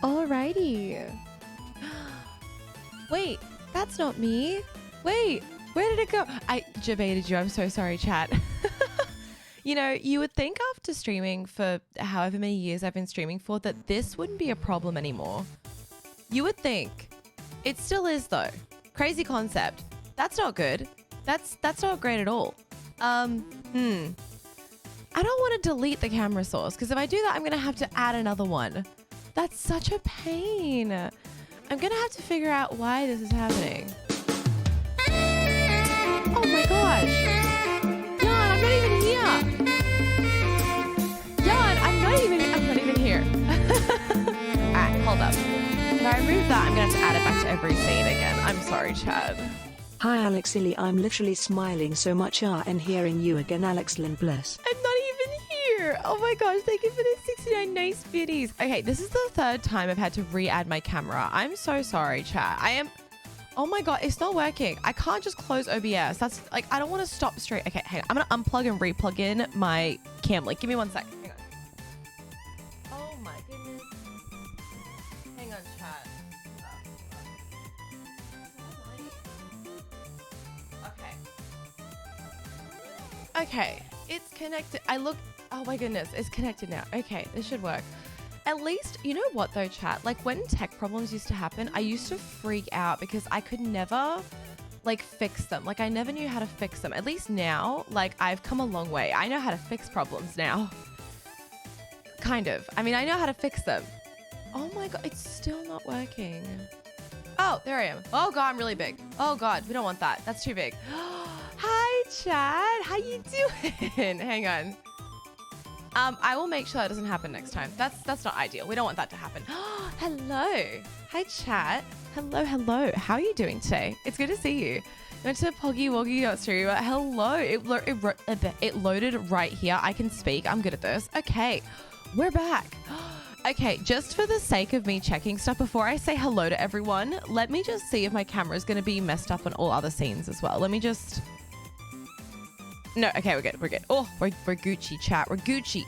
Alrighty. Wait, that's not me. Wait, where did it go? I debated you. I'm so sorry, chat. You know, you would think after streaming for however many years I've been streaming for that this wouldn't be a problem anymore. You would think. It still is though. Crazy concept. That's not good. That's not great at all. I don't want to delete the camera source because if I do that, I'm going to have to add another one. That's such a pain. I'm going to have to figure out why this is happening. Oh my gosh. Jan, I'm not even here. Jan, I'm not even here. Alright, hold up. If I remove that, I'm going to have to add it back to every scene again. I'm sorry, Chad. Hi Alex Illy, I'm literally smiling so much and hearing you again, Alex Lynne, bless. I'm not even here. Oh my gosh, thank you for the 69 nice biddies. Okay, this is the third time I've had to re-add my camera. I'm so sorry, chat. Oh my god, it's not working. I can't just close OBS. That's like, I don't want to stop straight. Okay, hang on. I'm gonna unplug and re-plug in my cam link. Give me 1 sec. Hang on. Oh my goodness. Hang on, chat. Okay, it's connected. Oh my goodness, it's connected now. Okay, this should work. At least, you know what though, chat? Like when tech problems used to happen, I used to freak out because I could never like fix them. Like I never knew how to fix them. At least now, like I've come a long way. I know how to fix problems now. Kind of. I mean, I know how to fix them. Oh my god, it's still not working. Oh, there I am. Oh god, I'm really big. Oh god, we don't want that. That's too big. Hi, chat. How you doing? Hang on. I will make sure that doesn't happen next time. That's not ideal. We don't want that to happen. Hello. Hi, chat. Hello. How are you doing today? It's good to see you. Went to poggywoggy.stream. Hello. It loaded right here. I can speak. I'm good at this. Okay. We're back. Okay, just for the sake of me checking stuff before I say hello to everyone, let me just see if my camera is going to be messed up on all other scenes as well. Let me just... No, okay, we're good. Oh, we're Gucci, chat. We're Gucci.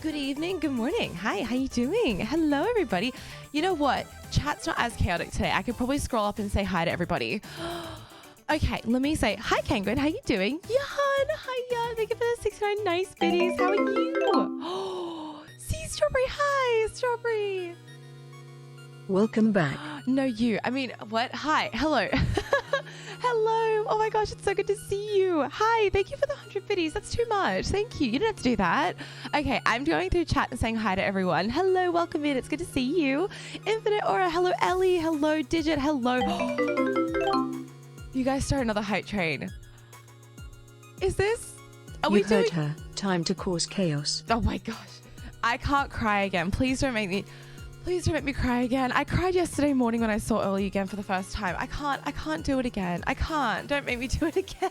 Good evening, good morning. Hi, how you doing? Hello, everybody. You know what? Chat's not as chaotic today. I could probably scroll up and say hi to everybody. Okay, let me say, hi, Kanguin. How you doing? Yan, hi, Yan. Thank you for the 69 nice biddies. How are you? See, Strawberry. Hi, Strawberry. Welcome back. No, you. I mean, what? Hi. Hello. Hello. Oh my gosh, it's so good to see you. Hi. Thank you for the 100 biddies. That's too much. Thank you. You didn't have to do that. Okay, I'm going through chat and saying hi to everyone. Hello. Welcome in. It's good to see you. Infinite Aura. Hello, Ellie. Hello, Digit. Hello. You guys start another hype train. Is this... You heard her. Time to cause chaos. Oh my gosh. I can't cry again. Please don't make me cry again. I cried yesterday morning when I saw Early again for the first time. I can't do it again. I can't. Don't make me do it again.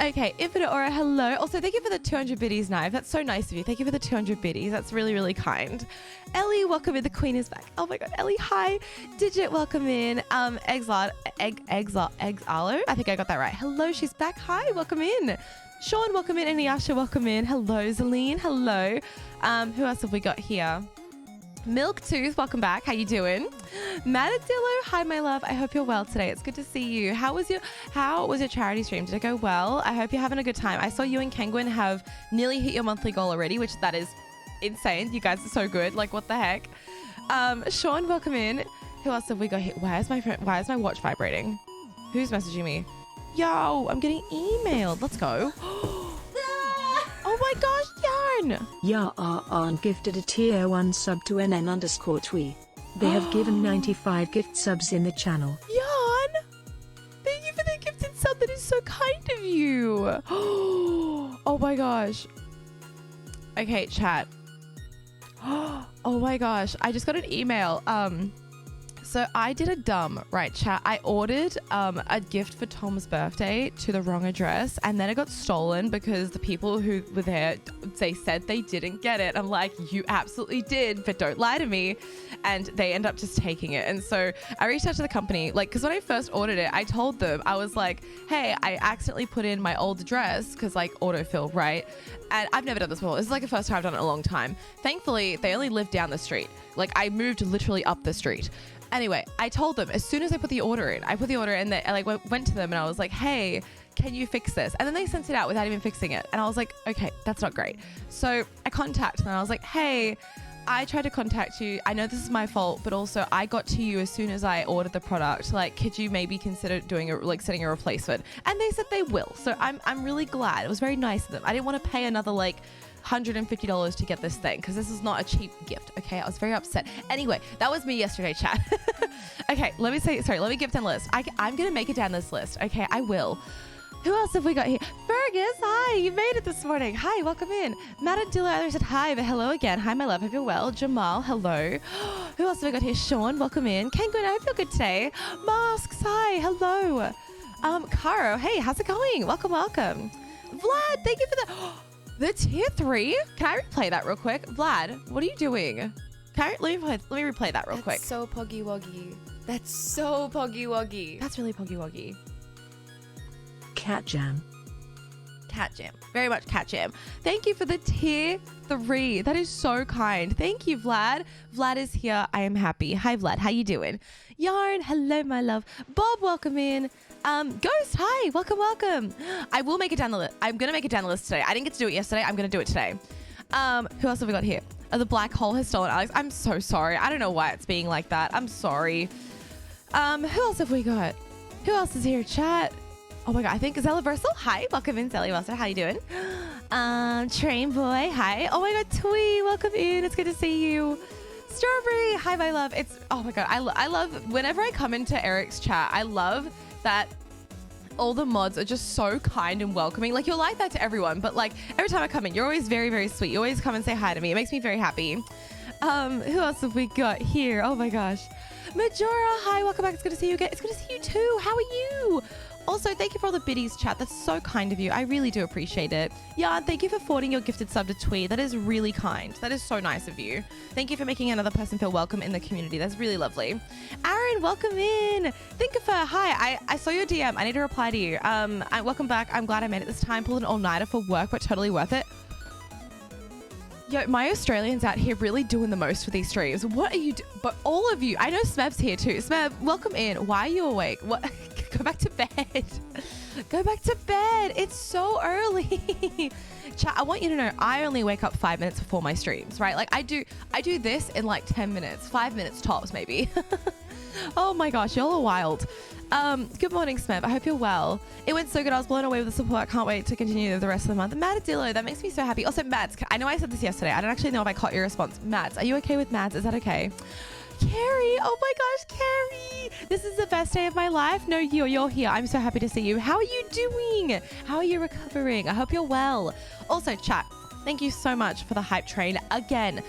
Okay, Infinite Aura, hello. Also, thank you for the 200 biddies, Knife. That's so nice of you. Thank you for the 200 biddies. That's really, really kind. Ellie, welcome in. The Queen is back. Oh my God, Ellie, hi. Digit, welcome in. Exalo. I think I got that right. Hello, she's back. Hi, welcome in. Sean, welcome in. Inuyasha, welcome in. Hello, Zelene, hello. Who else have we got here? Milk Tooth, welcome back. How you doing? Matadillo, hi my love. I hope you're well today. It's good to see you. How was your charity stream? Did it go well? I hope you're having a good time. I saw you and Kenguin have nearly hit your monthly goal already, which that is insane. You guys are so good. Like what the heck? Sean, welcome in. Who else have we got here? Why is my watch vibrating? Who's messaging me? Yo, I'm getting emailed. Let's go. Oh my gosh, Yarn! Yarn gifted a tier 1 sub to NN_twee. They have given 95 gift subs in the channel. Yarn! Thank you for the gifted sub. That is so kind of you. Oh my gosh. Okay, chat. Oh my gosh. I just got an email So I did a dumb, right, chat. I ordered a gift for Tom's birthday to the wrong address, and then it got stolen because the people who were there, they said they didn't get it. I'm like, you absolutely did, but don't lie to me. And they end up just taking it. And so I reached out to the company, like, because when I first ordered it, I told them, I was like, hey, I accidentally put in my old address because like autofill, right? And I've never done this before. This is like the first time I've done it in a long time. Thankfully, they only live down the street. Like I moved literally up the street. Anyway, I told them as soon as I put the order in, and I like went to them and I was like, hey, can you fix this? And then they sent it out without even fixing it. And I was like, okay, that's not great. So I contacted them and I was like, hey, I tried to contact you. I know this is my fault, but also I got to you as soon as I ordered the product. Like, could you maybe consider sending a replacement? And they said they will. So I'm really glad. It was very nice of them. I didn't want to pay another like $150 to get this thing because this is not a cheap gift. Okay, I was very upset. Anyway, that was me yesterday, chat. Okay, let me give down the list. I'm gonna make it down this list. Okay, I will. Who else have we got here? Fergus, hi, you made it this morning. Hi, welcome in. Matadilla either said hi, but hello again. Hi, my love, hope you're well. Jamal, hello. Who else have we got here? Sean, welcome in. Kangun, I feel good today. Masks, hi, hello. Caro, hey, how's it going? Welcome. Vlad, thank you for the tier 3. Can I replay that real quick? Vlad, what are you doing? Let me replay that real quick. That's so poggy woggy. That's so poggy woggy. That's really poggy woggy. Cat Jam. Cat Jam. Very much Cat Jam. Thank you for the tier 3. That is so kind. Thank you, Vlad. Vlad is here. I am happy. Hi, Vlad. How you doing? Yarn. Hello, my love. Bob, welcome in. Ghost, hi. Welcome. I will make it down the list. I'm going to make it down the list today. I didn't get to do it yesterday. I'm going to do it today. Who else have we got here? Oh, the black hole has stolen Alex. I'm so sorry. I don't know why it's being like that. I'm sorry. Who else have we got? Who else is here, chat? Oh my god, I think Zelliversal. Hi, welcome in, Zelliversal. How you doing? Train Boy, hi. Oh my god, Twee, welcome in. It's good to see you. Strawberry, hi, my love. It's, oh my god, I love, whenever I come into Eric's chat, I love that all the mods are just so kind and welcoming. Like, you're like that to everyone, but like, every time I come in, you're always very, very sweet. You always come and say hi to me. It makes me very happy. Who else have we got here? Oh my gosh. Majora, hi, welcome back. It's good to see you again. It's good to see you too. How are you? Also, thank you for all the biddies, chat. That's so kind of you. I really do appreciate it. Yeah, thank you for forwarding your gifted sub to Twee. That is really kind. That is so nice of you. Thank you for making another person feel welcome in the community. That's really lovely. Aaron, welcome in. Thinkifer, hi. I saw your DM. I need to reply to you. Welcome back. I'm glad I made it this time. Pulled an all-nighter for work, but totally worth it. Yo, my Australians out here really doing the most for these streams. What are you But all of you, I know Smev's here too. Smev, welcome in. Why are you awake? What? Go back to bed. Go back to bed. It's so early. Chat, I want you to know I only wake up 5 minutes before my streams, right? Like I do this in like 10 minutes, 5 minutes tops maybe. Oh my gosh, y'all are wild. Good morning, Smev. I hope you're well. It went so good. I was blown away with the support. I can't wait to continue the rest of the month. Matadillo, that makes me so happy. Also, Mads, I know I said this yesterday. I don't actually know if I caught your response. Mads, are you okay with Mads? Is that okay? Carrie, oh my gosh, Carrie. This is the best day of my life. No, you're here. I'm so happy to see you. How are you doing? How are you recovering? I hope you're well. Also, chat, thank you so much for the hype train. Again,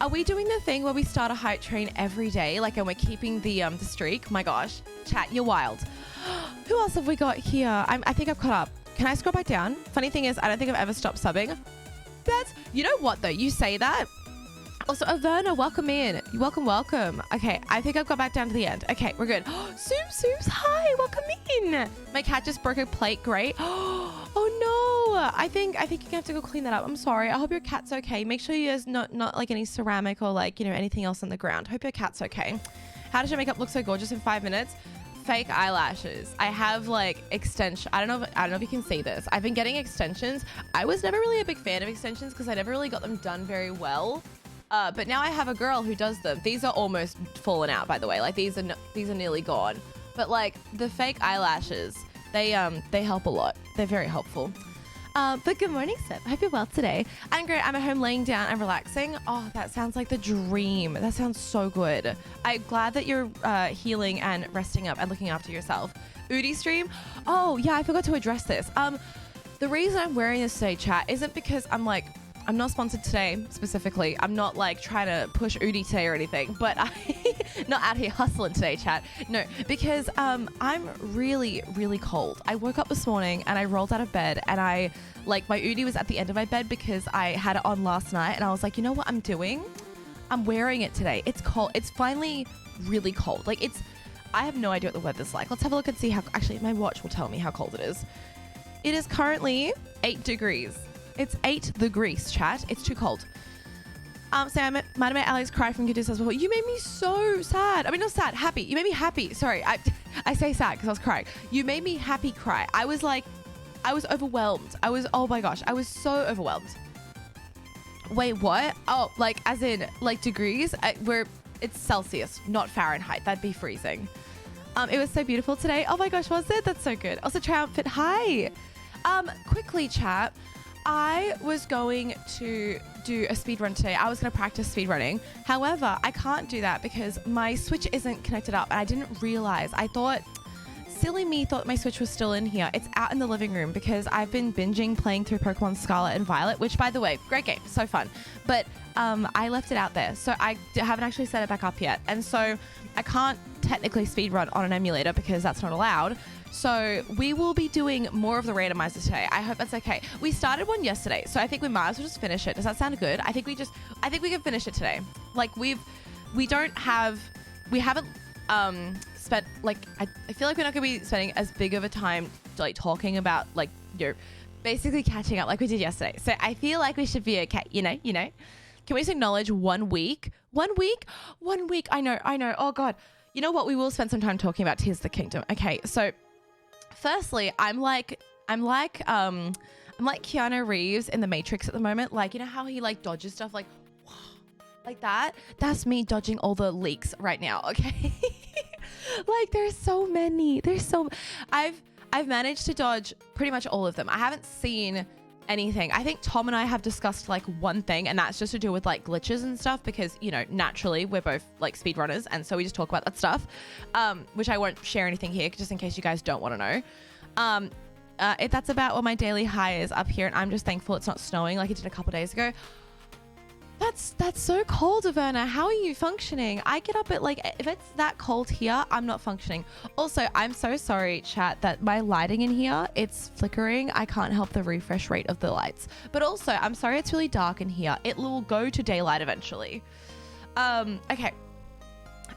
are we doing the thing where we start a hype train every day? Like, and we're keeping the streak? My gosh. Chat, you're wild. Who else have we got here? I think I've caught up. Can I scroll back down? Funny thing is, I don't think I've ever stopped subbing. You know what though? You say that. Also, Averna, welcome in. Welcome. Okay, I think I've got back down to the end. Okay, we're good. Soups, hi, welcome in. My cat just broke a plate, great. Oh no, I think you're gonna have to go clean that up. I'm sorry, I hope your cat's okay. Make sure there's not like any ceramic or like, you know, anything else on the ground. Hope your cat's okay. How does your makeup look so gorgeous in 5 minutes? Fake eyelashes. I have like extension. I don't know if you can see this. I've been getting extensions. I was never really a big fan of extensions because I never really got them done very well. But now I have a girl who does them. These are almost fallen out, by the way. Like these are nearly gone. But like the fake eyelashes, they help a lot. They're very helpful. But good morning, Sip. I hope you're well today. I'm great. I'm at home laying down and relaxing. Oh, that sounds like the dream. That sounds so good. I'm glad that you're healing and resting up and looking after yourself. Udi stream. Oh yeah, I forgot to address this. The reason I'm wearing this today, chat, isn't because I'm like, I'm not sponsored today specifically. I'm not like trying to push Udi today or anything, but I not out here hustling today, chat. No, because I'm really, really cold. I woke up this morning and I rolled out of bed and my Udi was at the end of my bed because I had it on last night and I was like, you know what I'm doing? I'm wearing it today. It's cold. It's finally really cold. I have no idea what the weather's like. Let's have a look and see actually my watch will tell me how cold it is. It is currently 8 degrees. It's 8 degrees, chat. It's too cold. So I might have made Alex cry from Good Says before. You made me so sad. I mean, not sad, happy. You made me happy. Sorry, I say sad because I was crying. You made me happy cry. I was overwhelmed. Oh my gosh, I was so overwhelmed. Wait, what? Oh, as in degrees? It's Celsius, not Fahrenheit. That'd be freezing. It was so beautiful today. Oh my gosh, was it? That's so good. Also, Triumphant, hi. Quickly, chat. I was going to do a speed run today. I was going to practice speed running. However, I can't do that because my Switch isn't connected up and I didn't realize. Silly me thought my Switch was still in here. It's out in the living room because I've been binging playing through Pokemon Scarlet and Violet, which by the way, great game, so fun. But I left it out there. So I haven't actually set it back up yet. And so I can't technically speed run on an emulator because that's not allowed. So we will be doing more of the randomizers today. I hope that's okay. We started one yesterday, so I think we might as well just finish it. Does that sound good? I think we can finish it today. We haven't spent I feel like we're not gonna be spending as big of a time talking about basically catching up like we did yesterday. So I feel like we should be okay. You know. Can we just acknowledge 1 week? 1 week? 1 week. I know. Oh God. You know what? We will spend some time talking about Tears of the Kingdom. Okay, so firstly, I'm like Keanu Reeves in The Matrix at the moment. You know how he dodges stuff like that? That's me dodging all the leaks right now, okay? There's so many. I've managed to dodge pretty much all of them. I haven't seen anything. I think Tom and I have discussed one thing, and that's just to do with glitches and stuff because, naturally we're both speedrunners, and so we just talk about that stuff, which I won't share anything here just in case you guys don't want to know. That's about what my daily high is up here, and I'm just thankful it's not snowing like it did a couple days ago. That's so cold, Averna. How are you functioning? I get up at if it's that cold here, I'm not functioning. Also, I'm so sorry, chat, that my lighting in here, it's flickering. I can't help the refresh rate of the lights. But also, I'm sorry it's really dark in here. It will go to daylight eventually. Okay.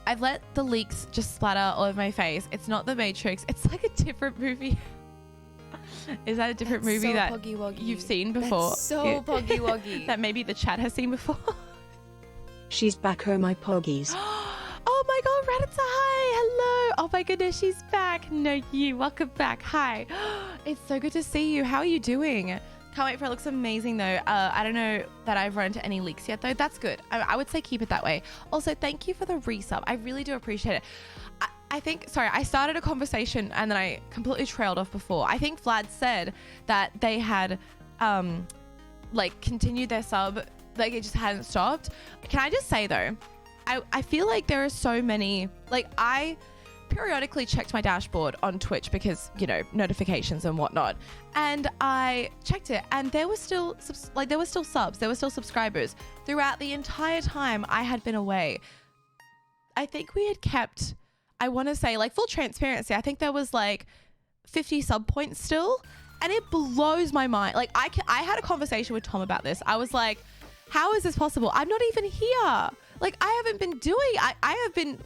I've let the leaks just splatter all over my face. It's not The Matrix. It's a different movie. Is that a different movie so that poggy-woggy. You've seen before? That's so poggy-woggy. That maybe the chat has seen before? She's back, oh my poggies. Oh my God, Raditza, hi, hello. Oh my goodness, she's back. No, you, welcome back. Hi. It's so good to see you. How are you doing? Can't wait for it. Looks amazing though. I don't know that I've run into any leaks yet though. That's good. I would say keep it that way. Also, thank you for the resub. I really do appreciate it. I started a conversation and then I completely trailed off before. I think Vlad said that they had continued their sub, it just hadn't stopped. Can I just say though, I feel like there are so many, I periodically checked my dashboard on Twitch because, notifications and whatnot. And I checked it and there were still subs, there were still subscribers throughout the entire time I had been away. I think we had kept, I want to say full transparency, I think there was 50 sub points still, and it blows my mind. I had a conversation with Tom about this. I was like, how is this possible? I'm not even here. I haven't been doing, I have been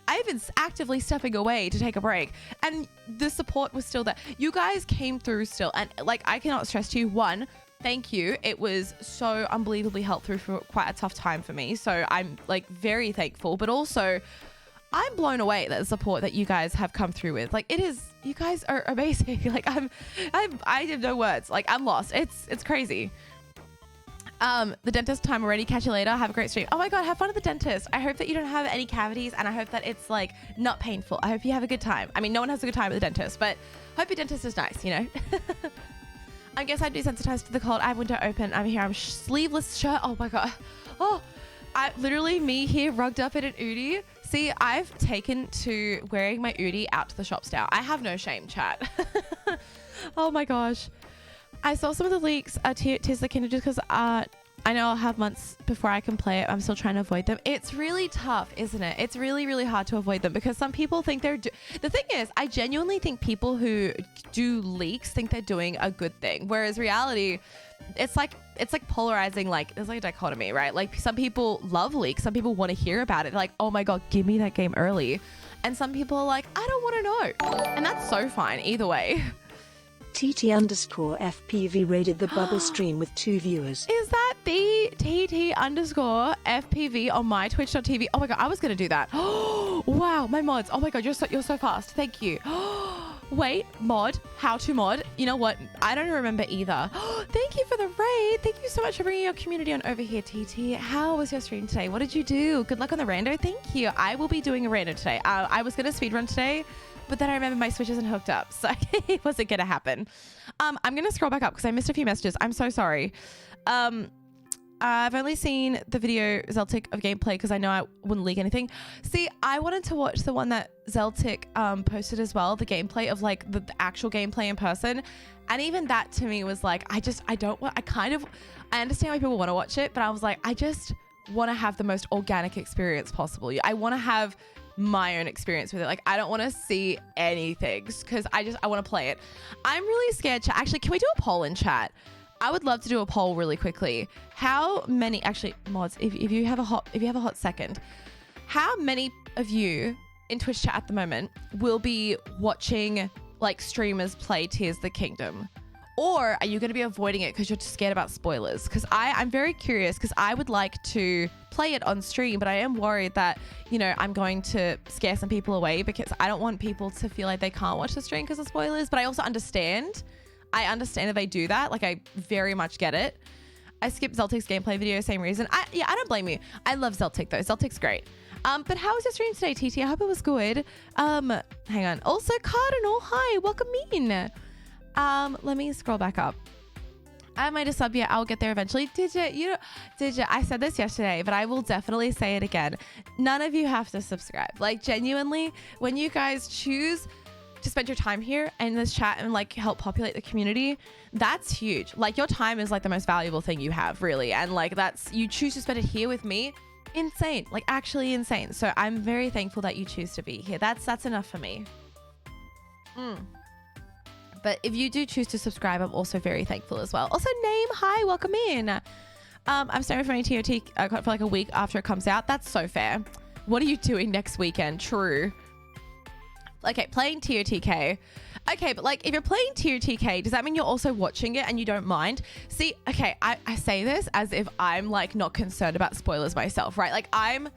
I've been actively stepping away to take a break, and the support was still there. You guys came through still, and I cannot stress to you, one, thank you. It was so unbelievably helpful for quite a tough time for me. So I'm very thankful, but also I'm blown away at the support that you guys have come through with. It is, you guys are amazing. I have no words. I'm lost. It's crazy. The dentist time already. Catch you later. Have a great stream. Oh my God, have fun at the dentist. I hope that you don't have any cavities, and I hope that it's not painful. I hope you have a good time. I mean, no one has a good time at the dentist, but hope your dentist is nice, I guess I'd be desensitized to the cold. I have window open. I'm here. I'm sleeveless shirt. Oh my God. Oh, literally me here rugged up in an Udi. See, I've taken to wearing my Udi out to the shops now. I have no shame, chat. Oh my gosh. I saw some of the leaks. Tears of the Kingdom, just because I know I'll have months before I can play it. I'm still trying to avoid them. It's really tough, isn't it? It's really, really hard to avoid them because some people think they're... The thing is, I genuinely think people who do leaks think they're doing a good thing. Whereas reality, it's like polarizing. Like, there's like a dichotomy, right? Like, some people love leaks. Some people want to hear about it. They're like, oh my God, give me that game early. And some people are like, I don't want to know. And that's so fine either way. TT_FPV raided the bubble stream with 2 viewers. Is that the TT_FPV on my twitch.tv? Oh my God, I was going to do that. Oh, wow, my mods. Oh my God, you're so fast. Thank you. Wait, mod, how to mod. You know what? I don't remember either. Thank you for the raid. Thank you so much for bringing your community on over here, TT. How was your stream today? What did you do? Good luck on the rando. Thank you. I will be doing a rando today. I was going to speedrun today, but then I remember my Switch isn't hooked up, so it wasn't going to happen. I'm going to scroll back up because I missed a few messages. I'm so sorry. I've only seen the video Zeltic of gameplay because I know I wouldn't leak anything. See, I wanted to watch the one that Zeltic posted as well, the gameplay of like the actual gameplay in person. And even that to me was like, I understand why people want to watch it, but I was like, I just want to have the most organic experience possible. I want to have my own experience with it. Like, I don't want to see anything because I want to play it. I'm really scared. Actually, can we do a poll in chat? I would love to do a poll really quickly. How many, actually, mods, if you have a hot second, how many of you in Twitch chat at the moment will be watching like streamers play Tears of the Kingdom? Or are you going to be avoiding it because you're scared about spoilers? Because I'm very curious because I would like to play it on stream, but I am worried that, you know, I'm going to scare some people away because I don't want people to feel like they can't watch the stream because of spoilers. But I also understand. I understand if they do that. Like, I very much get it. I skipped Zeltic's gameplay video, same reason. I don't blame you. I love Zeltic though. Zeltic's great. But how was your stream today, TT? I hope it was good. Hang on. Also, Cardinal, hi, welcome in. Let me scroll back up. I might have sub yet. I'll get there eventually. Did you? I said this yesterday, but I will definitely say it again. None of you have to subscribe. Like, genuinely, when you guys choose to spend your time here in this chat and like help populate the community, that's huge. Like, your time is like the most valuable thing you have, really. And like, you choose to spend it here with me. Insane. Like, actually insane. So I'm very thankful that you choose to be here. That's enough for me. But if you do choose to subscribe, I'm also very thankful as well. Also, Name, hi, welcome in. I'm staying for my TOT for like a week after it comes out. That's so fair. What are you doing next weekend? True. Okay, playing TOTK. Okay, but like, if you're playing TOTK, does that mean you're also watching it and you don't mind? See, okay, I say this as if I'm like not concerned about spoilers myself, right? Like, I'm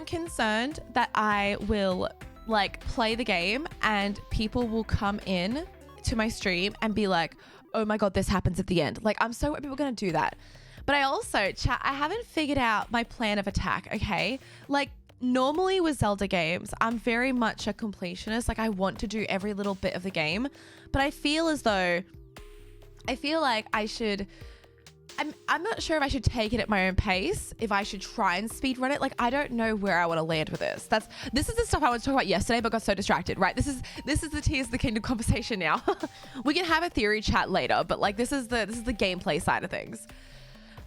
concerned that I will like play the game and people will come in to my stream and be like, oh my God, this happens at the end. Like, I'm so worried people are going to do that. But I also, chat, I haven't figured out my plan of attack, okay? Like, normally with Zelda games, I'm very much a completionist. Like, I want to do every little bit of the game, but I feel like I should, I'm not sure if I should take it at my own pace, if I should try and speedrun it. Like, I don't know where I want to land with this. This is the stuff I wanted to talk about yesterday, but got so distracted, right? This is the Tears of the Kingdom conversation now. We can have a theory chat later, but like, this is the gameplay side of things.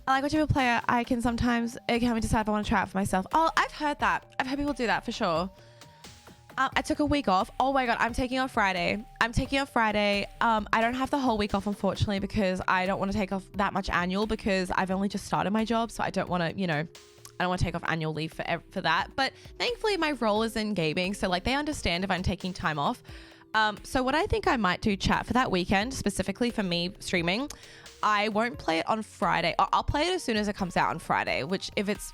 I like what you're a player. I can sometimes, it can help me decide if I want to try it for myself. Oh, I've heard that. I've heard people do that for sure. I took a week off. Oh my God, I'm taking off Friday. I don't have the whole week off, unfortunately, because I don't want to take off that much annual because I've only just started my job. So I don't want to, I don't want to take off annual leave for that. But thankfully my role is in gaming. So like, they understand if I'm taking time off. So what I think I might do, chat, for that weekend, specifically for me streaming, I won't play it on Friday. I'll play it as soon as it comes out on Friday, which if it's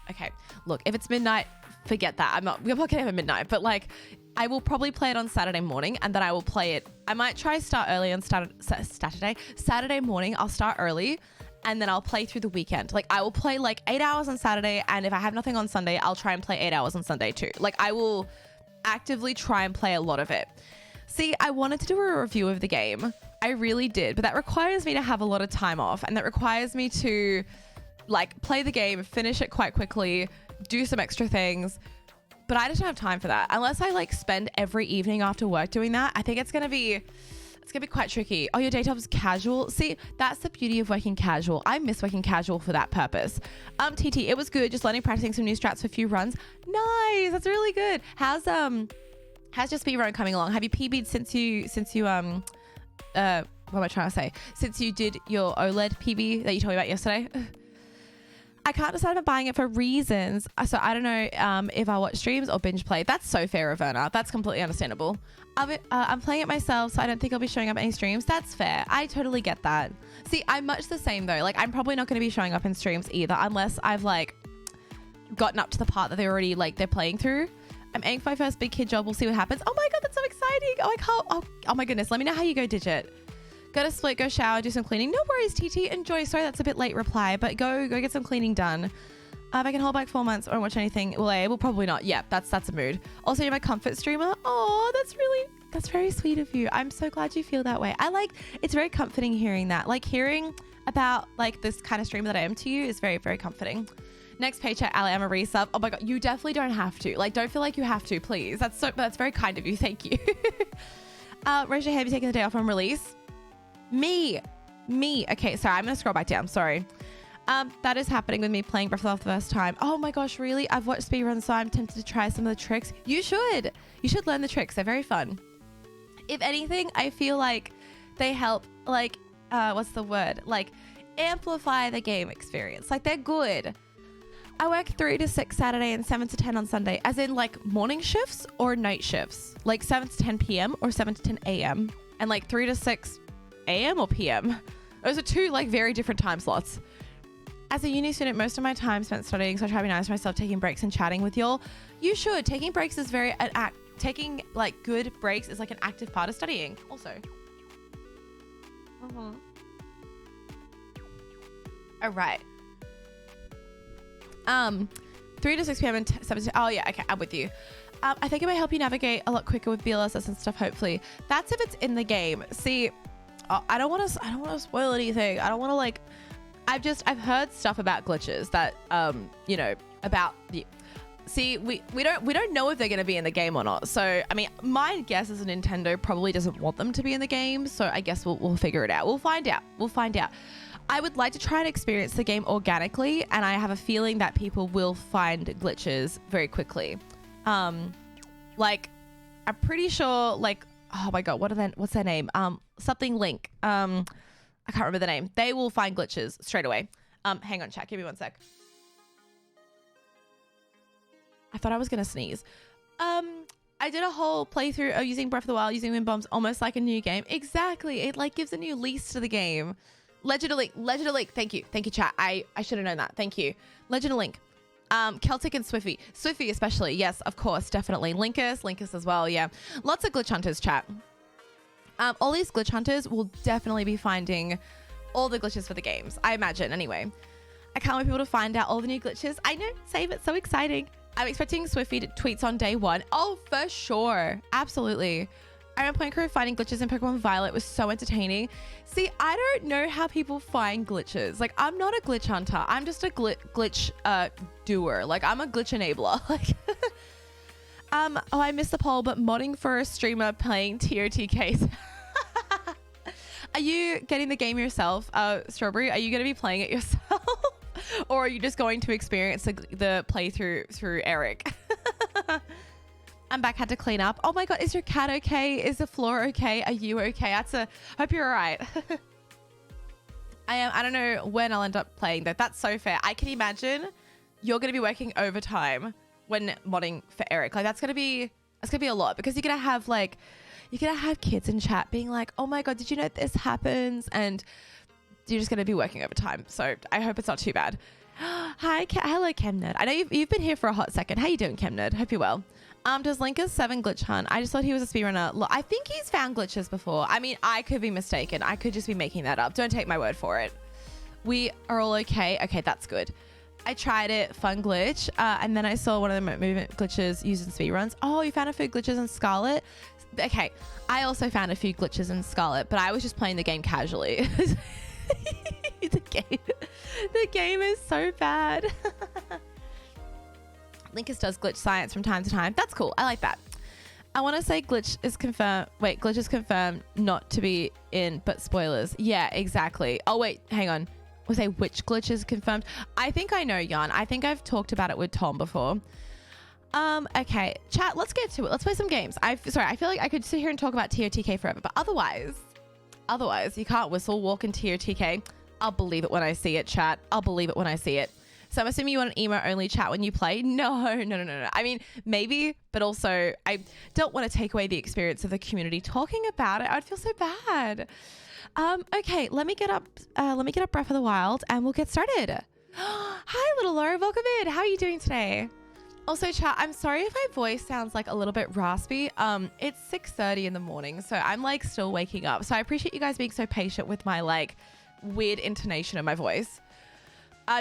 midnight, forget that. I'm not gonna have a midnight, but like, I will probably play it on Saturday morning, and then I will play it. I might try start early on Saturday morning. I'll start early, and then I'll play through the weekend. Like, I will play like 8 hours on Saturday, and if I have nothing on Sunday, I'll try and play 8 hours on Sunday too. Like, I will actively try and play a lot of it. See, I wanted to do a review of the game. I really did, but that requires me to have a lot of time off, and that requires me to like play the game, finish it quite quickly, do some extra things. But I just don't have time for that unless I like spend every evening after work doing that. I think it's gonna be It's gonna be quite tricky. Oh, your day job's casual. See, that's the beauty of working casual. I miss working casual for that purpose. TT, it was good. Just learning, practicing some new strats for a few runs. Nice, that's really good. How's your speed run coming along? Have you PB'd since you what am I trying to say? Since you did your OLED PB that you told me about yesterday? I can't decide if I'm buying it for reasons. So I don't know if I watch streams or binge play. That's so fair, Averna. That's completely understandable. I'm playing it myself, so I don't think I'll be showing up at any streams. That's fair. I totally get that. See, I'm much the same though. Like, I'm probably not going to be showing up in streams either unless I've like gotten up to the part that they're already like they're playing through. I'm aiming for my first big kid job. We'll see what happens. Oh my God, that's so exciting. Oh, I can't. Oh my goodness. Let me know how you go, Digit. Go to split, go shower, do some cleaning. No worries, TT. Enjoy. Sorry, that's a bit late reply, but go get some cleaning done. If I can hold back 4 months or watch anything, well, probably not. Yeah, that's a mood. Also, you're my comfort streamer. Oh, that's very sweet of you. I'm so glad you feel that way. It's very comforting hearing that. Like, hearing about like this kind of streamer that I am to you is very, very comforting. Next paycheck, Ali, I'm a resub. Oh my God, you definitely don't have to. Like, don't feel like you have to, please. That's very kind of you. Thank you. Raise your hand. Have you taken the day off from release? Me. Okay, sorry, I'm gonna scroll back down. Sorry. That is happening with me playing Breath of the Wild for the first time. Oh my gosh, really? I've watched speedruns, so I'm tempted to try some of the tricks. You should learn the tricks. They're very fun. If anything, I feel like they help, like, what's the word? Like, amplify the game experience. Like, they're good. I work 3 to 6 Saturday and 7 to 10 on Sunday, as in like morning shifts or night shifts, like 7 to 10 p.m. or 7 to 10 a.m. and like 3 to 6 a.m. or p.m. Those are two like very different time slots. As a uni student, most of my time spent studying, so I try to be nice to myself, taking breaks and chatting with y'all. You should. Taking breaks is taking like good breaks is like an active part of studying also. All right. 3 to 6 p.m. and 7 to... Oh, yeah. Okay, I'm with you. I think it might help you navigate a lot quicker with BLSS and stuff, hopefully. That's if it's in the game. See, I don't want to spoil anything. I don't want to, like... I've heard stuff about glitches that, you know, about... See, we don't know if they're going to be in the game or not. So, I mean, my guess is Nintendo probably doesn't want them to be in the game. So I guess we'll figure it out. We'll find out. I would like to try and experience the game organically, and I have a feeling that people will find glitches very quickly. Like, I'm pretty sure, like, oh my God, what's their name? Something Link. I can't remember the name. They will find glitches straight away. Hang on, chat. Give me 1 sec. I thought I was gonna sneeze. I did a whole playthrough of using Breath of the Wild, using wind bombs, almost like a new game. Exactly. It like gives a new lease to the game. Legend of Link. Thank you, chat. I should have known that. Thank you. Legend of Link. Celtic and Swiffy especially. Yes, of course, definitely. Linkus as well. Yeah, lots of glitch hunters, chat. All these glitch hunters will definitely be finding all the glitches for the games, I imagine. Anyway, I can't wait for people to find out all the new glitches. I know, save it. So exciting. I'm expecting Swiffy tweets on day 1. Oh, for sure, absolutely. I remember playing crew finding glitches in Pokemon Violet was so entertaining. See, I don't know how people find glitches. Like, I'm not a glitch hunter. I'm just a glitch doer. Like, I'm a glitch enabler. Like, oh, I missed the poll, but modding for a streamer playing TOTKs. Are you getting the game yourself, Strawberry? Are you going to be playing it yourself? Or are you just going to experience the playthrough through Eric? I'm back, had to clean up. Oh my God, is your cat okay? Is the floor okay? Are you okay? Hope you're all right. I don't know when I'll end up playing though. That's so fair. I can imagine you're going to be working overtime when modding for Eric. Like that's going to be a lot because you're going to have kids in chat being like, oh my God, did you know this happens? And you're just going to be working overtime. So I hope it's not too bad. Hi, hello, Chemnerd. I know you've been here for a hot second. How you doing, Chemnerd? Hope you're well. Does Linkus 7 glitch hunt? I just thought he was a speedrunner. Look, I think he's found glitches before. I mean, I could be mistaken. I could just be making that up. Don't take my word for it. We are all okay. Okay, that's good. I tried it, fun glitch, and then I saw one of the movement glitches used in speedruns. Oh, you found a few glitches in Scarlet? Okay, I also found a few glitches in Scarlet, but I was just playing the game casually. The game is so bad. Linkus does glitch science from time to time. That's cool. I like that. I want to say glitch is confirmed. Wait, glitch is confirmed not to be in, but spoilers. Yeah, exactly. Oh, wait, hang on. We'll say which glitch is confirmed. I think I know, Jan. I think I've talked about it with Tom before. Okay, chat, let's get to it. Let's play some games. Sorry, I feel like I could sit here and talk about TOTK forever, but otherwise, you can't whistle, walk in TOTK. I'll believe it when I see it, chat. I'll believe it when I see it. So I'm assuming you want an emo-only chat when you play? No. I mean, maybe, but also I don't want to take away the experience of the community talking about it. I'd feel so bad. Okay, let me get up Breath of the Wild and we'll get started. Hi, little Laura, welcome in. How are you doing today? Also, chat, I'm sorry if my voice sounds like a little bit raspy. It's 6:30 in the morning, so I'm like still waking up. So I appreciate you guys being so patient with my like weird intonation of my voice.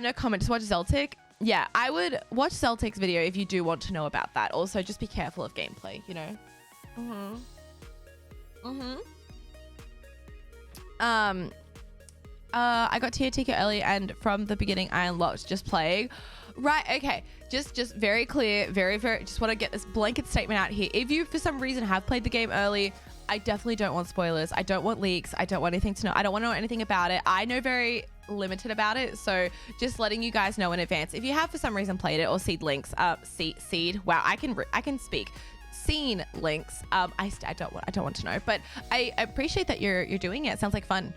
No comment, just watch Zeltic. Yeah, I would watch Zeltic's video if you do want to know about that. Also, just be careful of gameplay, you know? I got TOTK early and from the beginning I unlocked just playing. Right, okay. Just very clear, very, just want to get this blanket statement out here. If you, for some reason, have played the game early, I definitely don't want spoilers. I don't want leaks. I don't want anything to know. I don't want to know anything about it. I know very limited about it, so just letting you guys know in advance. If you have, for some reason, played it or seen links, seed. Wow, I can speak. Seen links. I don't want to know, but I appreciate that you're doing it. Sounds like fun.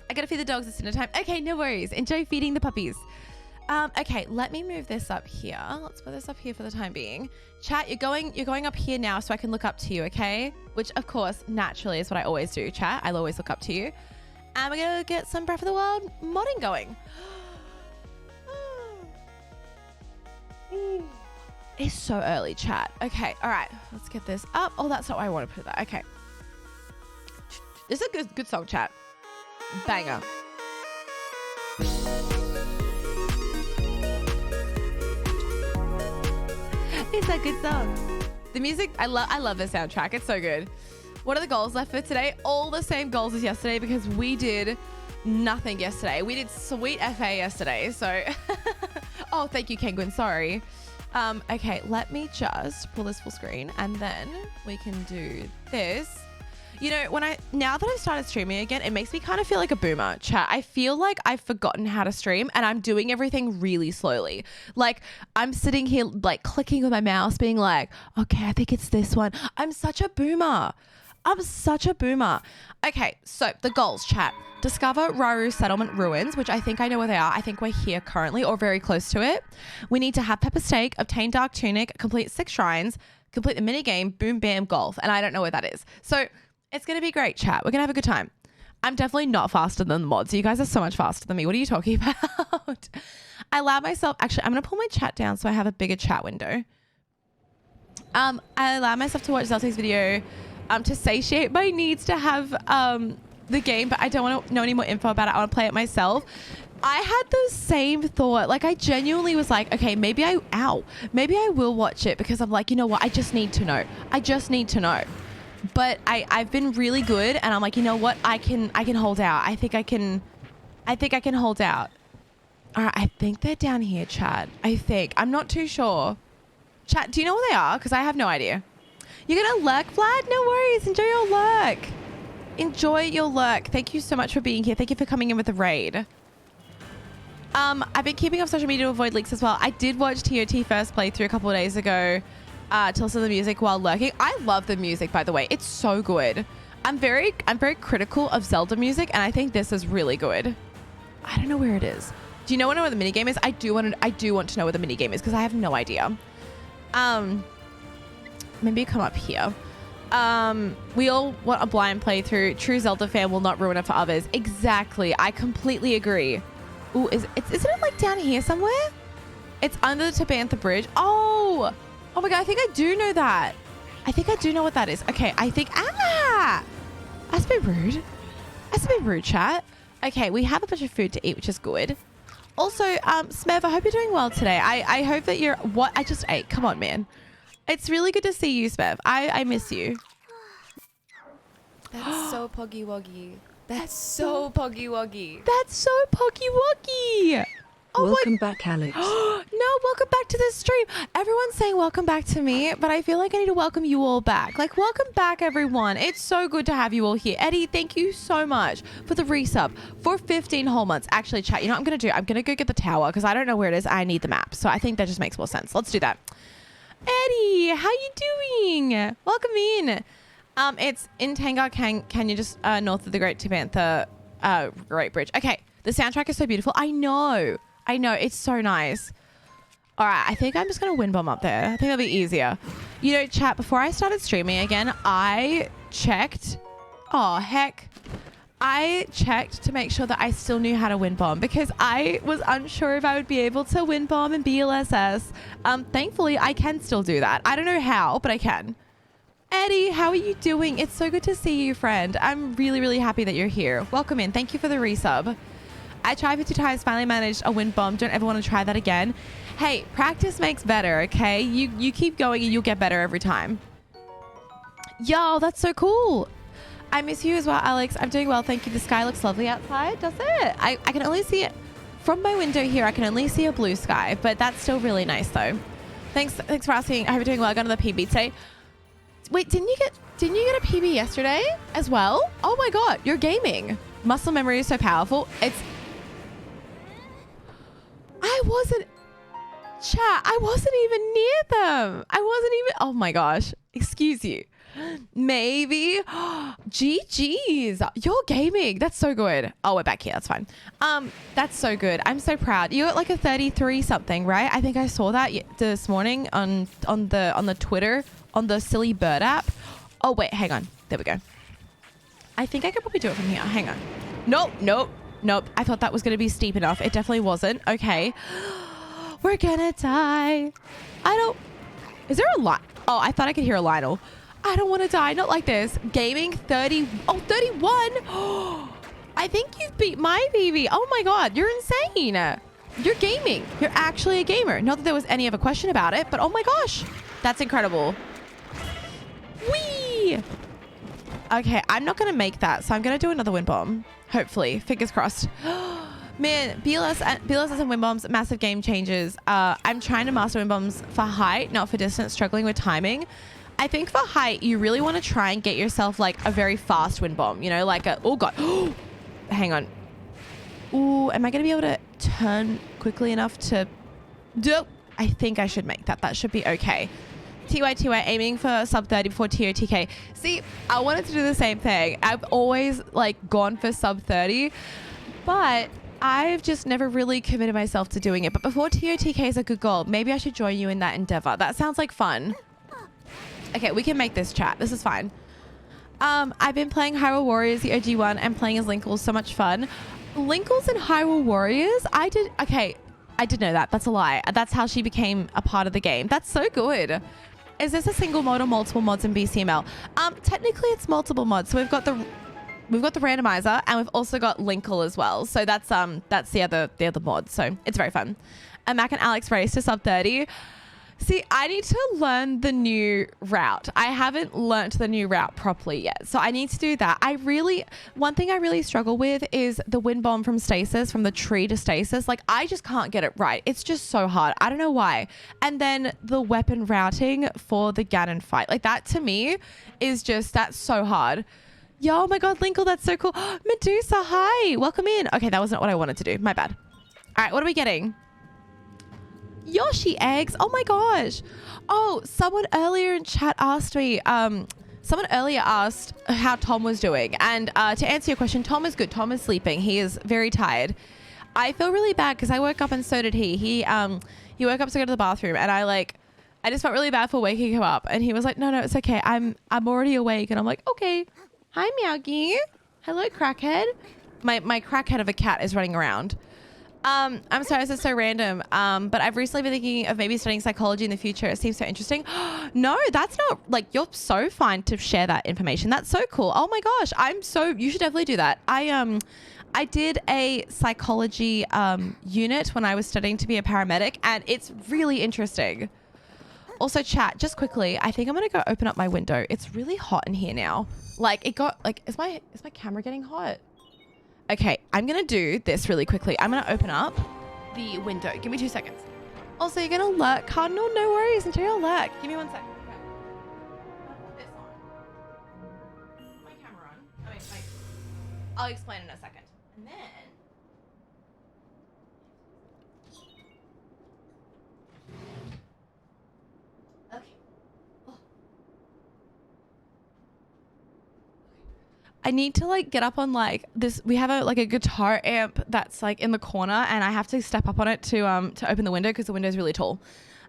I gotta feed the dogs. It's dinner time. Okay, no worries. Enjoy feeding the puppies. Okay, let me move this up here. Let's put this up here for the time being. Chat, you're going up here now so I can look up to you, okay? Which, of course, naturally is what I always do, chat. I'll always look up to you. And we're going to get some Breath of the Wild modding going. It's so early, chat. Okay, all right. Let's get this up. Oh, that's not why I want to put that. Okay. This is a good song, chat. Banger. It's a good song. The music, I love the soundtrack. It's so good. What are the goals left for today? All the same goals as yesterday because we did nothing yesterday. We did sweet FA yesterday. So, oh, thank you, Kenguin. Sorry. Okay, let me just pull this full screen and then we can do this. You know, now that I've started streaming again, it makes me kind of feel like a boomer, chat. I feel like I've forgotten how to stream and I'm doing everything really slowly. Like I'm sitting here like clicking with my mouse being like, okay, I think it's this one. I'm such a boomer. Okay, so the goals, chat. Discover Raru Settlement Ruins, which I think I know where they are. I think we're here currently or very close to it. We need to have Pepper Steak, obtain Dark Tunic, complete 6 shrines, complete the minigame, Boom Bam Golf. And I don't know where that is. So it's going to be great, chat. We're going to have a good time. I'm definitely not faster than the mods. You guys are so much faster than me. What are you talking about? I allowed myself, actually, I'm going to pull my chat down so I have a bigger chat window. I allowed myself to watch Zeltic's video to satiate my needs to have the game, but I don't want to know any more info about it. I want to play it myself. I had the same thought. Like, I genuinely was like, okay, maybe I will watch it because I'm like, you know what? I just need to know. But I've been really good and I'm like, you know what? I can hold out. I think I can hold out. All right, I think they're down here, chat. I'm not too sure. Chat, do you know where they are? Because I have no idea. You're gonna lurk, Vlad? No worries. Enjoy your lurk. Thank you so much for being here. Thank you for coming in with the raid. I've been keeping off social media to avoid leaks as well. I did watch TOT first playthrough a couple of days ago. To listen to the music while lurking. I love the music, by the way. It's so good. I'm very critical of Zelda music, and I think this is really good. I don't know where it is. Do you know where the minigame is? I do want to know where the minigame is because I have no idea. Maybe come up here. We all want a blind playthrough. True Zelda fan will not ruin it for others. Exactly. I completely agree. Ooh, isn't it like down here somewhere? It's under the Tabantha Bridge. Oh my god, I think I do know that. I think I do know what that is. Okay, I think that's a bit rude, chat. Okay, we have a bunch of food to eat, which is good. Also, Smev, I hope you're doing well today. I hope that you're what I just ate. Come on, man. It's really good to see you, Smev. I miss you. That's so poggy woggy. That's so poggy woggy. That's so poggy woggy. Oh Welcome back, Alex. No, welcome back to the stream. Everyone's saying welcome back to me, but I feel like I need to welcome you all back. Like, welcome back, everyone. It's so good to have you all here. Eddie, thank you so much for the resub for 15 whole months. Actually, chat, you know what I'm going to do? I'm going to go get the tower because I don't know where it is. I need the map. So I think that just makes more sense. Let's do that. Eddie, how you doing? Welcome in. It's in Tangar Canyon, just north of the Great Tabantha Great Bridge. Okay, the soundtrack is so beautiful. I know. It's so nice. All right, I think I'm just going to wind bomb up there. I think that'll be easier. You know, chat, before I started streaming again, I checked. Oh, heck. I checked to make sure that I still knew how to wind bomb because I was unsure if I would be able to wind bomb in BLSS. Thankfully, I can still do that. I don't know how, but I can. Eddie, how are you doing? It's so good to see you, friend. I'm really, really happy that you're here. Welcome in. Thank you for the resub. I tried 50 times, finally managed a wind bomb. Don't ever want to try that again. Hey, practice makes better, okay? You keep going and you'll get better every time. Yo, that's so cool. I miss you as well, Alex. I'm doing well, thank you. The sky looks lovely outside, does it? I can only see it from my window here. I can only see a blue sky, but that's still really nice though. Thanks for asking. I hope you're doing well. I got another PB today. Wait, didn't you get a PB yesterday as well? Oh my god, you're gaming. Muscle memory is so powerful. I wasn't even near them. Oh my gosh. Excuse you. Maybe. GG's. You're gaming. That's so good. Oh, we're back here. That's fine. That's so good. I'm so proud. You got like a 33 something, right? I think I saw that this morning on the Twitter, on the Silly Bird app. Oh, wait, hang on. There we go. I think I could probably do it from here. Hang on. Nope. I thought that was going to be steep enough. It definitely wasn't. Okay. We're gonna die. Is there a line? Oh, I thought I could hear a Lionel. I don't want to die. Not like this. Gaming 30. Oh, 31. I think you've beat my BB. Oh my God. You're insane. You're gaming. You're actually a gamer. Not that there was any other question about it, but oh my gosh. That's incredible. Whee! Okay, I'm not going to make that. So I'm going to do another wind bomb. Hopefully. Fingers crossed. Man, BLS and wind bombs, massive game changers. I'm trying to master wind bombs for height, not for distance, struggling with timing. I think for height, you really want to try and get yourself like a very fast wind bomb, you know, like oh God. Hang on. Ooh, am I going to be able to turn quickly enough to do? I think I should make that. That should be okay. TY aiming for sub 30 before TOTK. See, I wanted to do the same thing. I've always like gone for sub 30, but I've just never really committed myself to doing it. But before TOTK is a good goal. Maybe I should join you in that endeavor. That sounds like fun. Okay, we can make this chat. This is fine. I've been playing Hyrule Warriors, the OG one, and playing as Linkles. So much fun. Linkles and Hyrule Warriors? Okay, I did know that. That's a lie. That's how she became a part of the game. That's so good. Is this a single mod or multiple mods in BCML? Technically, it's multiple mods. So we've got the randomizer, and we've also got Linkle as well. So that's the other mod. So it's very fun. And Mac and Alex race to sub 30. See, I need to learn the new route. I haven't learnt the new route properly yet. So I need to do that. One thing I really struggle with is the wind bomb from stasis, from the tree to stasis. Like, I just can't get it right. It's just so hard. I don't know why. And then the weapon routing for the Ganon fight. Like, that to me is just, that's so hard. Yo, oh my God, Linkle, that's so cool. Medusa, hi. Welcome in. Okay, that wasn't what I wanted to do. My bad. All right, what are we getting? Yoshi eggs. Oh my gosh. Oh, someone earlier in chat asked me, someone earlier asked how Tom was doing. And to answer your question, Tom is good. Tom is sleeping. He is very tired. I feel really bad because I woke up and so did he. He woke up to go to the bathroom, and I just felt really bad for waking him up. And he was like, no, it's okay. I'm already awake. And I'm like, okay. Hi, Meowgie. Hello, crackhead. My crackhead of a cat is running around. I'm sorry, this is so random. But I've recently been thinking of maybe studying psychology in the future. It seems so interesting. No, that's not, like, you're so fine to share that information. That's so cool. Oh my gosh. You should definitely do that. I did a psychology unit when I was studying to be a paramedic, and it's really interesting. Also, chat, just quickly, I think I'm gonna go open up my window. It's really hot in here now. Like, is my camera getting hot? Okay, I'm gonna do this really quickly. I'm gonna open up the window. Give me 2 seconds. Also, you're gonna lurk, Cardinal. No worries until you lurk. Give me 1 second. Okay. Put this on. Put my camera on. I mean, I'll explain in a second. And then. Okay. Oh. I need to like get up on like this. We have a guitar amp that's like in the corner, and I have to step up on it to open the window because the window is really tall.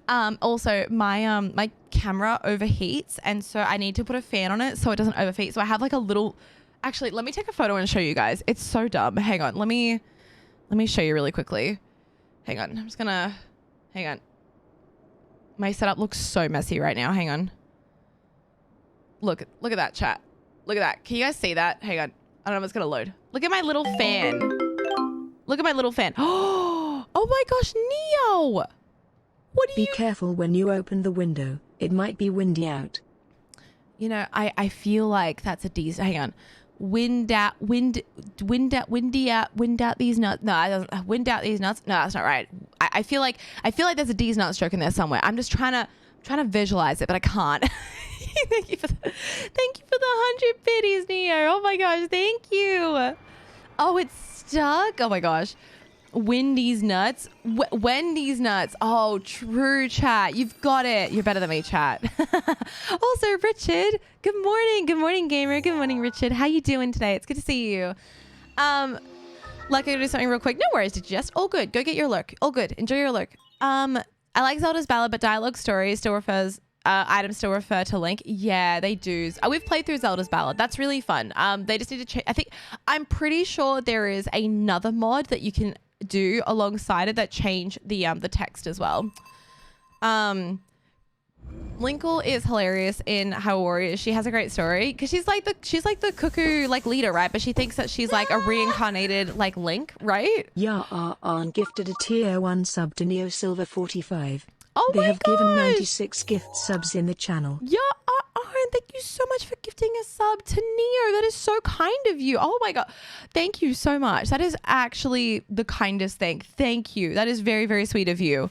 Also my camera overheats, and so I need to put a fan on it so it doesn't overheat. So I have like a little. Actually, let me take a photo and show you guys. It's so dumb. Hang on. Let me show you really quickly. Hang on. I'm just gonna. Hang on. My setup looks so messy right now. Hang on. Look at that, chat. Look at that. Can you guys see that? Hang on. I don't know if it's going to load. Look at my little fan. Look at my little fan. Oh my gosh, Neo. What do you... Be careful when you open the window. It might be windy out. You know, I feel like that's a decent... Hang on. Wind out these nuts. No, it doesn't. Wind out these nuts. No, that's not right. I feel like there's a D's nut stroke in there somewhere. I'm just trying to visualize it, but I can't. Thank you for the 100 biddies, Neo. Oh my gosh, thank you. Oh, it's stuck. Oh my gosh. Wendy's nuts. Wendy's nuts. Oh, true, chat. You've got it. You're better than me, chat. Also, Richard. Good morning. Good morning, gamer. Good morning, Richard. How you doing today? It's good to see you. Like I gotta do something real quick. No worries, Digest. All good. Go get your lurk. All good. Enjoy your lurk. I like Zelda's Ballad, but dialogue story still refers. Items still refer to Link. Yeah, they do. We've played through Zelda's Ballad. That's really fun. They just need to change. I'm pretty sure there is another mod that you can do alongside it that change the text as well. Linkle is hilarious in Haori. She has a great story because she's like the cuckoo like leader, right? But she thinks that she's like a reincarnated like Link, right? Yarn gifted a tier 1 sub to Neo Silver 45. Oh they my have gosh. given 96 gift subs in the channel. Yeah, thank you so much for gifting a sub to Neo. That is so kind of you. Oh my god. Thank you so much. That is actually the kindest thing. Thank you. That is very, very sweet of you.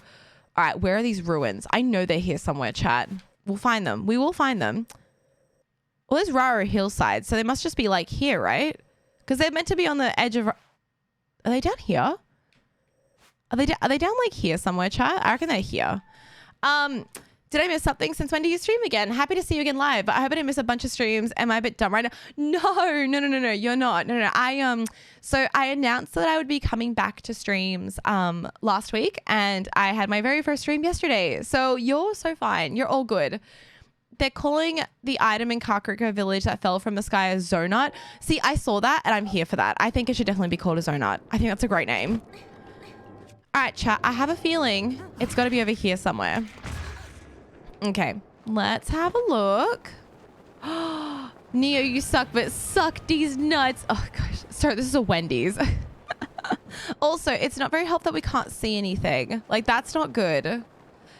All right, where are these ruins? I know they're here somewhere, chat. We'll find them. We will find them. Well, there's Rara Hillside, so they must just be like here, right? Because they're meant to be on the edge of... Are they down here? Are they down like here somewhere, chat? I reckon they're here. Did I miss something? Since when do you stream again? Happy to see you again live. But I hope I didn't miss a bunch of streams. Am I a bit dumb right now? No. You're not. No. So I announced that I would be coming back to streams last week, and I had my very first stream yesterday. So you're so fine. You're all good. They're calling the item in Kakariko Village that fell from the sky a Zonut. See, I saw that and I'm here for that. I think it should definitely be called a Zonut. I think that's a great name. All right, chat. I have a feeling it's got to be over here somewhere. Okay, let's have a look. Neo, you suck, but suck these nuts. Oh, gosh. Sorry, this is a Wendy's. Also, it's not very helpful that we can't see anything. Like, that's not good.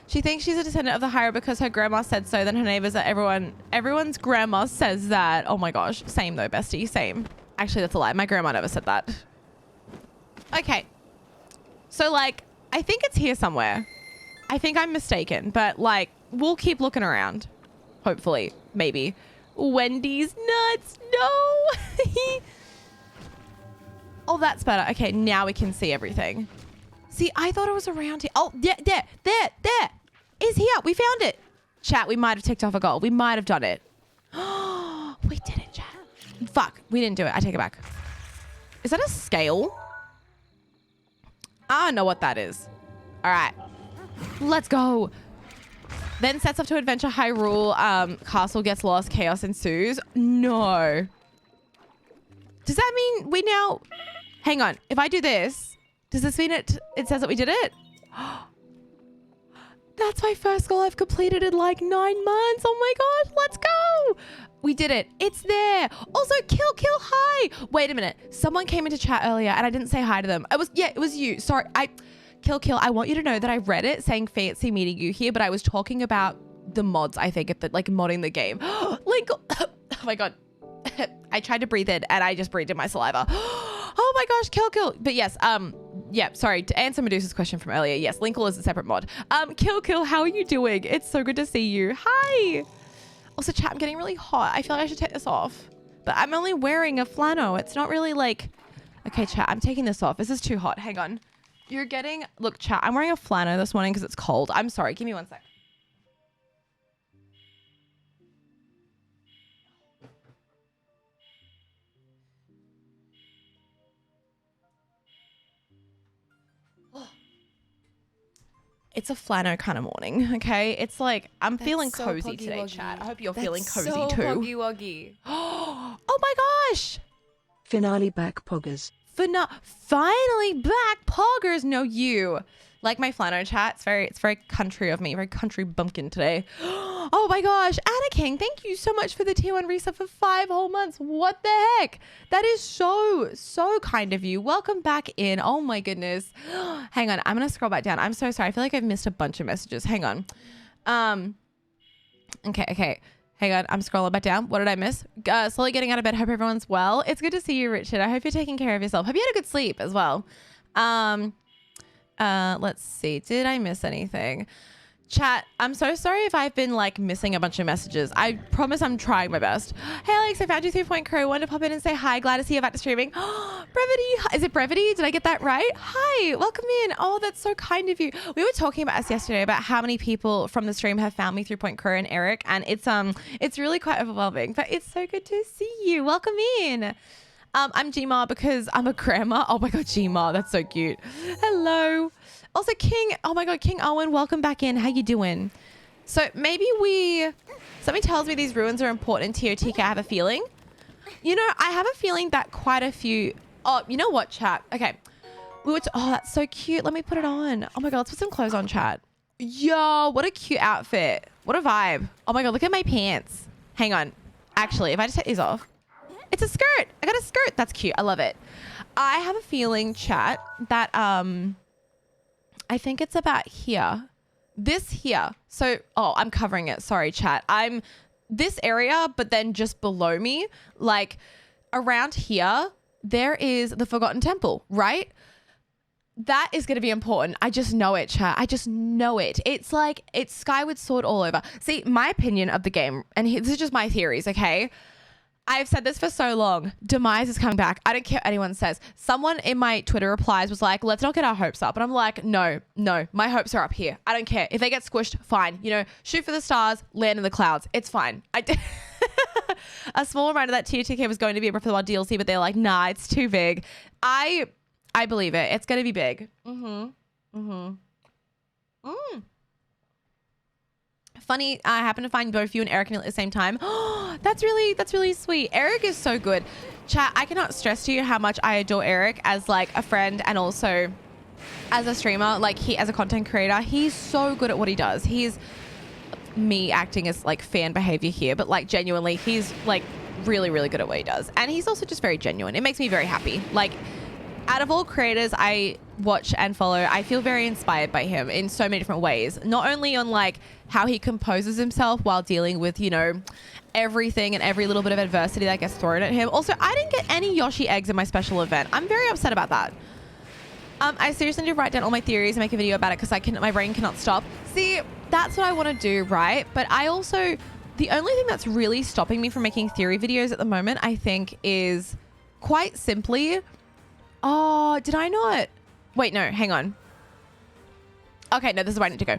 She thinks she's a descendant of the Hyrule because her grandma said so. Then her neighbors are everyone's grandma says that. Oh, my gosh. Same, though, bestie. Same. Actually, that's a lie. My grandma never said that. Okay. So, like, I think it's here somewhere. I think I'm mistaken, but, like, we'll keep looking around. Hopefully. Maybe. Wendy's nuts. No. Oh, that's better. Okay, now we can see everything. See, I thought it was around here. Oh, yeah, there. It's here. We found it. Chat, we might have ticked off a goal. We might have done it. We did it, chat. Fuck, we didn't do it. I take it back. Is that a scale? I don't know what that is. All right. Let's go. Then sets off to adventure Hyrule. Castle gets lost. Chaos ensues. No. Does that mean we now... Hang on. If I do this, does this mean it says that we did it? That's my first goal I've completed in like 9 months. Oh my gosh. Let's go. We did it. It's there. Also, kill, hi. Wait a minute. Someone came into chat earlier and I didn't say hi to them. It was you. Sorry. Kill. I want you to know that I read it saying fancy meeting you here, but I was talking about the mods, I think, like modding the game. Link. Oh my God. I tried to breathe in and I just breathed in my saliva. Oh my gosh, kill. But yes, Yeah, sorry, to answer Medusa's question from earlier, yes, Linkle is a separate mod. Kill, how are you doing? It's so good to see you. Hi. Also, chat, I'm getting really hot. I feel like I should take this off. But I'm only wearing a flannel. It's not really like... Okay, chat, I'm taking this off. This is too hot. Hang on. You're getting... Look, chat, I'm wearing a flannel this morning because it's cold. I'm sorry. Give me 1 sec. It's a flannel kind of morning, okay? It's like, I'm feeling so cozy today, poggy-woggy. chat. I hope you're That's feeling cozy so too. Poggy-woggy. Oh my gosh! Finale back poggers. Finally back, poggers. No, you. Like my flannel, chat. It's very country of me. Very country bumpkin today. Oh my gosh. Anna King, thank you so much for the tier 1 resub for 5 whole months. What the heck? That is so kind of you. Welcome back in. Oh my goodness. Hang on. I'm going to scroll back down. I'm so sorry. I feel like I've missed a bunch of messages. Hang on. Okay. Hang on. I'm scrolling back down. What did I miss? Slowly getting out of bed. Hope everyone's well. It's good to see you, Richard. I hope you're taking care of yourself. Hope you had a good sleep as well. Let's see. Did I miss anything? Chat, I'm so sorry if I've been like missing a bunch of messages. I promise I'm trying my best. Hey Alex, I found you 3 Crew. Wanted to pop in and say hi. Glad to see you back to streaming. Brevity. Is it Brevity? Did I get that right? Hi, welcome in. Oh, that's so kind of you. We were talking about us yesterday about how many people from the stream have found me through Crew and Eric, and it's really quite overwhelming, but it's so good to see you. Welcome in. I'm Gma because I'm a grandma. Oh my God, Gma, that's so cute. Hello. Also, King, oh my God, King Owen, welcome back in. How you doing? So maybe something tells me these ruins are important to TOTK. I have a feeling. You know, I have a feeling that quite a few, oh, you know what, chat? Okay. Oh, that's so cute. Let me put it on. Oh my God, let's put some clothes on, chat. Yo, what a cute outfit. What a vibe. Oh my God, look at my pants. Hang on. Actually, if I just take these off. It's a skirt. I got a skirt. That's cute. I love it. I have a feeling, chat, that, I think it's about here. This here. So, I'm covering it. Sorry, chat. I'm this area, but then just below me, like around here, there is the Forgotten Temple, right? That is going to be important. I just know it, chat. I just know it. It's like, it's Skyward Sword all over. See, my opinion of the game, and this is just my theories, okay? I've said this for so long. Demise is coming back. I don't care what anyone says. Someone in my Twitter replies was like, let's not get our hopes up. And I'm like, no, my hopes are up here. I don't care. If they get squished, fine. You know, shoot for the stars, land in the clouds. It's fine. A small reminder that TOTK was going to be a Breath of the Wild DLC, but they're like, nah, it's too big. I believe it. It's going to be big. Funny, I happen to find both you and Eric at the same time. Oh, that's really sweet. Eric is so good. Chat, I cannot stress to you how much I adore Eric as like a friend and also as a streamer, like as a content creator. He's so good at what he does. He's me acting as like fan behavior here, but like genuinely, he's like really good at what he does. And he's also just very genuine. It makes me very happy. Like out of all creators I watch and follow, I feel very inspired by him in so many different ways. Not only on like how he composes himself while dealing with, you know, everything and every little bit of adversity that gets thrown at him. Also, I didn't get any Yoshi eggs in my special event. I'm very upset about that. I seriously need to write down all my theories and make a video about it because my brain cannot stop. See, that's what I want to do, right? But I also, the only thing that's really stopping me from making theory videos at the moment, I think, is quite simply, oh, did I not? Wait, no, hang on. Okay, no, this is where I need to go.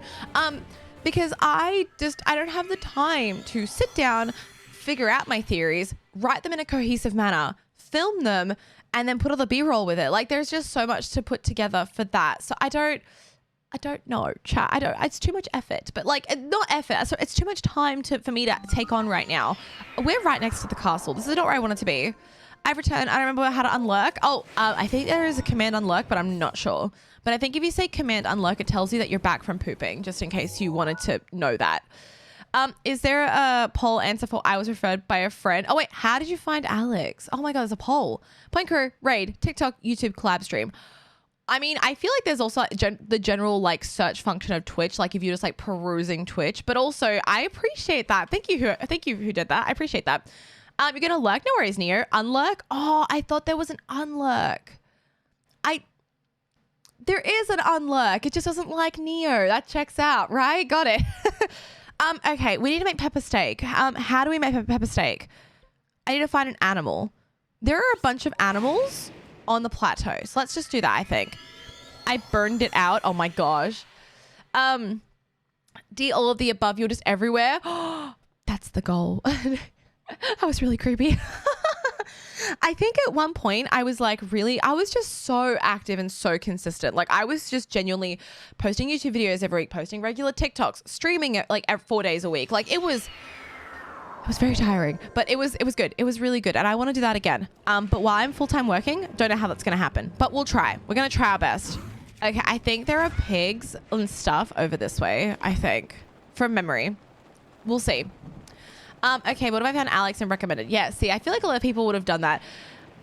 Because I don't have the time to sit down, figure out my theories, write them in a cohesive manner, film them, and then put all the B-roll with it. Like, there's just so much to put together for that. So I don't know, chat. It's too much effort, but like, not effort. So it's too much time for me to take on right now. We're right next to the castle. This is not where I want it to be. I've returned. I don't remember how to unlurk. Oh, I think there is a command unlurk, but I'm not sure. But I think if you say command unlurk, it tells you that you're back from pooping, just in case you wanted to know that. Is there a poll answer for I was referred by a friend? Oh, wait, how did you find Alex? Oh my God, there's a poll. Point Crew, Raid, TikTok, YouTube, collab stream. I mean, I feel like there's also the general like search function of Twitch, like if you're just like perusing Twitch, but also I appreciate that. Thank you who did that. I appreciate that. You're gonna lurk? No worries, Neo. Unlurk? Oh, I thought there was an unlurk. There is an unlurk. It just doesn't like Neo. That checks out, right? Got it. Okay, we need to make pepper steak. How do we make pepper steak? I need to find an animal. There are a bunch of animals on the plateau. So let's just do that, I think. I burned it out. Oh my gosh. D, all of the above. You're just everywhere. That's the goal. That was really creepy. I think at one point I was just so active and so consistent. Like I was just genuinely posting YouTube videos every week, posting regular TikToks, streaming it like 4 days a week. Like it was very tiring, but it was good. It was really good. And I want to do that again. But while I'm full-time working, don't know how that's going to happen, but we'll try. We're going to try our best. Okay. I think there are pigs and stuff over this way, I think, from memory. We'll see. Okay, what have I found Alex and recommended? Yeah, see, I feel like a lot of people would have done that.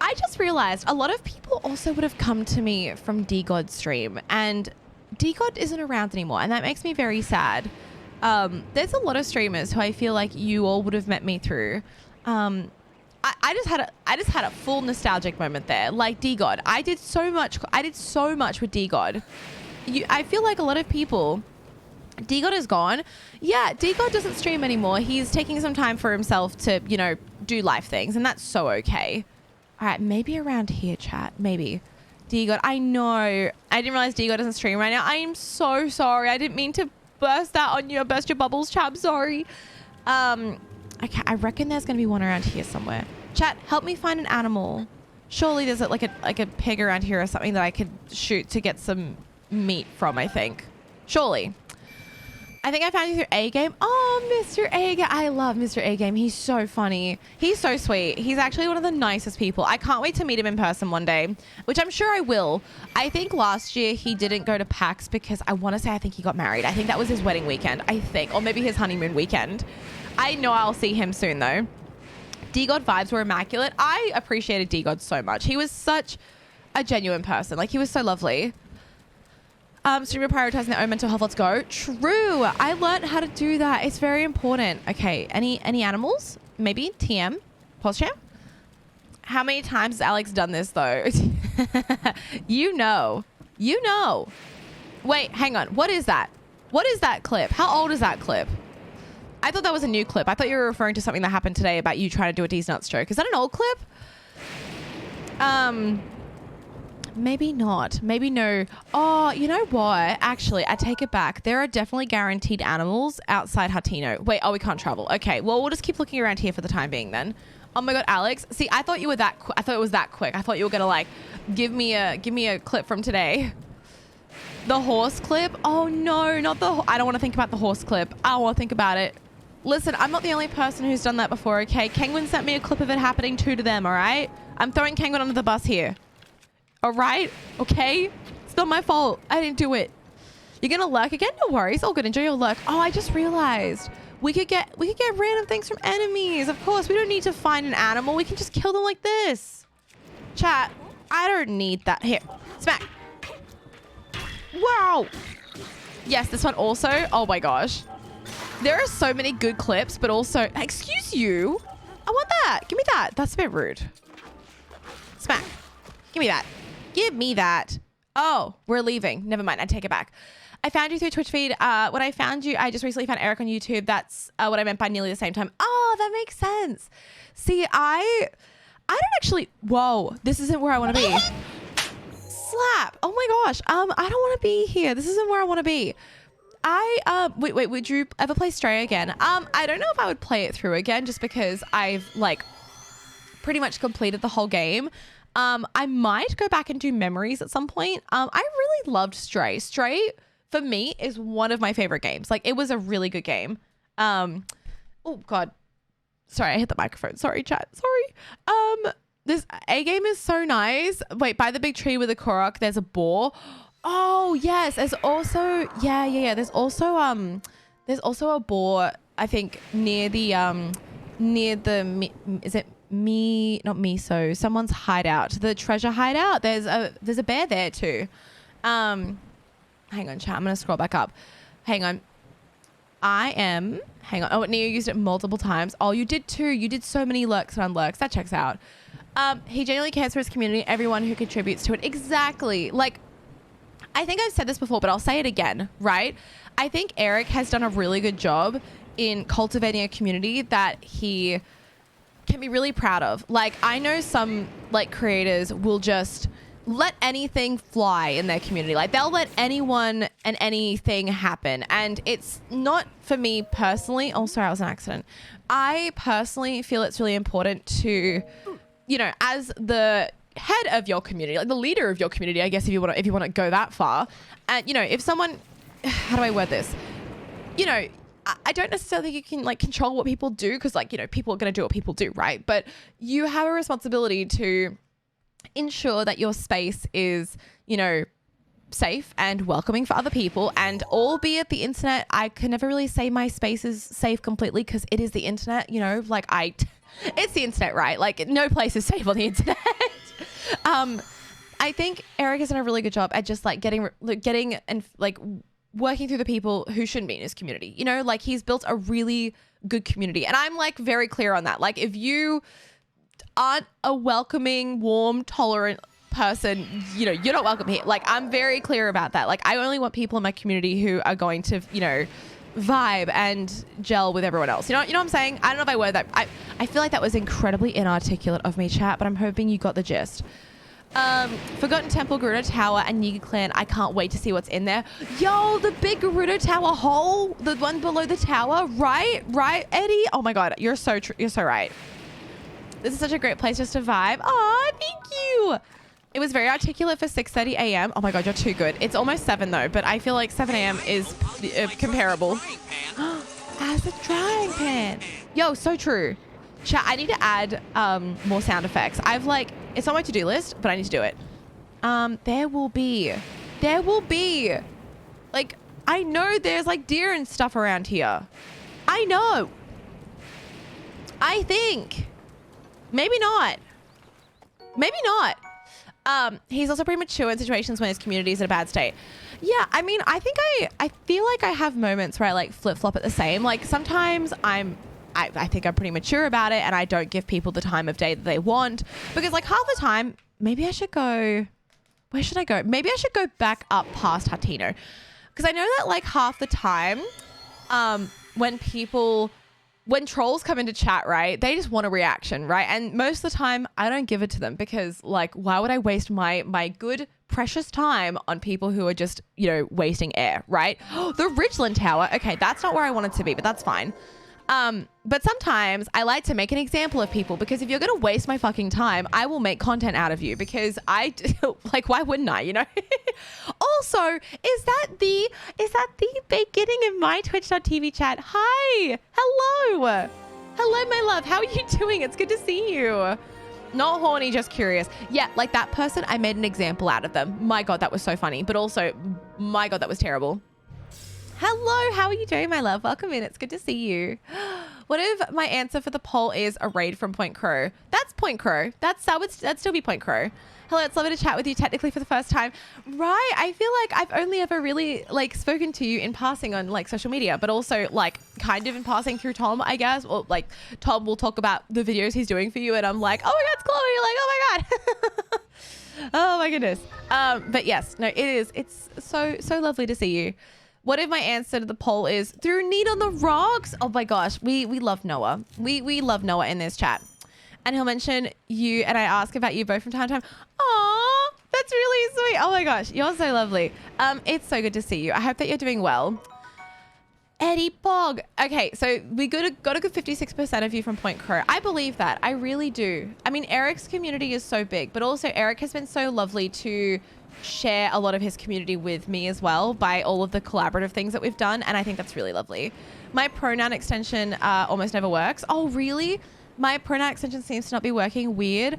I just realized a lot of people also would have come to me from DGod's stream, and DGod isn't around anymore, and that makes me very sad. There's a lot of streamers who I feel like you all would have met me through. I just had a full nostalgic moment there. Like DGod, I did so much with DGod. I feel like a lot of people. DGod is gone. Yeah, DGod doesn't stream anymore. He's taking some time for himself to, do life things, and that's so okay. All right, maybe around here, chat. Maybe. DGod, I know. I didn't realize DGod doesn't stream right now. I am so sorry. I didn't mean to burst your bubbles, chat. I'm sorry. Okay, I reckon there's going to be one around here somewhere. Chat, help me find an animal. Surely there's like a pig around here or something that I could shoot to get some meat from, I think. Surely. I think I found you through A-Game. Oh, Mr. A-Game. I love Mr. A-Game. He's so funny. He's so sweet. He's actually one of the nicest people. I can't wait to meet him in person one day, which I'm sure I will. I think last year he didn't go to PAX because I think he got married. I think that was his wedding weekend, or maybe his honeymoon weekend. I know I'll see him soon though. DGod vibes were immaculate. I appreciated DGod so much. He was such a genuine person. Like he was so lovely. Streamer prioritizing their own mental health. Let's go. True. I learned how to do that. It's very important. Okay. Any animals? Maybe TM. Posture. How many times has Alex done this though? You know. Wait, hang on. What is that? What is that clip? How old is that clip? I thought that was a new clip. I thought you were referring to something that happened today about you trying to do a D's Nuts joke. Is that an old clip? Maybe not. Maybe no. Oh, you know what? Actually, I take it back. There are definitely guaranteed animals outside Hatino. Wait, we can't travel. Okay, well, we'll just keep looking around here for the time being then. Oh my God, Alex. See, I thought you were I thought it was that quick. I thought you were going to like, give me a clip from today. The horse clip? Oh no, not the, I don't want to think about the horse clip. I don't want to think about it. Listen, I'm not the only person who's done that before, okay? Kangwin sent me a clip of it happening to them, all right? I'm throwing Kangwin under the bus here. All right, okay? It's not my fault. I didn't do it. You're gonna lurk again? No worries. All good. Enjoy your lurk. Oh, I just realized we could get random things from enemies. Of course, we don't need to find an animal. We can just kill them like this. Chat, I don't need that. Here, smack. Wow. Yes, this one also. Oh my gosh. There are so many good clips, but also, excuse you. I want that. Give me that. That's a bit rude. Smack. Give me that. Give me that. Oh, we're leaving. Never mind. I take it back. I found you through Twitch feed. When I found you, I just recently found Eric on YouTube. That's what I meant by nearly the same time. Oh, that makes sense. See, I don't actually, whoa, this isn't where I want to be. Slap. Oh my gosh. I don't want to be here. This isn't where I want to be. Wait, would you ever play Stray again? I don't know if I would play it through again just because I've like pretty much completed the whole game. I might go back and do memories at some point. I really loved Stray. Stray for me is one of my favorite games. Like it was a really good game. Oh God. Sorry, I hit the microphone. Sorry, chat. Sorry. This A-Game is so nice. Wait, by the big tree with a Korok, there's a boar. Oh yes. There's also, yeah. There's also a boar, I think near the, is it not miso, someone's hideout, the treasure hideout. There's a bear there too. Hang on, chat. I'm gonna scroll back up. Hang on. Oh, Neo used it multiple times. Oh, you did too. You did so many lurks and unlurks. That checks out. He genuinely cares for his community, everyone who contributes to it. Exactly. Like, I think I've said this before, but I'll say it again, right? I think Eric has done a really good job in cultivating a community that he can be really proud of. Like, I know some like creators will just let anything fly in their community. Like, they'll let anyone and anything happen. And it's not, for me personally, oh, sorry, I was an accident. I personally feel it's really important to, you know, as the head of your community, like the leader of your community, I guess, if you want to go that far. And, you know, if someone, how do I word this? You know, I don't necessarily think you can like control what people do, because like, you know, people are going to do what people do, right? But you have a responsibility to ensure that your space is, you know, safe and welcoming for other people. And albeit the internet, I can never really say my space is safe completely, because it is the internet, you know, like it's the internet, right? Like, no place is safe on the internet. I think Eric has done a really good job at just like getting and like working through the people who shouldn't be in his community. You know, like, he's built a really good community, and I'm like very clear on that. Like, if you aren't a welcoming, warm, tolerant person, you know, you're not welcome here. Like, I'm very clear about that. Like, I only want people in my community who are going to, you know, vibe and gel with everyone else. You know what I'm saying? I don't know if I word that. I feel like that was incredibly inarticulate of me, chat, but I'm hoping you got the gist. Forgotten Temple, Gerudo Tower, and Yiga Clan. I can't wait to see what's in there. Yo, the big Gerudo Tower hole, the one below the tower, right, Eddie? Oh my God, you're so right. This is such a great place just to vibe. Oh, thank you. It was very articulate for 6:30 a.m. Oh my God, you're too good. It's almost 7 though, but I feel like 7 a.m. is comparable. As a drying pan. Yo, so true. Chat, I need to add more sound effects. I've like, it's on my to-do list, but I need to do it. There will be, like, I know there's like deer and stuff around here. I know. I think. Maybe not. He's also premature in situations when his community is in a bad state. Yeah, I mean, I think I feel like I have moments where I like flip-flop at the same. Like, sometimes I think I'm pretty mature about it, and I don't give people the time of day that they want, because like half the time, maybe I should go, where should I go? Maybe I should go back up past Hatino, because I know that like half the time, when trolls come into chat, right, they just want a reaction, right? And most of the time I don't give it to them, because like, why would I waste my good precious time on people who are just, you know, wasting air, right? The Ridgeland Tower. Okay, that's not where I wanted to be, but that's fine. But sometimes I like to make an example of people, because if you're going to waste my fucking time, I will make content out of you, because like, why wouldn't I, you know? Also, is that the beginning of my twitch.tv chat? Hi. Hello, my love. How are you doing? It's good to see you. Not horny, just curious. Yeah, like that person, I made an example out of them. My God, that was so funny. But also, my God, that was terrible. Hello, how are you doing, my love? Welcome in. It's good to see you. What if my answer for the poll is a raid from Point Crow? That's Point Crow. That'd still be Point Crow. Hello, it's lovely to chat with you technically for the first time. Right, I feel like I've only ever really like spoken to you in passing on like social media, but also like kind of in passing through Tom, I guess. Or like Tom will talk about the videos he's doing for you, and I'm like, oh my God, it's Chloe. You're like, oh my God. Oh my goodness. But yes, no, it's so lovely to see you. What if my answer to the poll is through Need on the Rocks? Oh my gosh, we love Noah. We love Noah in this chat. And he'll mention you, and I ask about you both from time to time. Aw, that's really sweet. Oh my gosh, you're so lovely. It's so good to see you. I hope that you're doing well. Eddie Bog. Okay, so we got a good 56% of you from Point Crow. I believe that. I really do. I mean, Eric's community is so big, but also Eric has been so lovely to share a lot of his community with me as well by all of the collaborative things that we've done, and I think that's really lovely. My pronoun extension almost never works. Oh, really? My pronoun extension seems to not be working. Weird.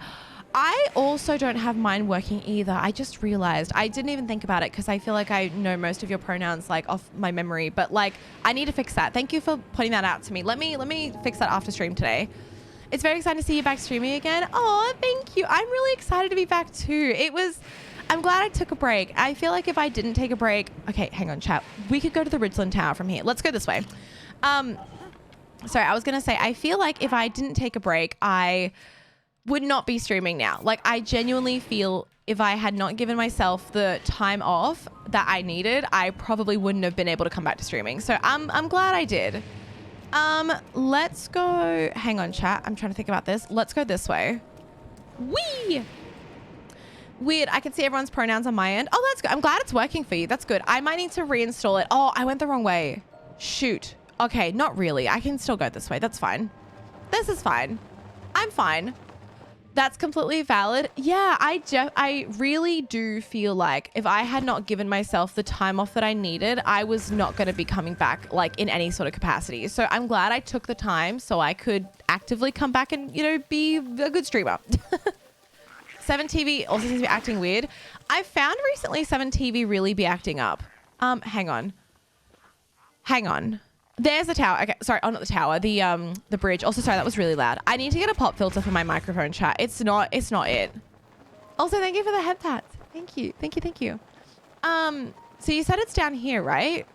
I also don't have mine working either. I just realized. I didn't even think about it because I feel like I know most of your pronouns like off my memory, but like I need to fix that. Thank you for pointing that out to me. Let me fix that after stream today. It's very exciting to see you back streaming again. Oh, thank you. I'm really excited to be back too. I'm glad I took a break. I feel like if I didn't take a break, okay, hang on, chat. We could go to the Ridgeland Tower from here. Let's go this way. Sorry, I was going to say, I feel like if I didn't take a break, I would not be streaming now. Like, I genuinely feel if I had not given myself the time off that I needed, I probably wouldn't have been able to come back to streaming. So I'm glad I did. Let's go. Hang on, chat. I'm trying to think about this. Let's go this way. Whee! Weird. I can see everyone's pronouns on my end. Oh, that's good. I'm glad it's working for you. That's good. I might need to reinstall it. Oh, I went the wrong way. Shoot. Okay, not really. I can still go this way. That's fine. This is fine. I'm fine. That's completely valid. Yeah, I really do feel like if I had not given myself the time off that I needed, I was not going to be coming back like in any sort of capacity. So I'm glad I took the time so I could actively come back and, you know, be a good streamer. 7TV also seems to be acting weird. I found recently 7TV really be acting up. Hang on. There's the tower. Okay, sorry. Oh, not the tower. The bridge. Also, sorry, that was really loud. I need to get a pop filter for my microphone, chat. It's not it. Also, thank you for the head pats. Thank you. So you said it's down here, right?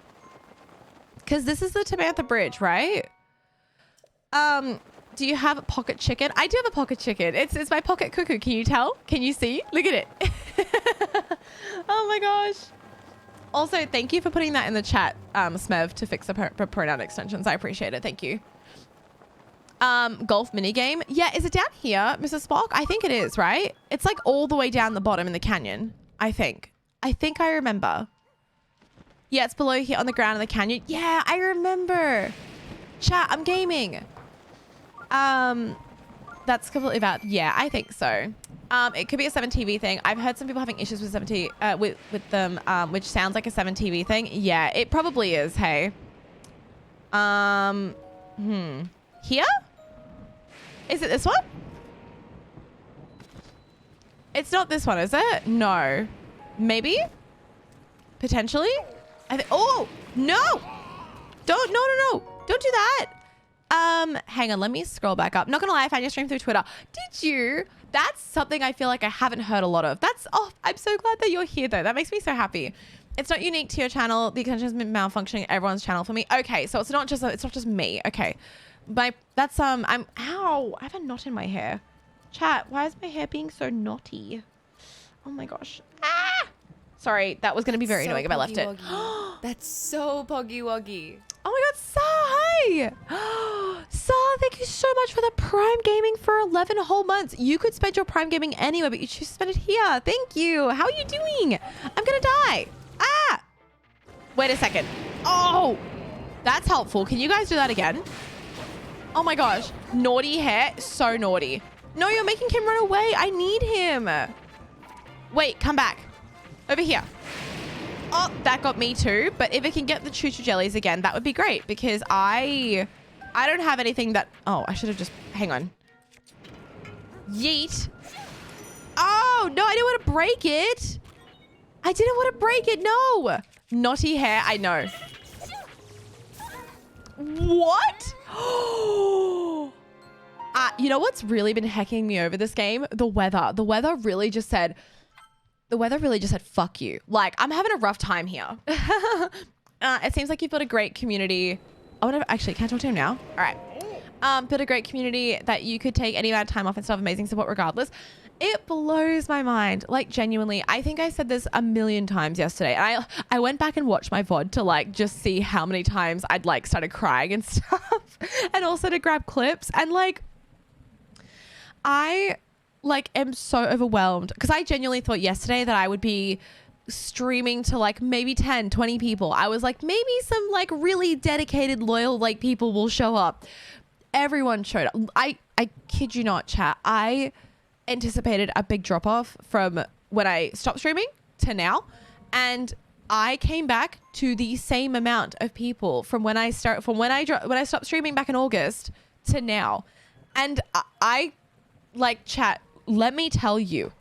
Because this is the Tamantha Bridge, right? Do you have a pocket chicken? I do have a pocket chicken. It's my pocket cuckoo. Can you tell? Can you see? Look at it. Oh my gosh. Also, thank you for putting that in the chat, Smev, to fix the pronoun extensions. I appreciate it. Thank you. Golf minigame. Yeah, is it down here, Mrs. Spock? I think it is, right? It's like all the way down the bottom in the canyon, I think. I remember. Yeah, it's below here on the ground in the canyon. Yeah, I remember. Chat, I'm gaming. That's completely valid. Yeah, I think so. It could be a 7TV thing. I've heard some people having issues with 7TV, with them, which sounds like a 7TV thing. Yeah, it probably is. Hey. Here? Is it this one? It's not this one, is it? No. Maybe? Potentially? Oh, no! No. Don't do that. Hang on, let me scroll back up. Not gonna lie, I found your stream through Twitter. Did you? That's something I feel like I haven't heard a lot of. I'm so glad that you're here though. That makes me so happy. It's not unique to your channel. The extension has been malfunctioning everyone's channel for me. Okay, so it's not just me. Okay. Ow, I have a knot in my hair. Chat, why is my hair being so knotty? Oh my gosh. Ah! Sorry, that was gonna be very annoying if I left it. That's so poggy woggy. Oh my god, Sa, hi! Sa, thank you so much for the Prime Gaming for 11 whole months. You could spend your Prime Gaming anywhere, but you choose to spend it here. Thank you. How are you doing? I'm gonna die. Ah! Wait a second. Oh! That's helpful. Can you guys do that again? Oh my gosh. Naughty hair. So naughty. No, you're making him run away. I need him. Wait, come back. Over here. Oh, that got me too. But if it can get the choo-choo jellies again, that would be great because I don't have anything that... Oh, I should have just... Hang on. Yeet. Oh, no, I didn't want to break it. I didn't want to break it. No. Naughty hair. I know. What? You know what's really been hecking me over this game? The weather. The weather really just said, fuck you. Like, I'm having a rough time here. It seems like you've built a great community. Actually, can I talk to him now? All right. Built a great community that you could take any amount of time off and stuff. Amazing support regardless. It blows my mind. Like, genuinely, I think I said this a million times yesterday. And I went back and watched my VOD to like just see how many times I'd like started crying and stuff. And also to grab clips. And like, I like am so overwhelmed because I genuinely thought yesterday that I would be streaming to like maybe 10, 20 people. I was like, maybe some like really dedicated, loyal like people will show up. Everyone showed up. I kid you not, chat. I anticipated a big drop off from when I stopped streaming to now, and I came back to the same amount of people from when I stopped streaming back in August to now. And I like, chat, let me tell you,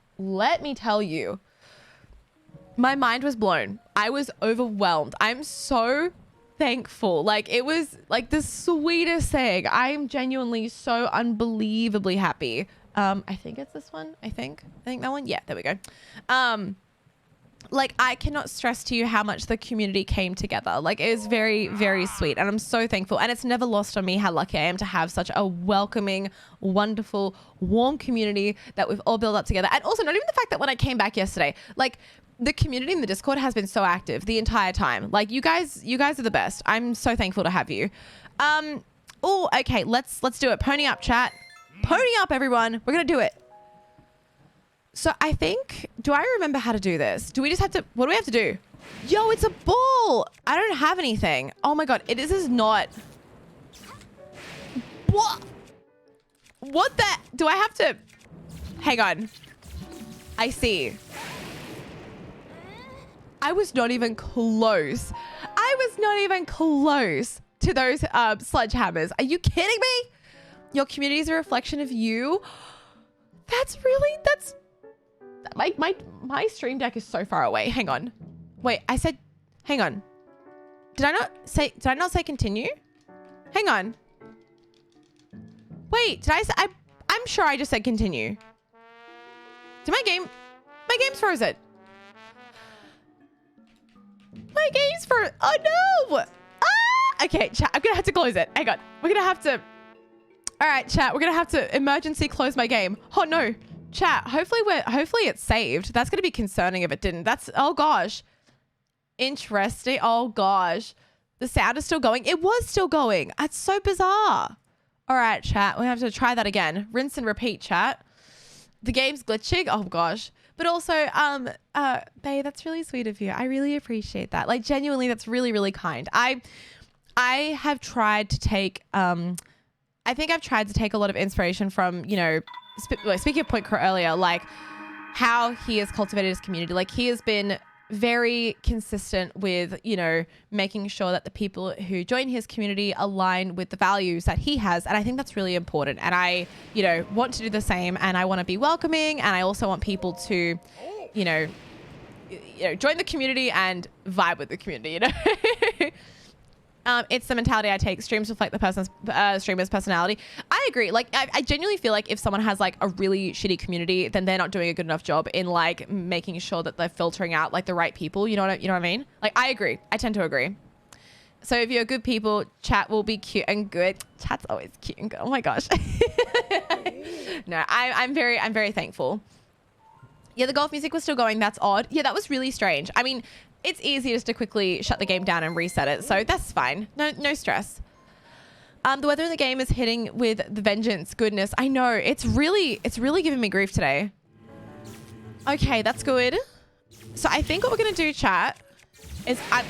my mind was blown. I was overwhelmed. I'm so thankful. Like, it was like the sweetest thing. I'm genuinely so unbelievably happy. I think it's this one. I think that one. Yeah, there we go. like, I cannot stress to you how much the community came together. Like, it was very, very sweet. And I'm so thankful. And it's never lost on me how lucky I am to have such a welcoming, wonderful, warm community that we've all built up together. And also, not even the fact that when I came back yesterday, like, the community in the Discord has been so active the entire time. Like, you guys are the best. I'm so thankful to have you. Oh, okay. Let's do it. Pony up, chat. Pony up, everyone. We're going to do it. So I think, do I remember how to do this? Do we just have to, what do we have to do? Yo, it's a ball. I don't have anything. Oh my God. This is not. What the, do I have to, hang on. I see. I was not even close. I was not even close to those sledgehammers. Are you kidding me? Your community is a reflection of you. That's my stream deck is so far away. Hang on. Wait, I said, hang on. Did I not say continue? Hang on. Wait, did I say, I'm sure I just said continue. Did my game's frozen. My game's frozen. Oh no. Ah! Okay, chat, I'm gonna have to close it. Hang on. We're gonna have to, all right, chat, we're gonna have to emergency close my game. Oh no. Chat, hopefully it's saved. That's going to be concerning if it didn't. Oh gosh. Interesting. Oh gosh. The sound is still going. It was still going. That's so bizarre. All right, chat. We have to try that again. Rinse and repeat, chat. The game's glitching. Oh gosh. But also, bae, that's really sweet of you. I really appreciate that. Like, genuinely, that's really, really kind. I have tried to take, I think I've tried to take a lot of inspiration from, you know, speaking of Point Crow earlier, like how he has cultivated his community. Like, he has been very consistent with, you know, making sure that the people who join his community align with the values that he has. And I think that's really important. And I, you know, want to do the same, and I want to be welcoming. And I also want people to, you know, join the community and vibe with the community, you know. It's the mentality I take. Streams reflect the streamer's personality. I agree. Like, I genuinely feel like if someone has like a really shitty community, then they're not doing a good enough job in like making sure that they're filtering out like the right people. You know what I mean? Like, I agree. I tend to agree. So if you're good people, chat will be cute and good. Chat's always cute and good. Oh my gosh. No, I'm very thankful. Yeah, the golf music was still going. That's odd. Yeah, that was really strange. I mean, it's easy just to quickly shut the game down and reset it. So that's fine. No stress. The weather in the game is hitting with the vengeance. Goodness. I know. It's really giving me grief today. Okay, that's good. So I think what we're going to do, chat, is huh?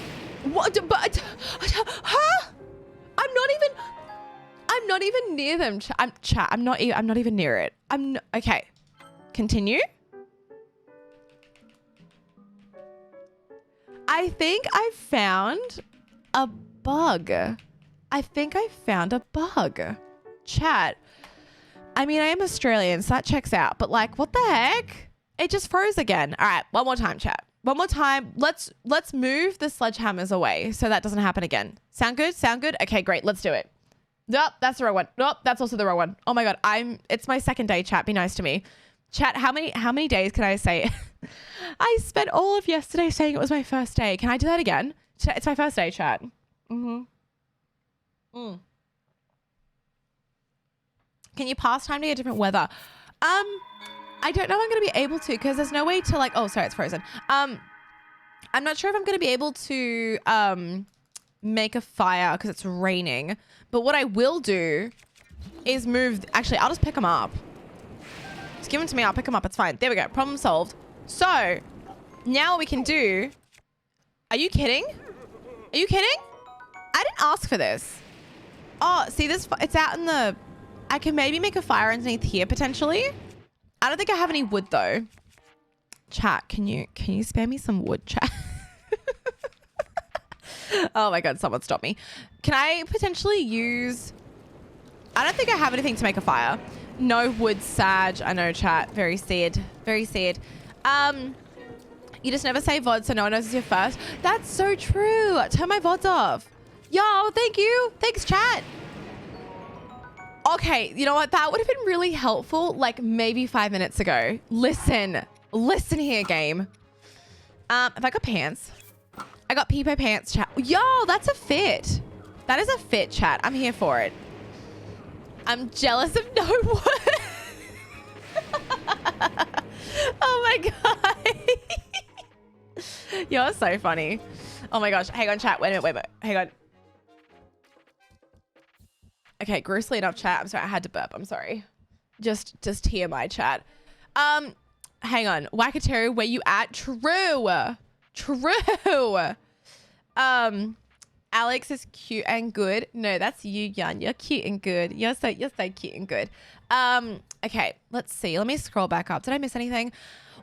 I'm not even near them. I'm not even near it. Okay. Continue. I think I found a bug. Chat. I mean, I am Australian, so that checks out. But like, what the heck? It just froze again. All right, one more time, chat. One more time. Let's move the sledgehammers away so that doesn't happen again. Sound good? Sound good? Okay, great. Let's do it. Nope, that's the wrong one. Nope, that's also the wrong one. Oh my God, it's my second day, chat. Be nice to me. Chat, how many days can I say? I spent all of yesterday saying it was my first day. Can I do that again? It's my first day, chat. Can you pass time to get different weather? I don't know if I'm going to be able to, because there's no way to like, oh, sorry, it's frozen. I'm not sure if I'm going to be able to make a fire because it's raining. But what I will do is move. Actually, I'll just pick them up. Just give them to me. I'll pick them up. It's fine. There we go. Problem solved. So now what we can do. Are you kidding? Are you kidding? I didn't ask for this. Oh, see this? It's out in the. I can maybe make a fire underneath here potentially. I don't think I have any wood though. Chat, can you spare me some wood, chat? Oh my God, someone stop me. Can I potentially use... I don't think I have anything to make a fire. No wood, Sag. I know, chat. Very sad. Very sad. You just never say VOD so no one knows it's your first. That's so true. Turn my VODs off. Yo, thank you. Thanks, chat. Okay, you know what? That would have been really helpful like maybe 5 minutes ago. Listen here, game. Have I got pants? I got peepo pants, chat. Yo, that's a fit. That is a fit, chat. I'm here for it. I'm jealous of no one. Oh my god. You're so funny. Oh my gosh. Hang on, chat. Wait a minute. Hang on. Okay, grossly enough, chat. I'm sorry. I had to burp. I'm sorry. Just hear my chat. Hang on. Waikuteru, where you at? True. Alex is cute and good. No, that's you, Yan. You're cute and good. You're so cute and good. Okay, let's see. Let me scroll back up. Did I miss anything?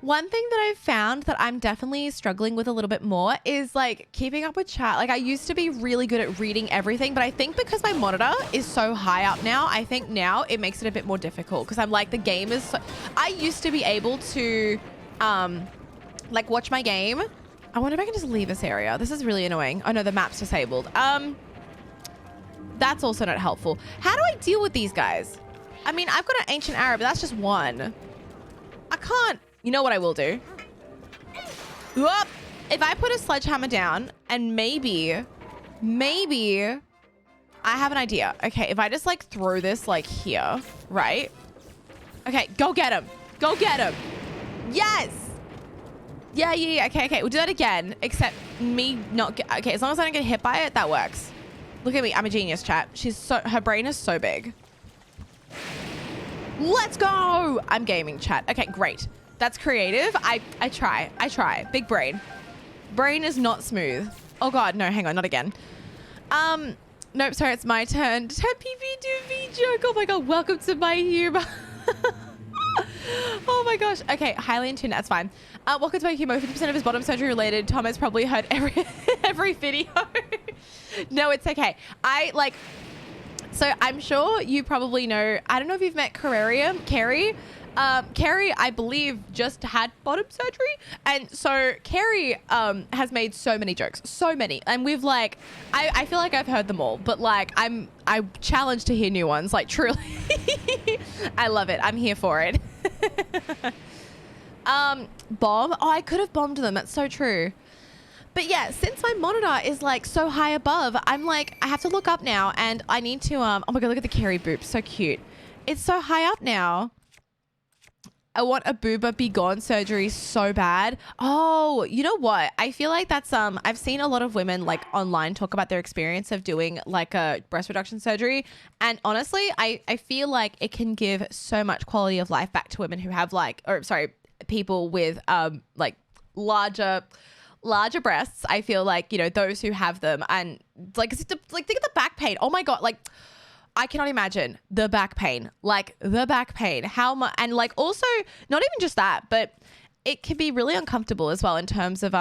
One thing that I've found that I'm definitely struggling with a little bit more is like keeping up with chat. Like I used to be really good at reading everything, but I think because my monitor is so high up now, I think now it makes it a bit more difficult because I'm like the game is so, I used to be able to like watch my game. I wonder if I can just leave this area. This is really annoying. Oh no, the map's disabled. That's also not helpful. How do I deal with these guys? I mean, I've got an ancient arrow, but that's just one. I can't. You know what I will do? Whoop. If I put a sledgehammer down and maybe I have an idea. Okay, if I just like throw this like here, right? Okay, go get him. Go get him. Yes. Yeah. Okay. We'll do that again, except me not get, okay, as long as I don't get hit by it, that works. Look at me. I'm a genius, chat. Her brain is so big. Let's go. I'm gaming, chat. Okay, great. That's creative. I try. Big brain. Brain is not smooth. Oh God, no, hang on, not again. Nope, sorry, it's my turn. 10 PV2V joke. Oh my God, welcome to my humor. Oh my gosh. Okay, highly in tune, that's fine. Welcome to my humor. 50% of his bottom surgery related. Tom has probably heard every video. No, it's okay. So I'm sure you probably know, I don't know if you've met Carrie. Carrie, I believe, just had bottom surgery. And so Carrie has made so many jokes, so many. And we've like, I feel like I've heard them all, but like I challenge to hear new ones, like truly. I love it. I'm here for it. Bomb. Oh, I could have bombed them. That's so true. But yeah, since my monitor is like so high above, I'm like, I have to look up now and I need to, oh my God, look at the Carrie boob. So cute. It's so high up now. I want a booba be gone surgery so bad. Oh, you know what? I feel like that's, I've seen a lot of women like online talk about their experience of doing like a breast reduction surgery. And honestly, I feel like it can give so much quality of life back to women who have like, or sorry, people with like larger breasts. I feel like, you know, those who have them and like think of the back pain. Oh my God. Like I cannot imagine the back pain, how much, and like also not even just that, but it can be really uncomfortable as well in terms of,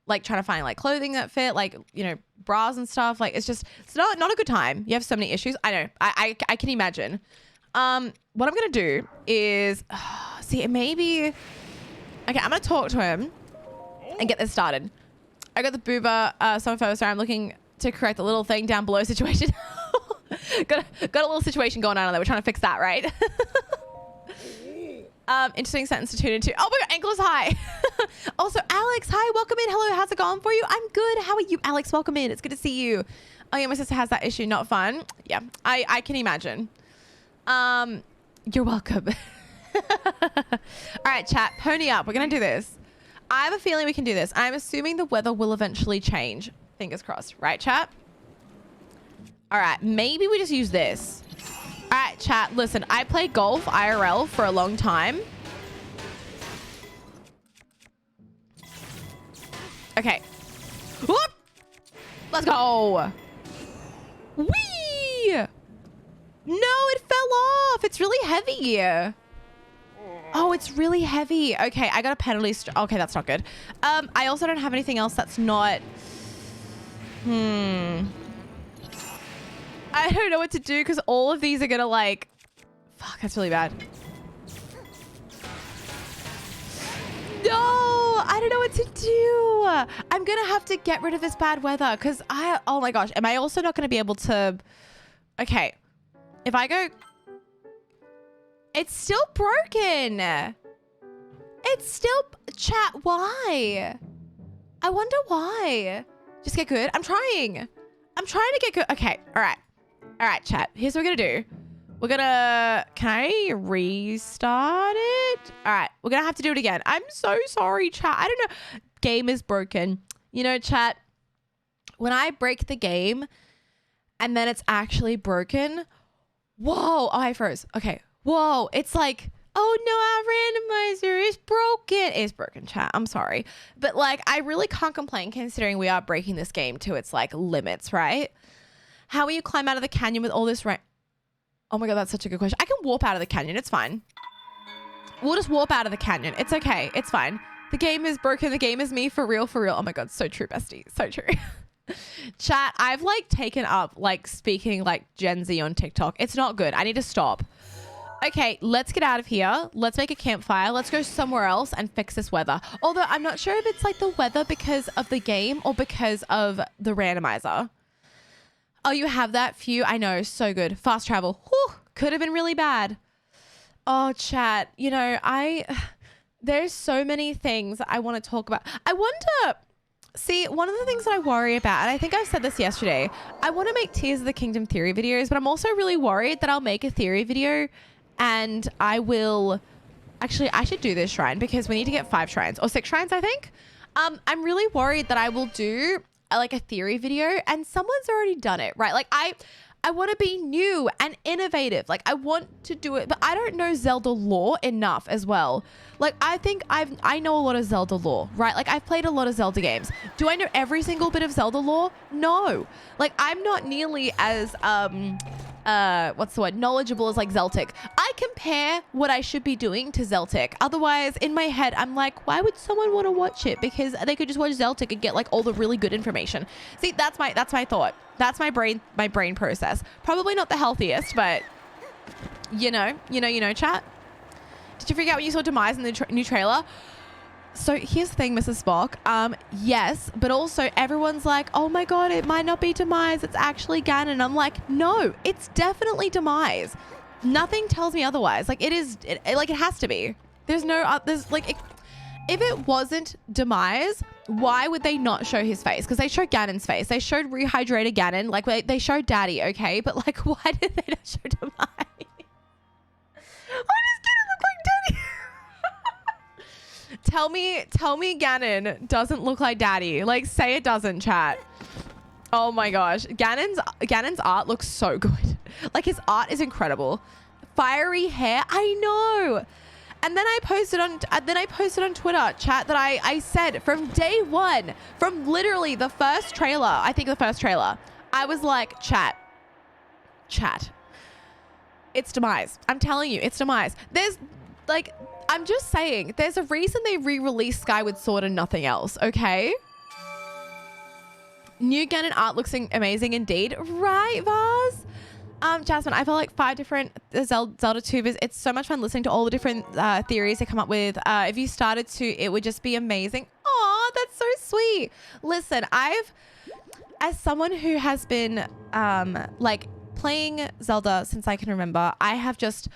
like trying to find like clothing that fit, like, you know, bras and stuff. Like it's not a good time. You have so many issues. I know. I can imagine. What I'm going to do is see, it may be, okay, I'm going to talk to him and get this started. I got the booba summer photo. Sorry, I'm looking to correct the little thing down below situation. got a little situation going on there. We're trying to fix that, right? Interesting sentence to tune into. Oh my God, ankle is high. Also, Alex, hi, welcome in. Hello, how's it going for you? I'm good. How are you, Alex? Welcome in. It's good to see you. Oh yeah, my sister has that issue. Not fun. Yeah, I can imagine. You're welcome. All right, chat, pony up. We're gonna do this. I have a feeling we can do this. I'm assuming the weather will eventually change. Fingers crossed. Right, chat? All right, maybe we just use this. All right, chat, listen, I played golf IRL for a long time. Okay. Whoop! Let's go. Whee! No, it fell off. It's really heavy. Oh, it's really heavy. Okay, I got a penalty. Okay, that's not good. I also don't have anything else that's not... I don't know what to do because all of these are gonna like... Fuck, that's really bad. No, I don't know what to do. I'm gonna have to get rid of this bad weather because oh my gosh, am I also not gonna be able to... Okay, if I go... It's still broken. It's still... Chat, why? I wonder why. Just get good. I'm trying to get good. Okay. All right, chat. Here's what we're going to do. Can I restart it? All right. We're going to have to do it again. I'm so sorry, chat. I don't know. Game is broken. You know, chat, when I break the game and then it's actually broken. Whoa. Oh, I froze. Okay. Whoa. It's like, oh no, our randomizer is broken. It's broken, chat. I'm sorry. But like, I really can't complain considering we are breaking this game to its like limits, right? How will you climb out of the canyon with all this rain? Oh my God, that's such a good question. I can warp out of the canyon. It's fine. We'll just warp out of the canyon. It's okay. It's fine. The game is broken. The game is me for real, for real. Oh my God, so true, bestie. So true. Chat, I've like taken up like speaking like Gen Z on TikTok. It's not good. I need to stop. Okay, let's get out of here. Let's make a campfire. Let's go somewhere else and fix this weather. Although I'm not sure if it's like the weather because of the game or because of the randomizer. Oh, you have that? Phew, I know. So good. Fast travel. Whew, could have been really bad. Oh, chat. You know, there's so many things I want to talk about. I wonder, see, one of the things that I worry about, and I think I said this yesterday, I want to make Tears of the Kingdom theory videos, but I'm also really worried that I'll make a theory video and I will, actually, I should do this shrine because we need to get 5 shrines or 6 shrines, I think. I'm really worried that I will do like a theory video and someone's already done it, right? Like I want to be new and innovative. Like I want to do it, but I don't know Zelda lore enough as well. Like I think I know a lot of Zelda lore, right? Like I've played a lot of Zelda games. Do I know every single bit of Zelda lore? No. Like I'm not nearly as what's the word, knowledgeable as like Zeltic. I compare what I should be doing to Zeltic. Otherwise in my head I'm like, why would someone want to watch it? Because they could just watch Zeltic and get like all the really good information. See, that's my thought. That's my brain process. Probably not the healthiest, but you know, chat. Did you figure out when you saw Demise in the new trailer? So here's the thing, Mrs. Spock. Yes, but also everyone's like, oh my God, it might not be Demise. It's actually Ganon. I'm like, no, it's definitely Demise. Nothing tells me otherwise. Like it is, it has to be. There's no, if it wasn't Demise, why would they not show his face? Because they showed Ganon's face. They showed rehydrated Ganon. Like they showed Daddy, okay? But like, why did they not show Demise? Why does Ganon look like Daddy? Tell me Ganon doesn't look like Daddy. Like say it doesn't, chat. Oh my gosh. Ganon's art looks so good. Like his art is incredible. Fiery hair. I know. And then I posted on Twitter, chat, that I said from day one, from literally the first trailer, I was like, chat. It's Demise. I'm telling you, it's Demise. There's like, I'm just saying, there's a reason they re-released Skyward Sword and nothing else, okay? New Ganon art looks amazing indeed. Right, Vaz? Jasmine, I felt like 5 different Zelda tubers. It's so much fun listening to all the different theories they come up with. If you started to, it would just be amazing. Aw, that's so sweet. Listen, as someone who has been like playing Zelda since I can remember, I have just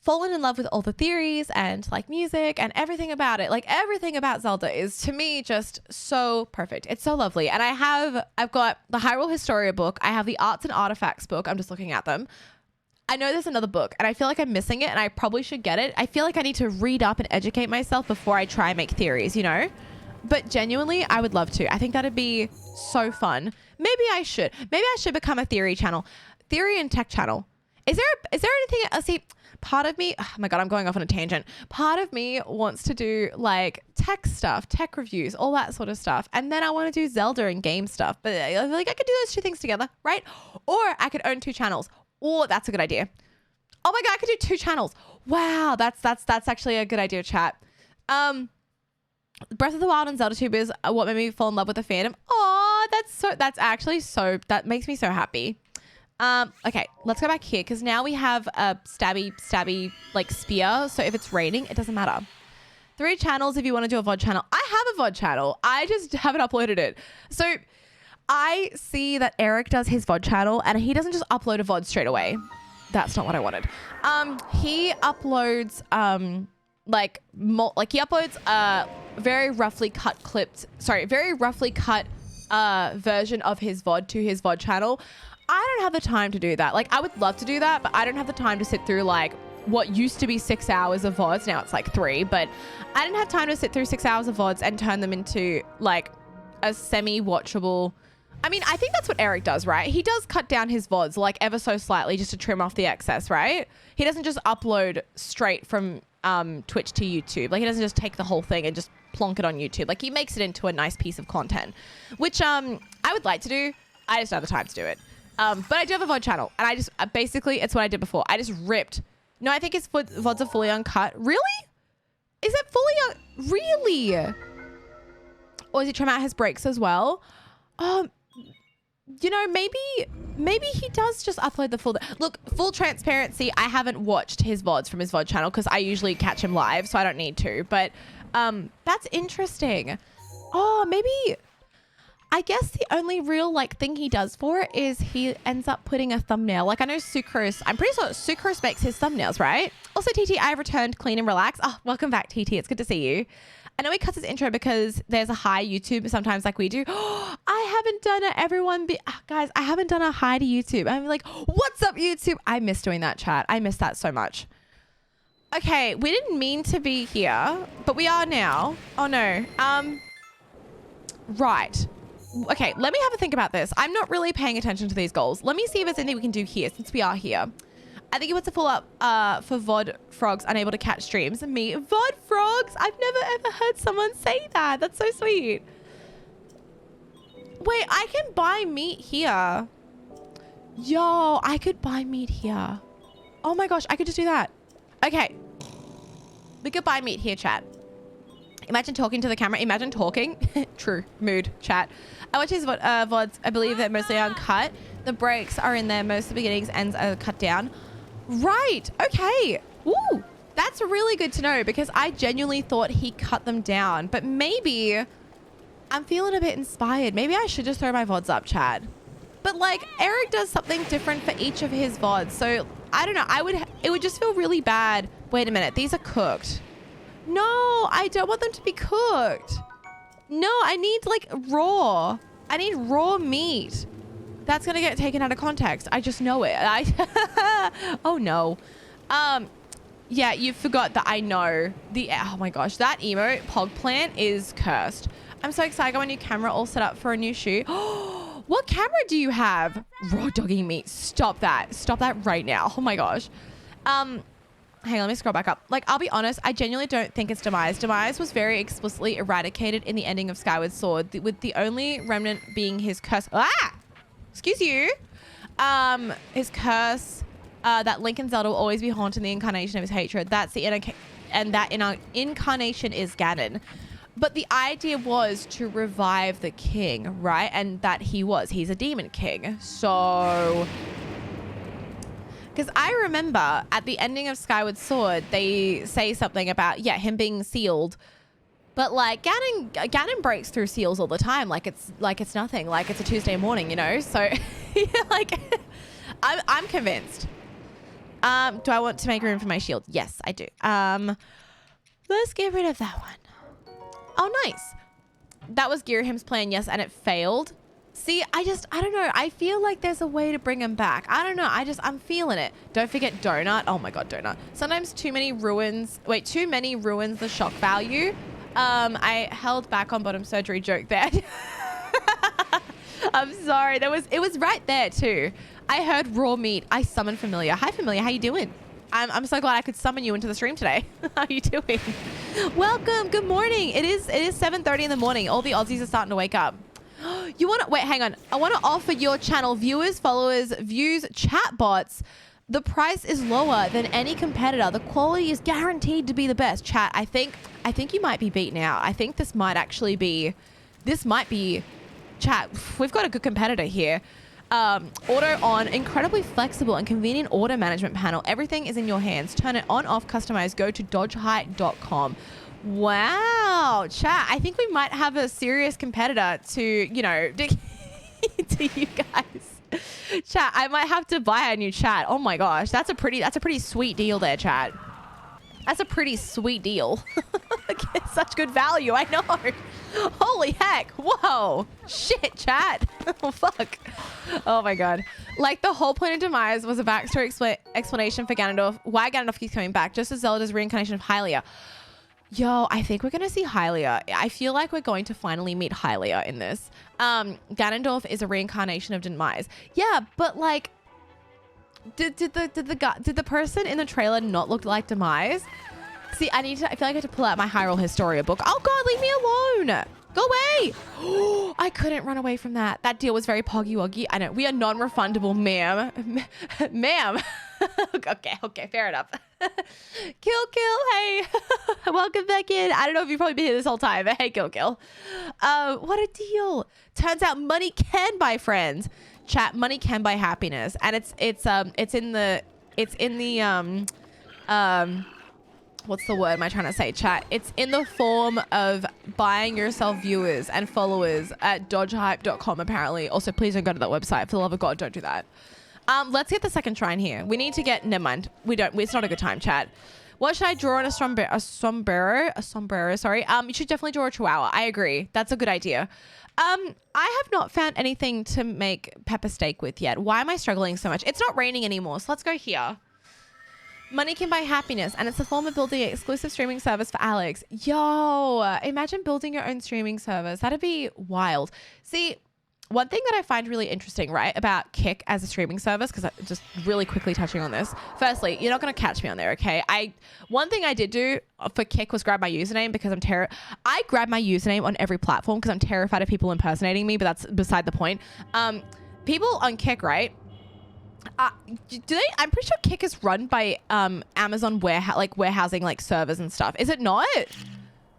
fallen in love with all the theories and like music and everything about it. Like everything about Zelda is to me just so perfect. It's so lovely. And I've got the Hyrule Historia book. I have the Arts and Artifacts book. I'm just looking at them. I know there's another book and I feel like I'm missing it and I probably should get it. I feel like I need to read up and educate myself before I try and make theories, you know? But genuinely, I would love to. I think that'd be so fun. Maybe I should become a theory channel, theory and tech channel. Is there anything, see, part of me, oh my God, I'm going off on a tangent. Part of me wants to do like tech stuff, tech reviews, all that sort of stuff. And then I want to do Zelda and game stuff. But like I could do those 2 things together, right? Or I could own 2 channels. Oh, that's a good idea. Oh my God, I could do 2 channels. Wow, that's actually a good idea, chat. Breath of the Wild and Zelda Tube is what made me fall in love with the fandom. Oh, that makes me so happy. Okay, let's go back here because now we have a stabby like spear. So if it's raining, it doesn't matter. 3 channels if you want to do a VOD channel. I have a VOD channel. I just haven't uploaded it. So I see that Eric does his VOD channel and he doesn't just upload a VOD straight away. That's not what I wanted. He uploads like he uploads very roughly cut version of his VOD to his VOD channel. I don't have the time to do that. Like, I would love to do that, but I don't have the time to sit through like what used to be 6 hours of VODs. Now it's like 3, but I didn't have time to sit through 6 hours of VODs and turn them into like a semi-watchable. I mean, I think that's what Eric does, right? He does cut down his VODs like ever so slightly just to trim off the excess, right? He doesn't just upload straight from Twitch to YouTube. Like, he doesn't just take the whole thing and just plonk it on YouTube. Like, he makes it into a nice piece of content, which I would like to do. I just don't have the time to do it. But I do have a VOD channel, and I just basically, it's what I did before. I just ripped. No, I think his VODs are fully uncut. Really? Is it fully really? Or does he trim out his breaks as well? You know, maybe he does just upload the full. Look, full transparency, I haven't watched his VODs from his VOD channel because I usually catch him live, so I don't need to. But that's interesting. Oh, maybe. I guess the only real like thing he does for it is he ends up putting a thumbnail. Like, I know Sucrose, I'm pretty sure Sucrose makes his thumbnails, right? Also, TT, I returned clean and relax. Oh, welcome back, TT. It's good to see you. I know he cuts his intro because there's a hi YouTube sometimes like we do. I haven't done it, everyone. Guys, I haven't done a hi to YouTube. I'm like, what's up, YouTube? I miss doing that, chat. I miss that so much. Okay, we didn't mean to be here, but we are now. Oh, no. Right. Okay, let me have a think about this. I'm not really paying attention to these goals. Let me see if there's anything we can do here since we are here. I think he puts a full up for VOD frogs unable to catch streams. Me, VOD frogs? I've never ever heard someone say that. That's so sweet. Wait, I can buy meat here. Yo, I could buy meat here. Oh my gosh, I could just do that. Okay. We could buy meat here, chat. Imagine talking to the camera. Imagine talking. True. Mood. Chat. I watch his VODs. I believe they're mostly uncut. The breaks are in there. Most of the beginnings, ends are cut down. Right. Okay. Ooh. That's really good to know because I genuinely thought he cut them down. But maybe I'm feeling a bit inspired. Maybe I should just throw my VODs up, chat. But like, Eric does something different for each of his VODs. So I don't know. It would just feel really bad. Wait a minute. These are cooked. No, I don't want them to be cooked. No, I need like raw. I need raw meat. That's going to get taken out of context. I just know it. Oh no. Yeah, you forgot that I know oh my gosh, that emote pog plant is cursed. I'm so excited. I got a new camera all set up for a new shoot. What camera do you have? Raw doggy meat. Stop that. Stop that right now. Oh my gosh. Hang on, let me scroll back up. Like, I'll be honest, I genuinely don't think it's Demise. Demise was very explicitly eradicated in the ending of Skyward Sword, with the only remnant being his curse. Ah! Excuse you. His curse, that Link and Zelda will always be haunting the incarnation of his hatred. That's the incarnation is Ganon. But the idea was to revive the king, right? And that he's a demon king. So... Because I remember at the ending of Skyward Sword, they say something about, yeah, him being sealed. But like Ganon breaks through seals all the time. Like it's nothing. Like it's a Tuesday morning, you know? So like I'm convinced. Do I want to make room for my shield? Yes, I do. Let's get rid of that one. Oh, nice. That was Girahim's plan, yes, and it failed. See, I don't know. I feel like there's a way to bring him back. I don't know. I'm feeling it. Don't forget Donut. Oh my God, Donut. Sometimes too many ruins the shock value. I held back on bottom surgery joke there. I'm sorry. It was right there too. I heard raw meat. I summoned Familiar. Hi Familiar, how you doing? I'm so glad I could summon you into the stream today. How are you doing? Welcome. Good morning. It is 7:30 in the morning. All the Aussies are starting to wake up. You want to wait? Hang on. I want to offer your channel viewers, followers, views, chatbots. The price is lower than any competitor. The quality is guaranteed to be the best. Chat, I think you might be beat now. I think this might be. Chat, we've got a good competitor here. Auto on, incredibly flexible and convenient order management panel. Everything is in your hands. Turn it on, off, customize. Go to dodgeheight.com. Wow, chat. I think we might have a serious competitor to, you know, to you guys. Chat, I might have to buy a new chat. Oh my gosh, that's a pretty sweet deal there, chat. That's a pretty sweet deal. It's such good value. I know. Holy heck. Whoa. Shit, chat. Oh, fuck. Oh, my God. Like, the whole point of Demise was a backstory explanation for Ganondorf. Why Ganondorf keeps coming back, just as Zelda's reincarnation of Hylia. Yo, I think we're going to see Hylia. I feel like we're going to finally meet Hylia in this. Ganondorf is a reincarnation of Demise. Yeah, but like, did the person in the trailer not look like Demise? See, I feel like I have to pull out my Hyrule Historia book. Oh God, leave me alone. Go away. I couldn't run away from that. That deal was very poggy woggy. I know. We are non-refundable, ma'am. Ma'am. Okay, fair enough. Kill, hey. Welcome back in. I don't know if you've probably been here this whole time, but hey, Kill. What a deal. Turns out money can buy friends. Chat, money can buy happiness. And it's in the what's the word am I trying to say, chat? It's in the form of buying yourself viewers and followers at dodgehype.com apparently. Also, please don't go to that website. For the love of God, don't do that. Let's get the second shrine here. We need to get, never mind. It's not a good time, chat. What should I draw on a sombrero, sorry. You should definitely draw a chihuahua. I agree. That's a good idea. I have not found anything to make pepper steak with yet. Why am I struggling so much? It's not raining anymore, so let's go here. Money can buy happiness, and it's a form of building an exclusive streaming service for Alex. Yo, imagine building your own streaming service. That'd be wild. See, one thing that I find really interesting, right, about Kick as a streaming service, because I'm just really quickly touching on this. Firstly, you're not going to catch me on there, okay? One thing I did do for Kick was grab my username because I grab my username on every platform because I'm terrified of people impersonating me, but that's beside the point. People on Kick, right? I'm pretty sure Kick is run by Amazon warehousing like servers and stuff. Is it not?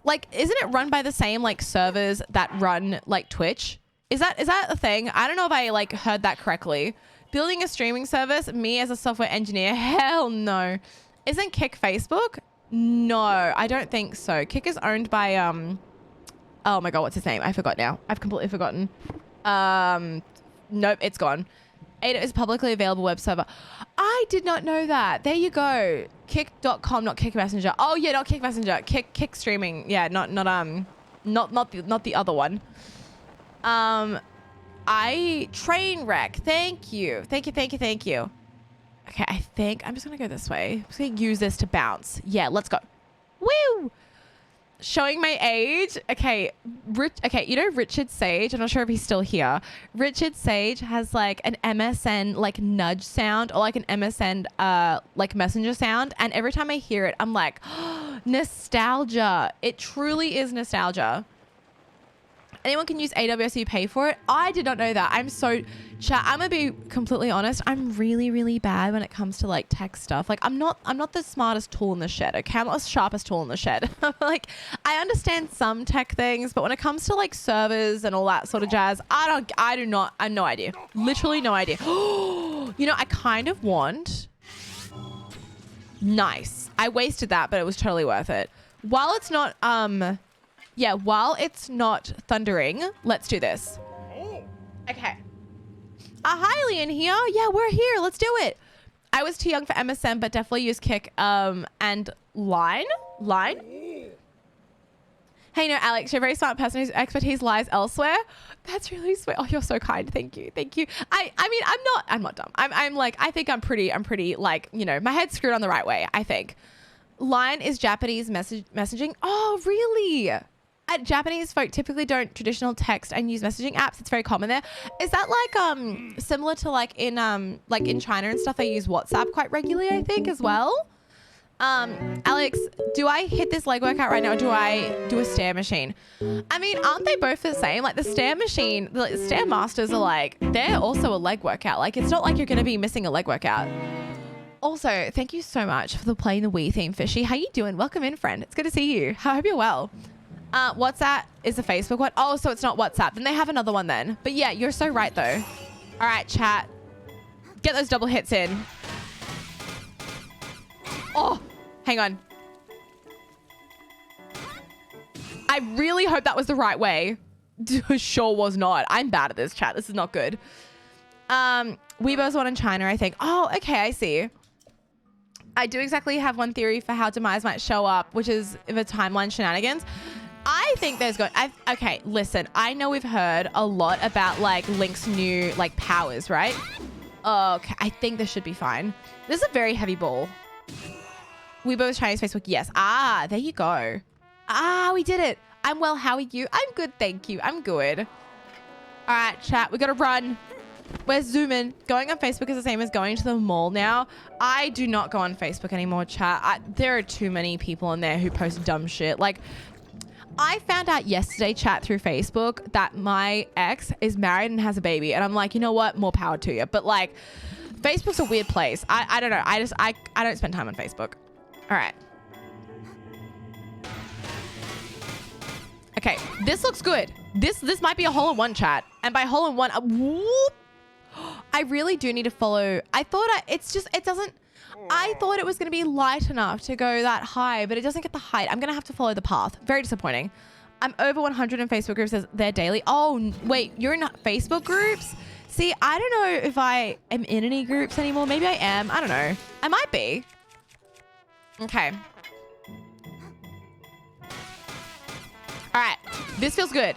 Like, isn't it run by the same like servers that run like Twitch? Is that a thing? I don't know if I like heard that correctly. Building a streaming service, me as a software engineer, hell no. Isn't Kick Facebook? No, I don't think so. Kick is owned by oh my God, what's his name? I forgot now. I've completely forgotten. Nope, it's gone. Ada is a publicly available web server. I did not know that. There you go. Kick.com, not Kick Messenger. Oh yeah, not Kick Messenger. Kick streaming. Yeah, not the other one. Train wreck. Thank you. Okay, I think I'm just gonna go this way. I'm just gonna use this to bounce. Yeah, let's go. Woo! Showing my age. Okay, you know Richard Sage? I'm not sure if he's still here. Richard Sage has like an MSN like nudge sound or like an MSN like messenger sound, and every time I hear it, I'm like, oh, nostalgia. It truly is nostalgia. Anyone can use AWS if you pay for it. I did not know that. I'm gonna be completely honest. I'm really, really bad when it comes to like tech stuff. Like I'm not the smartest tool in the shed. Okay, I'm not the sharpest tool in the shed. Like I understand some tech things, but when it comes to like servers and all that sort of jazz, I have no idea. Literally no idea. You know, I kind of want. Nice. I wasted that, but it was totally worth it. While it's not thundering, let's do this. Okay. Hi, Lynne here. Yeah, we're here. Let's do it. I was too young for MSN, but definitely use Kick and Line. Hey, no, Alex, you're a very smart person whose expertise lies elsewhere. That's really sweet. Oh, you're so kind. Thank you. I mean, I'm not dumb. I think I'm pretty like, you know, my head's screwed on the right way, I think. Line is Japanese messaging. Oh, really? Japanese folk typically don't traditional text and use messaging apps. It's very common there. Is that like similar to like in China and stuff? They use WhatsApp quite regularly, I think, as well. Alex, do I hit this leg workout right now, or do I do a stair machine? I mean, aren't they both the same? Like the stair machine, the stair masters are like, they're also a leg workout. Like it's not like you're going to be missing a leg workout. Also, thank you so much for playing the Wii theme, Fishy. How you doing? Welcome in, friend. It's good to see you. I hope you're well. WhatsApp is a Facebook one. Oh, so it's not WhatsApp. Then they have another one then. But yeah, you're so right though. All right, chat. Get those double hits in. Oh, hang on. I really hope that was the right way. Sure was not. I'm bad at this, chat. This is not good. Weibo's one in China, I think. Oh, okay, I see. I do exactly have one theory for how Demise might show up, which is the timeline shenanigans. I think there's okay, listen, I know we've heard a lot about like Link's new like powers, right? Okay, I think this should be fine. This is a very heavy ball. Weibo's Chinese Facebook, yes. Ah, there you go. Ah, we did it. I'm well, how are you? I'm good, thank you. I'm good. All right, chat, we gotta run. We're zooming. Going on Facebook is the same as going to the mall now. I do not go on Facebook anymore, chat. There are too many people on there who post dumb shit. Like, I found out yesterday, chat, through Facebook, that my ex is married and has a baby. And I'm like, you know what? More power to you. But like, Facebook's a weird place. I don't know. I don't spend time on Facebook. All right. Okay, this looks good. This might be a hole-in-one, chat. And by hole-in-one, whoop. I really do need to follow. I thought I thought it was going to be light enough to go that high, but it doesn't get the height. I'm going to have to follow the path. Very disappointing. I'm over 100 in Facebook groups as they're daily. Oh, wait, you're in Facebook groups? See, I don't know if I am in any groups anymore. Maybe I am. I don't know. I might be. Okay. All right. This feels good.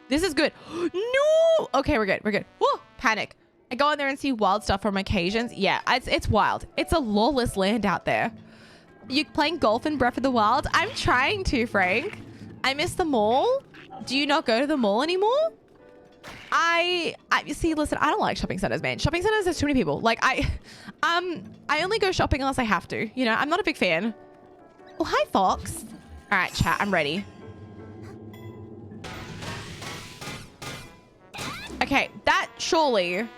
This is good. No. Okay, we're good. We're good. Whoa, panic. I go in there and see wild stuff from occasions. Yeah, it's wild. It's a lawless land out there. You playing golf in Breath of the Wild? I'm trying to, Frank. I miss the mall. Do you not go to the mall anymore? I see, listen, I don't like shopping centers, man. Shopping centers, there's too many people. Like, I only go shopping unless I have to. You know, I'm not a big fan. Well, hi, Fox. All right, chat, I'm ready. Okay, that surely,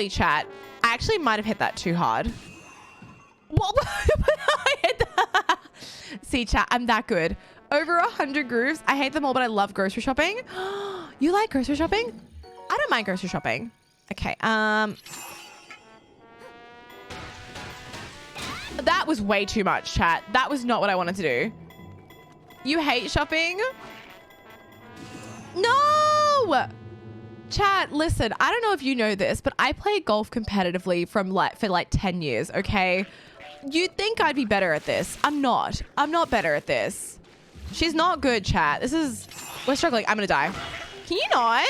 chat. I actually might have hit that too hard. What? I hit that. See, chat, I'm that good. Over 100 grooves. I hate them all, but I love grocery shopping. You like grocery shopping? I don't mind grocery shopping. Okay, that was way too much, chat. That was not what I wanted to do. You hate shopping? No! Chat, listen, I don't know if you know this, but I play golf competitively for like 10 years, okay? You'd think I'd be better at this. I'm not. I'm not better at this. She's not good, chat. We're struggling. I'm gonna die. Can you not?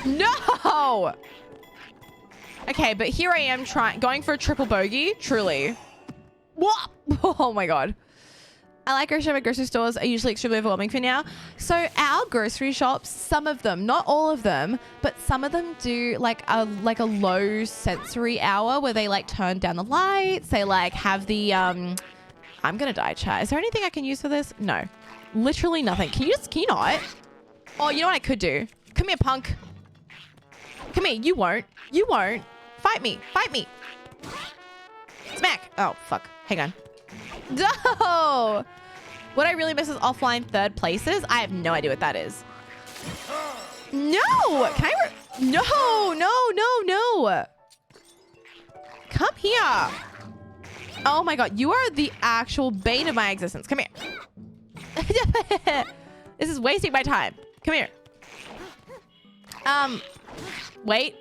No! Okay, but here I am going for a triple bogey, truly. What? Oh my God. I like grocery stores are usually extremely overwhelming for now. So our grocery shops, some of them, not all of them, but some of them do like a low sensory hour where they like turn down the lights. They like have the, I'm gonna die, chat. Is there anything I can use for this? No, literally nothing. Can you not? Oh, you know what I could do? Come here, punk. Come here. You won't. Fight me. Smack. Oh, fuck. Hang on. No! What I really miss is offline third places. I have no idea what that is. No! Can I... No! Come here. Oh my God. You are the actual bane of my existence. Come here. This is wasting my time. Come here. Wait.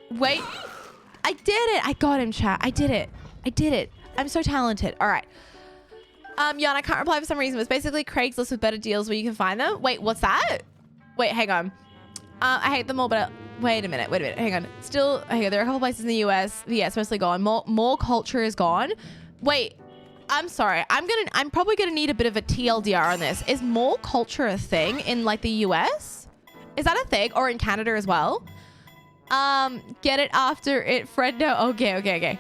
I did it. I got him, chat. I did it. I'm so talented. All right. Jan, I can't reply for some reason. It's basically Craigslist with better deals where you can find them. Wait, what's that? Wait, hang on. I hate them all, but wait a minute. Hang on. Still, okay, there are a couple places in the US. Yeah, it's mostly gone. More culture is gone. Wait, I'm sorry. I'm probably gonna need a bit of a TLDR on this. Is more culture a thing in like the US? Is that a thing? Or in Canada as well? Get it after it, Fred. No. Okay.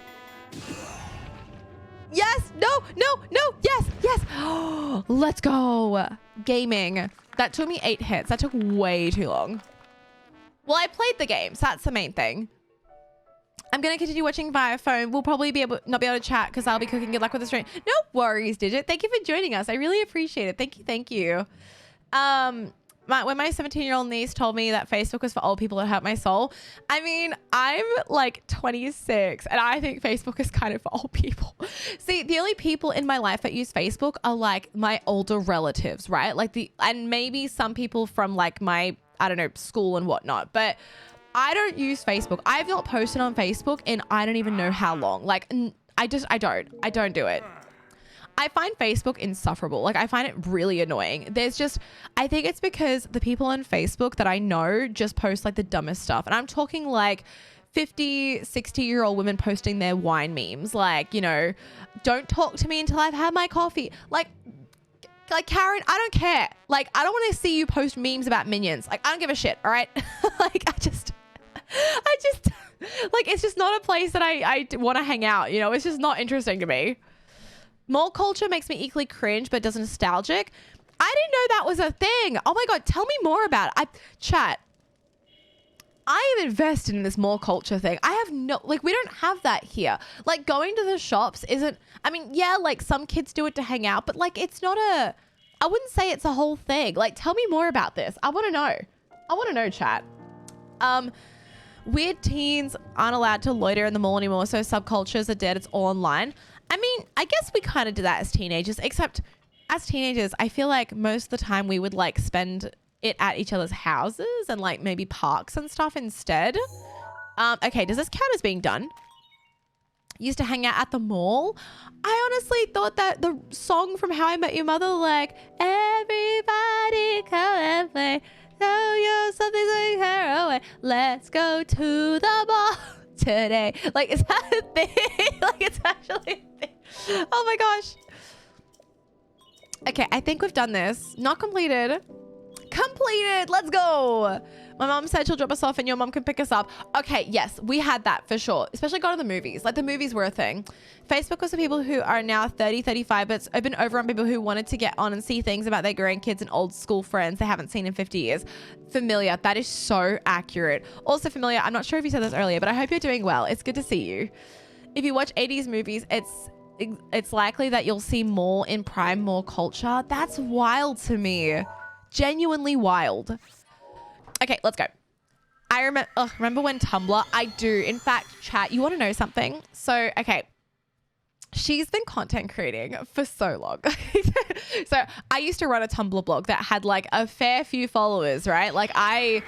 Yes, no, yes. Let's go. Gaming. That took me 8 hits. That took way too long. Well, I played the game, so that's the main thing. I'm going to continue watching via phone. We'll probably not be able to chat because I'll be cooking. Good luck with the stream. No worries, Digit. Thank you for joining us. I really appreciate it. Thank you. When my 17-year-old niece told me that Facebook was for old people, it hurt my soul. I mean, I'm like 26 and I think Facebook is kind of for old people. See, the only people in my life that use Facebook are like my older relatives, right? And maybe some people from like my, I don't know, school and whatnot. But I don't use Facebook. I've not posted on Facebook in I don't even know how long. Like, I don't do it. I find Facebook insufferable. Like, I find it really annoying. I think it's because the people on Facebook that I know just post like the dumbest stuff. And I'm talking like 50, 60-year-old women posting their wine memes. Like, you know, don't talk to me until I've had my coffee. Like Karen, I don't care. Like, I don't want to see you post memes about Minions. Like, I don't give a shit. All right. Like, I just, like, it's just not a place that I want to hang out. You know, it's just not interesting to me. Mall culture makes me equally cringe, but does nostalgic. I didn't know that was a thing. Oh my God, tell me more about it. Chat, I am invested in this mall culture thing. I have we don't have that here. Like, going to the shops isn't, I mean, yeah, like some kids do it to hang out, but like, it's not I wouldn't say it's a whole thing. Like, tell me more about this. I want to know, chat. Weird teens aren't allowed to loiter in the mall anymore, so subcultures are dead. It's all online. I mean, I guess we kind of did that as teenagers, except as teenagers, I feel like most of the time we would like spend it at each other's houses and like maybe parks and stuff instead. Okay, does this count as being done? Used to hang out at the mall. I honestly thought that the song from How I Met Your Mother, like, everybody come and play, show you something like her away, let's go to the mall today. Like, is that a thing? Like, it's actually a thing. Oh my gosh. Okay, I think we've done this. Not completed. Completed. Let's go. My mom said she'll drop us off and your mom can pick us up. Okay, yes, we had that for sure. Especially going to the movies. Like, the movies were a thing. Facebook was for people who are now 30, 35, but it's been over on people who wanted to get on and see things about their grandkids and old school friends they haven't seen in 50 years. Familiar. That is so accurate. Also familiar. I'm not sure if you said this earlier, but I hope you're doing well. It's good to see you. If you watch 80s movies, it's likely that you'll see more in prime mall culture. That's wild to me. Genuinely wild. Okay, let's go. I remember when Tumblr, I do. In fact, chat, you want to know something? So, okay. She's been content creating for so long. So I used to run a Tumblr blog that had like a fair few followers, right? Like I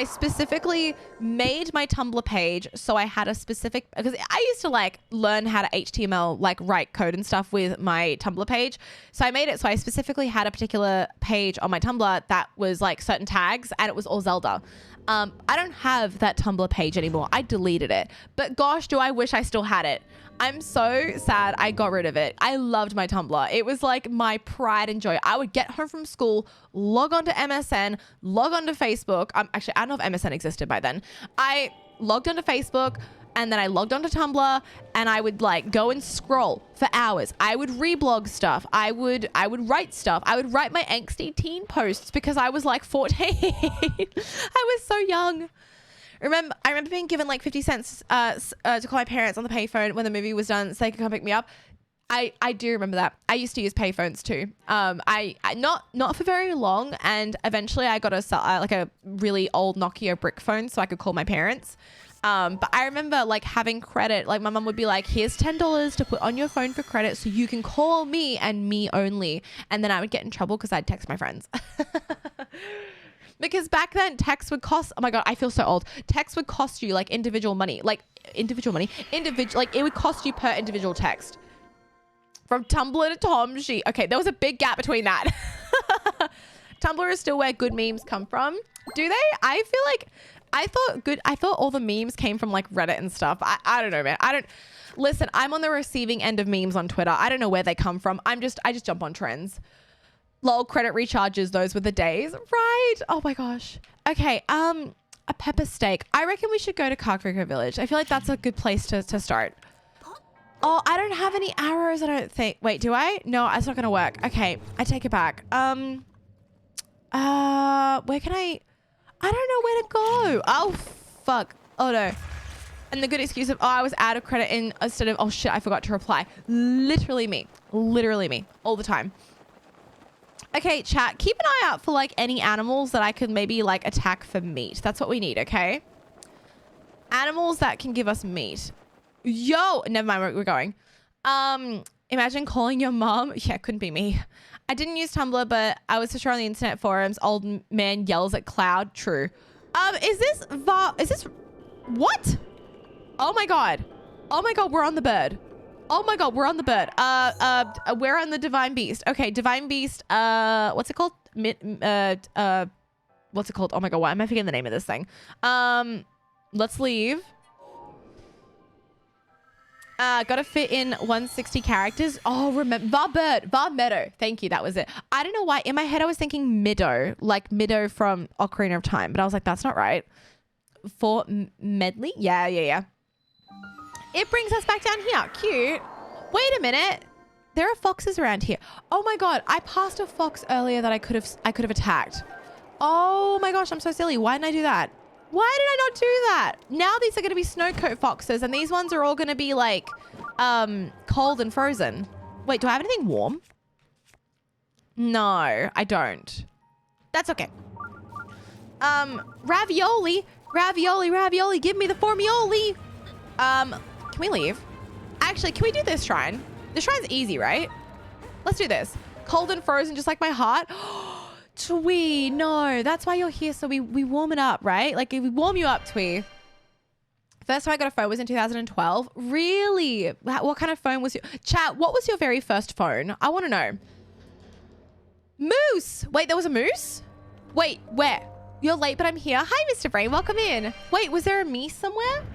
specifically made my Tumblr page so I had a specific, because I used to like learn how to HTML, like write code and stuff with my Tumblr page. So I made it so I specifically had a particular page on my Tumblr that was like certain tags and it was all Zelda. I don't have that Tumblr page anymore. I deleted it. But gosh, do I wish I still had it. I'm so sad I got rid of it. I loved my Tumblr. It was like my pride and joy. I would get home from school, log on to MSN, log on to Facebook. Actually, I don't know if MSN existed by then. I logged onto Facebook and then I logged onto Tumblr and I would like go and scroll for hours. I would reblog stuff. I would write stuff. I would write my angsty teen posts because I was like 14. I was so young. I remember being given like 50 cents to call my parents on the payphone when the movie was done so they could come pick me up. I do remember that. I used to use payphones too. I not for very long, and eventually I got a really old Nokia brick phone so I could call my parents. But I remember like having credit. Like my mum would be like, "Here's $10 to put on your phone for credit so you can call me and me only." And then I would get in trouble because I'd text my friends. Because back then text would cost, oh my God, I feel so old. Text would cost you like individual money, like it would cost you per individual text. From Tumblr to Tomshi. Okay, there was a big gap between that. Tumblr is still where good memes come from. Do they? I feel like, I thought all the memes came from like Reddit and stuff. I don't know, man. Listen, I'm on the receiving end of memes on Twitter. I don't know where they come from. I just jump on trends. Lol, credit recharges, those were the days. Right. Oh my gosh. Okay. A pepper steak. I reckon we should go to Kakariko Village. I feel like that's a good place to start. Oh, I don't have any arrows, I don't think. Wait, do I? No, it's not going to work. Okay. I take it back. Where can I don't know where to go. Oh, fuck. Oh no. And the good excuse of, oh, I was out of credit instead of, oh shit, I forgot to reply. Literally me. All the time. Okay, chat, keep an eye out for like any animals that I could maybe like attack for meat. That's what we need, okay? Animals that can give us meat. Yo, never mind where we're going. Imagine calling your mom. Yeah, couldn't be me. I didn't use Tumblr, but I was for sure on the internet forums. Old man yells at cloud. True. Is this what? Oh my God, we're on the bird. Oh my God, we're on the bird. We're on the divine beast. Okay, divine beast. What's it called? What's it called? Oh my God, why am I forgetting the name of this thing? Let's leave. Gotta fit in 160 characters. Oh, remember Var Meadow. Thank you. That was it. I don't know why. In my head, I was thinking Middo, like Middo from Ocarina of Time, but I was like, that's not right. For Medley? Yeah. It brings us back down here. Cute. Wait a minute. There are foxes around here. Oh my God. I passed a fox earlier that I could have attacked. Oh my gosh. I'm so silly. Why didn't I do that? Why did I not do that? Now these are going to be snowcoat foxes and these ones are all going to be like cold and frozen. Wait, do I have anything warm? No, I don't. That's okay. Ravioli. Give me the formioli. Can we leave? Actually, can we do this shrine? The shrine's easy, right? Let's do this. Cold and frozen, just like my heart. Twee, no, that's why you're here. So we warm it up, right? Like we warm you up, Twee. First time I got a phone was in 2012. Really? What kind of phone was your... Chat, what was your very first phone? I want to know. Moose. Wait, there was a moose? Wait, where? You're late, but I'm here. Hi, Mr. Brain. Welcome in. Wait, was there a me somewhere?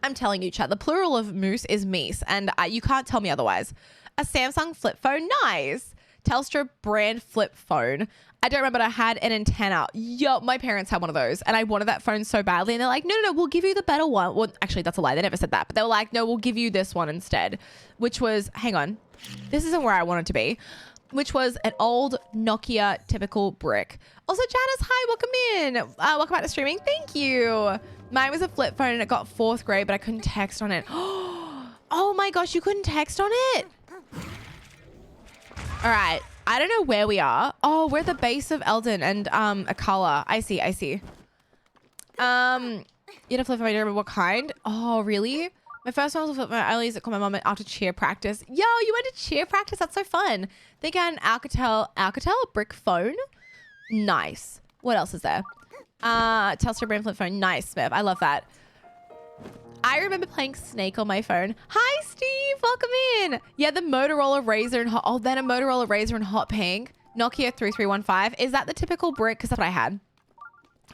I'm telling you, chat, the plural of moose is meese, and you can't tell me otherwise. A Samsung flip phone. Nice. Telstra brand flip phone. I don't remember, but I had an antenna. Yo, my parents had one of those and I wanted that phone so badly. And they're like, no, we'll give you the better one. Well, actually, that's a lie. They never said that. But they were like, no, we'll give you this one instead. Which was, hang on. This isn't where I wanted to be. Which was an old Nokia typical brick. Also, Janice, hi, welcome in. Welcome back to streaming. Thank you. Mine was a flip phone and it got 4th grade, but I couldn't text on it. Oh my gosh, you couldn't text on it? All right. I don't know where we are. Oh, we're at the base of Eldon and Akala. I see. You had a flip phone. I don't remember what kind. Oh, really? My first one was a flip phone. I only used it to call my mom after cheer practice. Yo, you went to cheer practice? That's so fun. They got an Alcatel brick phone. Nice. What else is there? Telstra brand flip phone. Nice, Smith. I love that. I remember playing Snake on my phone. Hi, Steve. Welcome in. Yeah, the Motorola Razr and Hot... Oh, then a Motorola Razr and Hot Pink. Nokia 3315. Is that the typical brick? Because that's what I had.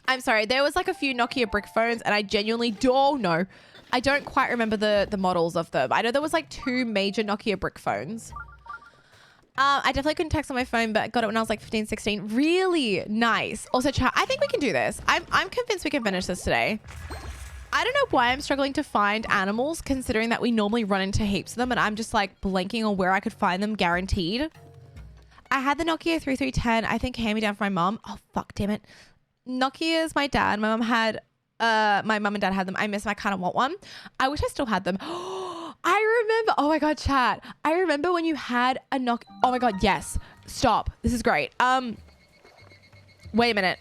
I'm sorry. There was like a few Nokia brick phones and I genuinely... Oh, no. I don't quite remember the models of them. I know there was like 2 major Nokia brick phones. I definitely couldn't text on my phone, but got it when I was like 15, 16. Really nice. Also, chat, I think we can do this. I'm convinced we can finish this today. I don't know why I'm struggling to find animals, considering that we normally run into heaps of them, and I'm just like blanking on where I could find them guaranteed. I had the Nokia 3310, I think hand-me-down from my mom. Oh, fuck, damn it. Nokia's my dad. My mum and dad had them. I miss them. I kind of want one. I wish I still had them. I remember. Oh my God, chat. I remember when you had a Nokia. Oh my God, yes. Stop. This is great. Wait a minute.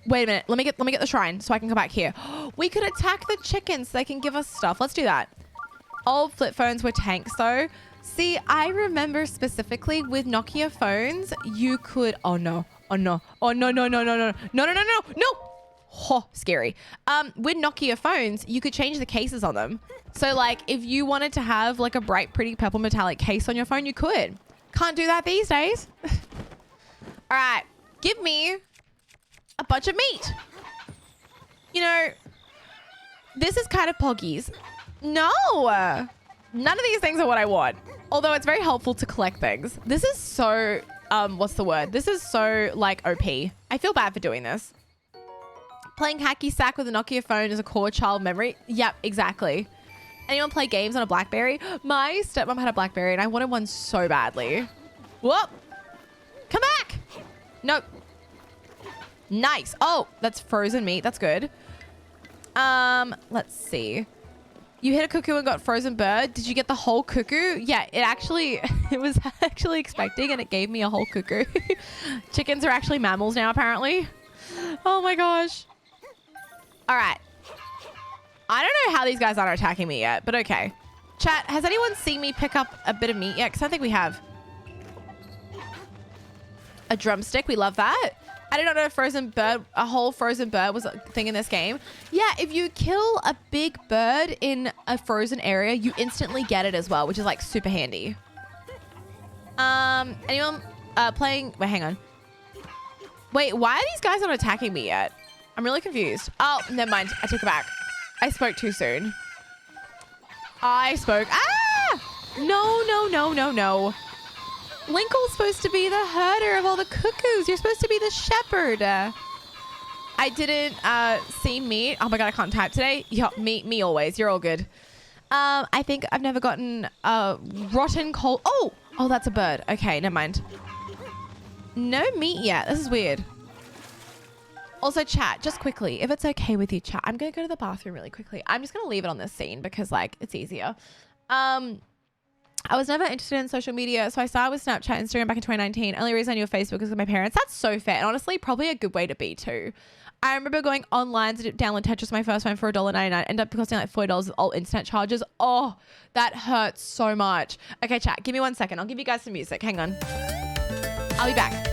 Let me get the shrine so I can come back here. We could attack the chickens so they can give us stuff. Let's do that. Old flip phones were tanks though. See, I remember specifically with Nokia phones, you could... Oh no. No. Oh, scary. With Nokia phones, you could change the cases on them. So like if you wanted to have like a bright, pretty purple metallic case on your phone, you could. Can't do that these days. All right. Give me a bunch of meat. You know, this is kind of poggies. No, none of these things are what I want. Although it's very helpful to collect things. This is so, what's the word? This is so like OP. I feel bad for doing this. Playing hacky sack with a Nokia phone is a core child memory. Yep, exactly. Anyone play games on a BlackBerry? My stepmom had a BlackBerry and I wanted one so badly. Whoop. Come back. Nope. Nice. Oh, that's frozen meat. That's good. Let's see. You hit a cuckoo and got frozen bird. Did you get the whole cuckoo? Yeah, it was actually expecting and it gave me a whole cuckoo. Chickens are actually mammals now, apparently. Oh my gosh. All right. I don't know how these guys aren't attacking me yet, but okay. Chat, has anyone seen me pick up a bit of meat yet? Because I think we have. A drumstick. We love that. I did not know a whole frozen bird was a thing in this game. Yeah, if you kill a big bird in a frozen area, you instantly get it as well, which is like super handy. Anyone playing? Wait, hang on. Wait, why are these guys not attacking me yet? I'm really confused. Oh, never mind. I take it back. I spoke too soon. I spoke. Ah! No. Linkle's supposed to be the herder of all the cuckoos. You're supposed to be the shepherd. I didn't see meat. Oh my god, I can't type today. Yeah, me always. You're all good. I think I've never gotten rotten coal. Oh, that's a bird. Okay, never mind. No meat yet. This is weird. Also, chat, just quickly, if it's okay with you, chat, I'm going to go to the bathroom really quickly. I'm just going to leave it on this scene because, like, it's easier. I was never interested in social media, so I started with Snapchat, Instagram back in 2019. Only reason I knew Facebook was with my parents. That's so fair. And honestly, probably a good way to be too. I remember going online to download Tetris my first time for $1.99. Ended up costing like $40 with all internet charges. Oh, that hurts so much. Okay, chat, give me 1 second. I'll give you guys some music. Hang on. I'll be back.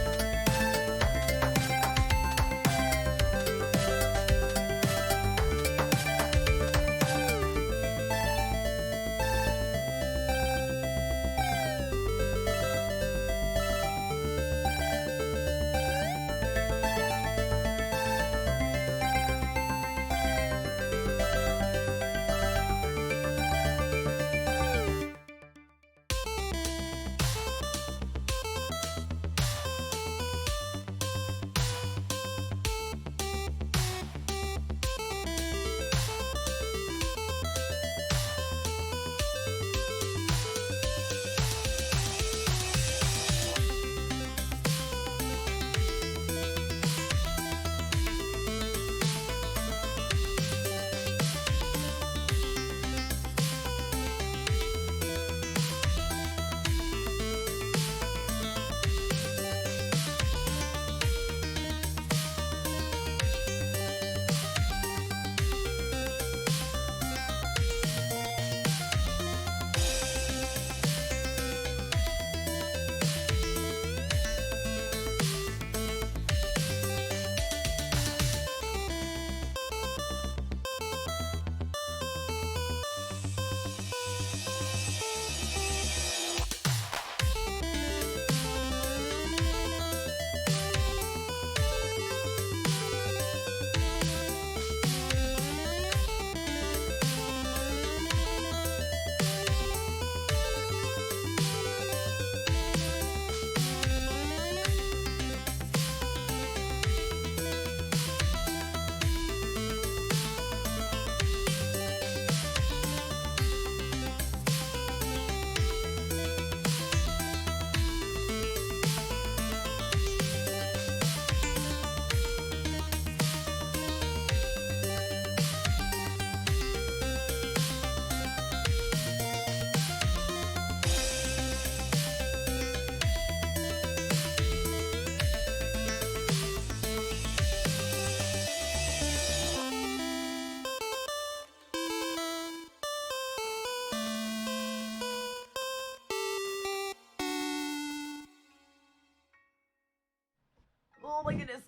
Oh my goodness.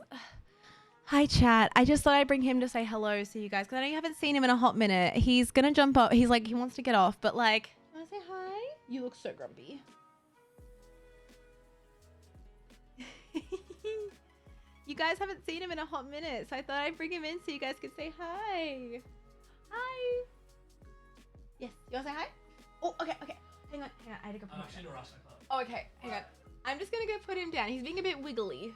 Hi, chat. I just thought I'd bring him to say hello to you guys because I know you haven't seen him in a hot minute. He's going to jump up. He's like, he wants to get off, but like, you want to say hi? You look so grumpy. You guys haven't seen him in a hot minute, so I thought I'd bring him in so you guys could say hi. Hi. Yes. You want to say hi? Oh, okay. Hang on. I had to go put him down. Oh, okay. Hang on. I'm just going to go put him down. He's being a bit wiggly.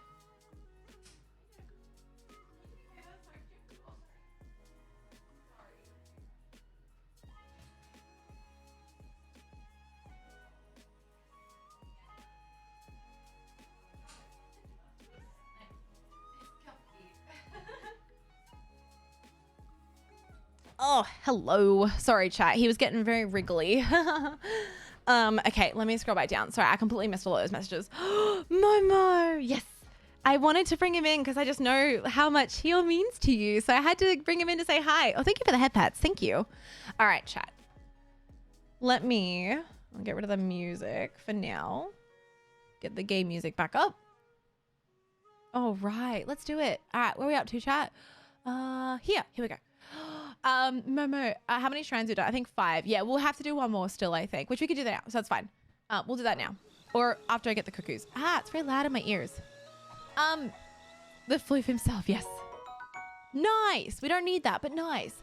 Oh, hello. Sorry, chat. He was getting very wriggly. Okay, let me scroll back down. Sorry, I completely missed all those messages. Momo, yes. I wanted to bring him in because I just know how much he means to you. So I had to bring him in to say hi. Oh, thank you for the head pats. Thank you. All right, chat. I'll get rid of the music for now. Get the game music back up. Oh, right. Let's do it. All right. Where are we up to, chat? Here we go. Momo, how many strands you done? I think 5. Yeah, we'll have to do one more still, I think, which we could do that now. So that's fine. We'll do that now. Or after I get the cuckoos. It's very loud in my ears. The floof himself, yes. Nice. We don't need that, but nice.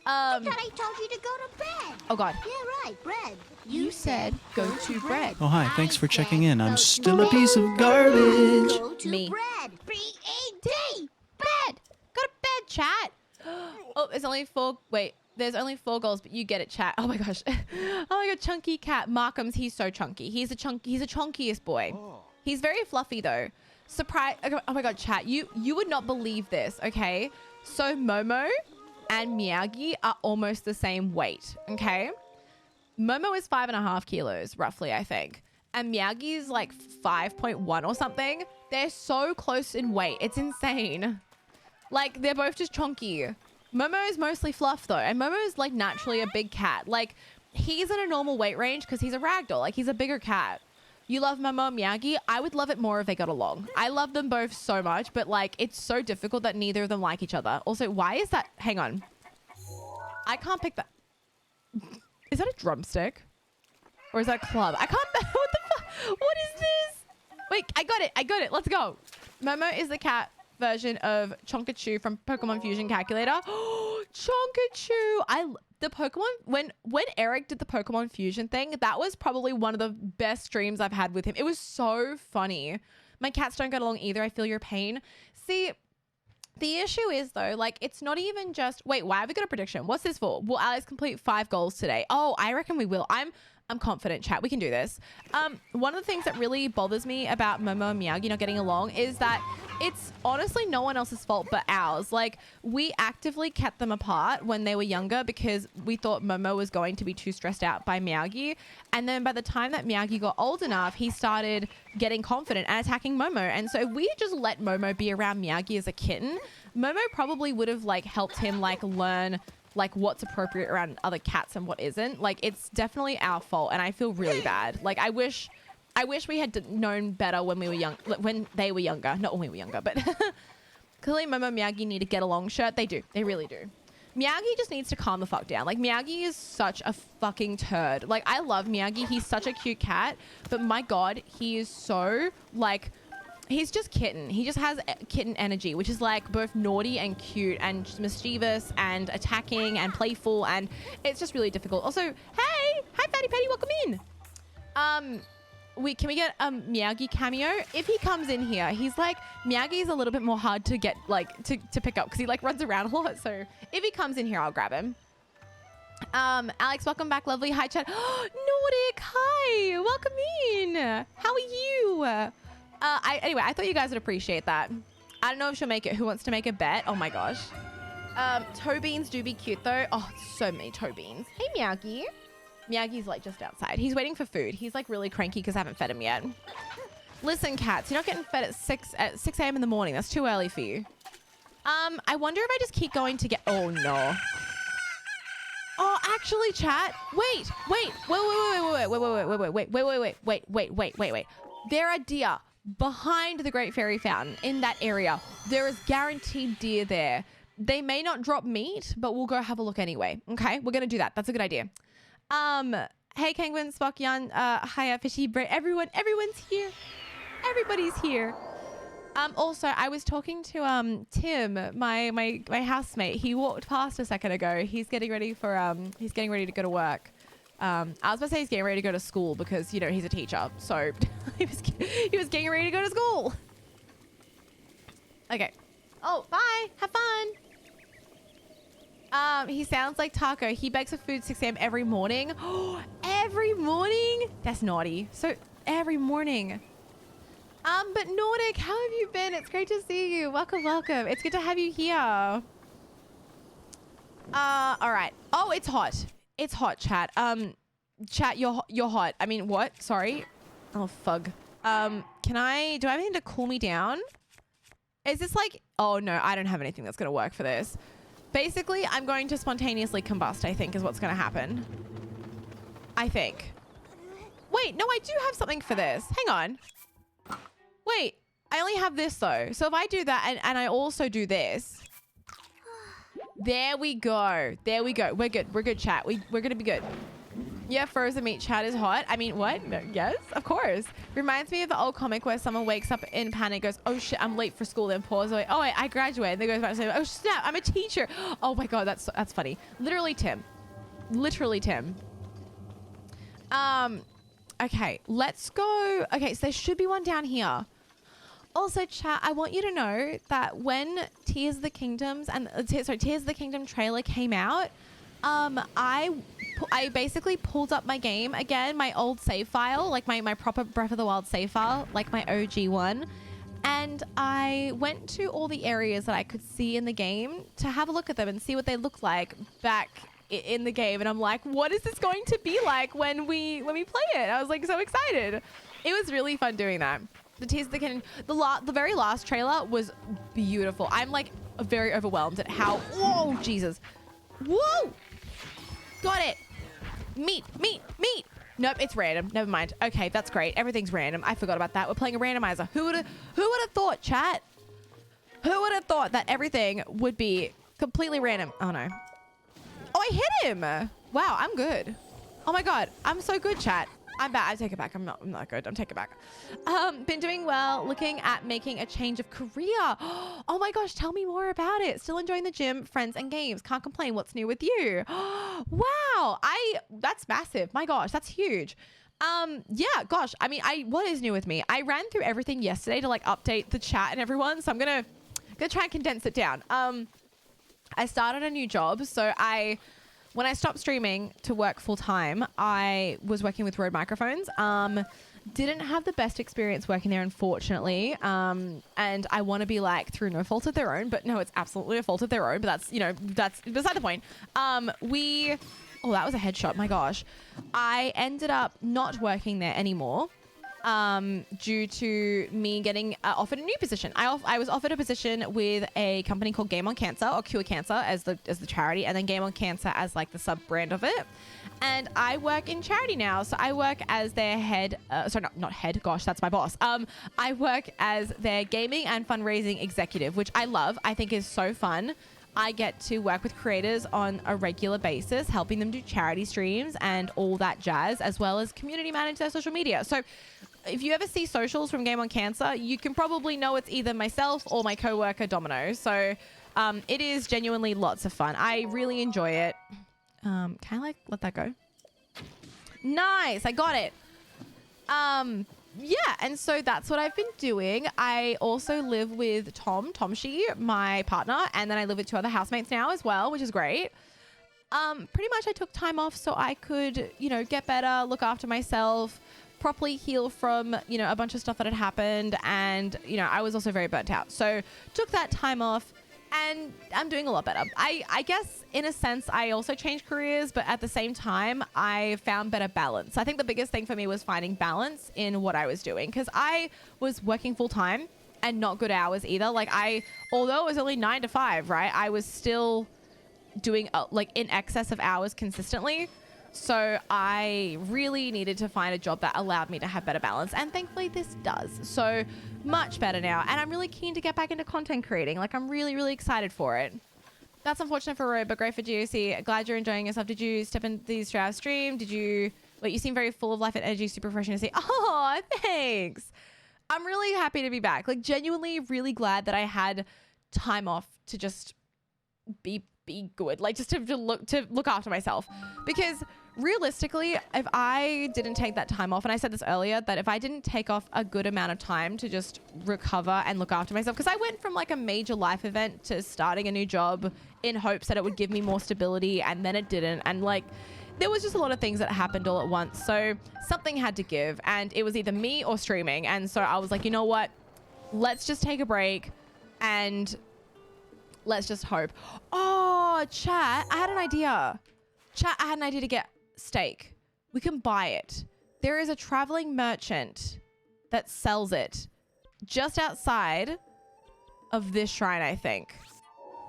I thought I told you to go to bed. Oh, God. Yeah, right, bread. You said go to bread. Oh, hi. Thanks for checking in. I'm still a piece of garbage. Go to Me. bread. B-E-D. Bed. Go to bed, chat. Oh, there's only 4. Wait, there's only 4 goals, but you get it, chat. Oh my gosh. Oh my god, chunky cat. Markham's, he's so chunky. He's a chunkiest boy. He's very fluffy though. Surprise. Oh my god, chat. You would not believe this, okay? So Momo and Miyagi are almost the same weight, okay? Momo is 5.5 kilos, roughly, I think. And Miyagi is like 5.1 or something. They're so close in weight. It's insane. Like, they're both just chunky. Momo is mostly fluff, though. And Momo is, like, naturally a big cat. Like, he's in a normal weight range because he's a ragdoll. Like, he's a bigger cat. You love Momo and Miyagi? I would love it more if they got along. I love them both so much, but, like, it's so difficult that neither of them like each other. Also, why is that? Hang on. I can't pick that. Is that a drumstick? Or is that a club? I can't. What the fuck? What is this? Wait, I got it. Let's go. Momo is the cat version of Chonkachu from Pokemon Fusion Calculator. Chonkachu. The Pokemon, when Eric did the Pokemon Fusion thing, that was probably one of the best streams I've had with him. It was so funny. My cats don't get along either. I feel your pain. See, the issue is though, like, it's not even just, wait, why have we got a prediction? What's this for? Will Alex complete 5 goals today? Oh, I reckon we will. I'm confident, chat. We can do this. One of the things that really bothers me about Momo and Miyagi not getting along is that it's honestly no one else's fault but ours. Like, we actively kept them apart when they were younger because we thought Momo was going to be too stressed out by Miyagi. And then by the time that Miyagi got old enough, he started getting confident and attacking Momo. And so if we just let Momo be around Miyagi as a kitten, Momo probably would have, like, helped him, like, learn like what's appropriate around other cats and what isn't. Like, it's definitely our fault and I feel really bad. Like, I wish we had known better when we were young, when they were younger. Not when we were younger, but clearly Momo and Miyagi need to get along. Shirt, they do. They really do. Miyagi just needs to calm the fuck down. Like, Miyagi is such a fucking turd. Like, I love Miyagi. He's such a cute cat, but my God, he is so, like, he's just kitten. He just has kitten energy, which is like both naughty and cute and just mischievous and attacking and playful, and it's just really difficult. Also, hey, hi Fatty Patty, welcome in. Can we get a Miyagi cameo? If he comes in here, he's like, Miyagi is a little bit more hard to get, like, to pick up because he like runs around a lot. So if he comes in here, I'll grab him. Alex, welcome back, lovely. Hi chat. Nordic, hi, welcome in. How are you? Anyway, I thought you guys would appreciate that. I don't know if she'll make it. Who wants to make a bet? Oh my gosh. Toe beans do be cute though. Oh, so many toe beans. Hey, Miyagi. Miyagi's like just outside. He's waiting for food. He's like really cranky because I haven't fed him yet. Listen, cats, you're not getting fed at 6 a.m. in the morning. That's too early for you. I wonder if I just keep going to get, oh no. Oh, actually, chat. Wait. There are deer behind the Great Fairy Fountain in that area. There is guaranteed deer there. They may not drop meat, but we'll go have a look anyway. Okay, we're gonna do that. That's a good idea. Hey, Kangwin, Spockyan, hiya, Fishy, Brett, everyone's here. Everybody's here. Also, I was talking to Tim, my housemate. He walked past a second ago. He's getting ready to go to work. I was about to say he's getting ready to go to school because, you know, he's a teacher. So he was getting ready to go to school. Okay. Oh, bye. Have fun. He sounds like Taco. He begs for food 6 a.m. every morning. Every morning? That's naughty. So every morning. But Nordic, how have you been? It's great to see you. Welcome. It's good to have you here. All right. Oh, it's hot. It's hot, chat. Chat, you're hot. I mean, what? Sorry. Oh, fug. Do I have anything to cool me down? Is this like, oh no, I don't have anything that's gonna work for this. Basically, I'm going to spontaneously combust, I think, is what's gonna happen. I think. Wait, no, I do have something for this. Hang on. Wait, I only have this though. So if I do that and I also do this. There we go. There we go. We're good. We're good, chat. We're going to be good. Yeah, frozen meat chat is hot. I mean, what? No, yes, of course. Reminds me of the old comic where someone wakes up in panic, goes, oh shit, I'm late for school, then pause away. Oh, wait, I graduated. And then goes back to say, oh snap, I'm a teacher. Oh my God, that's funny. Literally Tim. Literally Tim. Okay, let's go. Okay, so there should be one down here. Also, chat, I want you to know that when Tears of the Kingdom trailer came out, I basically pulled up my game again, my old save file, like my proper Breath of the Wild save file, like my OG one. And I went to all the areas that I could see in the game to have a look at them and see what they look like back in the game. And I'm like, what is this going to be like when we play it? I was like so excited. It was really fun doing that. The Tears of the Kingdom, the very last trailer was beautiful. I'm like very overwhelmed at how, whoa, Jesus. Whoa! Got it. Meat. Nope, it's random. Never mind. Okay, that's great. Everything's random. I forgot about that. We're playing a randomizer. Who would have thought, chat? Who would have thought that everything would be completely random? Oh no. Oh, I hit him. Wow, I'm good. Oh my God, I'm so good, chat. I'm bad. I take it back. I'm not good. I'm taking it back. Been doing well. Looking at making a change of career. Oh my gosh, tell me more about it. Still enjoying the gym, friends, and games. Can't complain. What's new with you? Wow. That's massive. My gosh, that's huge. Yeah, gosh. I mean, what is new with me? I ran through everything yesterday to like update the chat and everyone. So I'm gonna try and condense it down. I started a new job. So when I stopped streaming to work full time, I was working with Rode microphones. Didn't have the best experience working there, unfortunately. And I want to be like through no fault of their own, but no, it's absolutely a fault of their own. But that's beside the point. Oh, that was a headshot. My gosh. I ended up not working there anymore. Due to me getting offered a new position. I was offered a position with a company called Game on Cancer, or Cure Cancer as the charity, and then Game on Cancer as like the sub brand of it. And I work in charity now, so I work as their head. Sorry, not head. Gosh, that's my boss. I work as their gaming and fundraising executive, which I love. I think is so fun. I get to work with creators on a regular basis, helping them do charity streams and all that jazz, as well as community manage their social media. So if you ever see socials from Game on Cancer, you can probably know it's either myself or my coworker Domino. So it is genuinely lots of fun. I really enjoy it. Can I like let that go? Nice, I got it. Yeah, and so that's what I've been doing. I also live with Tomshi, my partner, and then I live with 2 other housemates now as well, which is great. Pretty much I took time off so I could, get better, look after myself, properly heal from, a bunch of stuff that had happened. And, I was also very burnt out. So took that time off and I'm doing a lot better. I guess in a sense, I also changed careers, but at the same time, I found better balance. I think the biggest thing for me was finding balance in what I was doing, because I was working full time and not good hours either. Like although it was only 9 to 5, right? I was still doing like in excess of hours consistently. So I really needed to find a job that allowed me to have better balance. And thankfully this does. So much better now. And I'm really keen to get back into content creating. Like I'm really, really excited for it. That's unfortunate for Roy, but great for GOC. Glad you're enjoying yourself. Did you step into the Strauss stream? You seem very full of life and energy, super refreshing to see. Oh, thanks. I'm really happy to be back. Like genuinely really glad that I had time off to just be good, like just to look after myself, because realistically if I didn't take that time off, and I said this earlier, that if I didn't take off a good amount of time to just recover and look after myself, because I went from like a major life event to starting a new job in hopes that it would give me more stability, and then it didn't, and like there was just a lot of things that happened all at once, so something had to give, and it was either me or streaming. And so I was like, you know what, let's just take a break and let's just hope. Oh, chat, I had an idea. Chat, I had an idea to get steak. We can buy it. There is a traveling merchant that sells it just outside of this shrine, I think.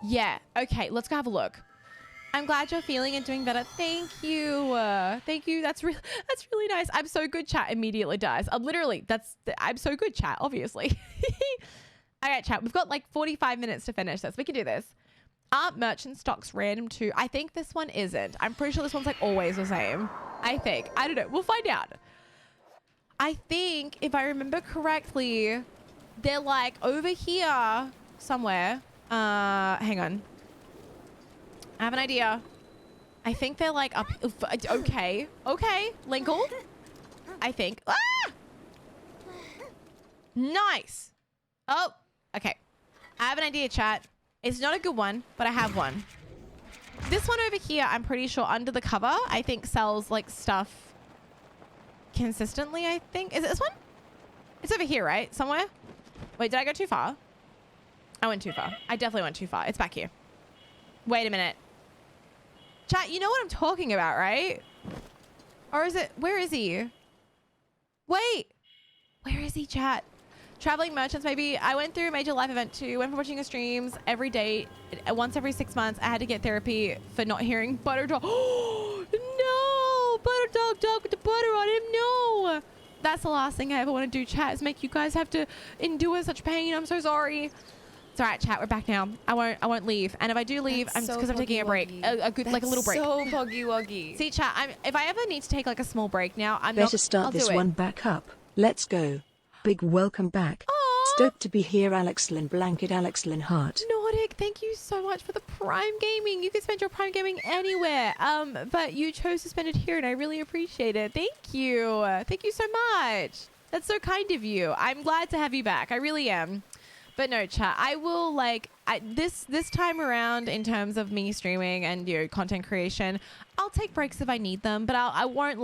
Yeah, okay, let's go have a look. I'm glad you're feeling and doing better. Thank you. Thank you. That's really nice. I'm so good, chat immediately dies. I'm so good, chat, obviously. All right, chat. We've got like 45 minutes to finish this. We can do this. Aren't merchant stocks random too? I think this one isn't. I'm pretty sure this one's like always the same. I think. I don't know. We'll find out. I think if I remember correctly, they're like over here somewhere. Hang on. I have an idea. I think they're like up. Okay. Okay. Linkle. I think. Ah! Nice. Oh, okay. I have an idea, chat. It's not a good one, but I have one. This one over here, I'm pretty sure under the cover, I think sells like stuff consistently, I think. Is it this one? It's over here, right? Somewhere? Wait, did I go too far? I went too far. I definitely went too far. It's back here. Wait a minute. Chat, you know what I'm talking about, right? Or is it, where is he? Wait, where is he, chat? Traveling merchants, maybe. I went through a major life event too. Went from watching your streams every day, once every 6 months. I had to get therapy for not hearing butter dog. Oh, no, butter dog with the butter on him. No, that's the last thing I ever want to do, chat, is make you guys have to endure such pain. I'm so sorry. It's all right, chat. We're back now. I won't leave. And if I do leave, it's because I'm taking a break, a good, like a little break. So poggy woggy. See, chat. If I ever need to take like a small break now, Better start this one back up. Let's go. Big welcome back. Aww. Stoked to be here, Alexlyn Blanket, Alexlyn Heart. Nordic, thank you so much for the Prime Gaming. You can spend your Prime Gaming anywhere, but you chose to spend it here, and I really appreciate it. Thank you. Thank you so much. That's so kind of you. I'm glad to have you back. I really am. But no, chat, I will this time around in terms of me streaming and content creation, I'll take breaks if I need them, but I won't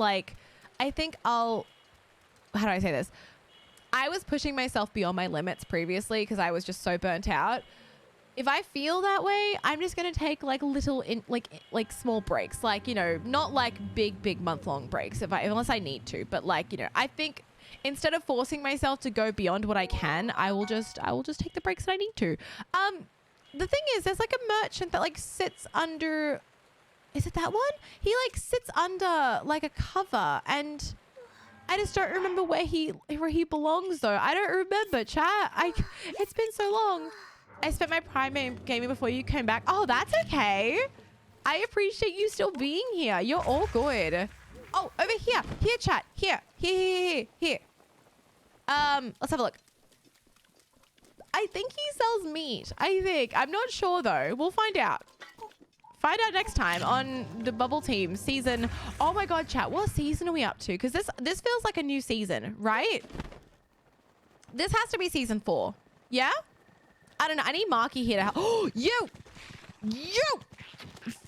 I think how do I say this? I was pushing myself beyond my limits previously because I was just so burnt out. If I feel that way, I'm just going to take like little small breaks, not like big month-long breaks unless I need to, but I think instead of forcing myself to go beyond what I can, I will just take the breaks that I need to. The thing is, there's like a merchant that sits under, is it that one? He sits under like a cover, and I just don't remember where he belongs though. I don't remember, chat. It's been so long. I spent my Prime gaming before you came back. Oh, that's okay. I appreciate you still being here. You're all good. Oh, over here. Here, chat. Here. Here. Let's have a look. I think he sells meat. I'm not sure though. We'll find out. Find out next time on the Bubble Team season. Oh my God, chat. What season are we up to? Because this feels like a new season, right? This has to be season 4. Yeah? I don't know. I need Marky here to help. Oh, you!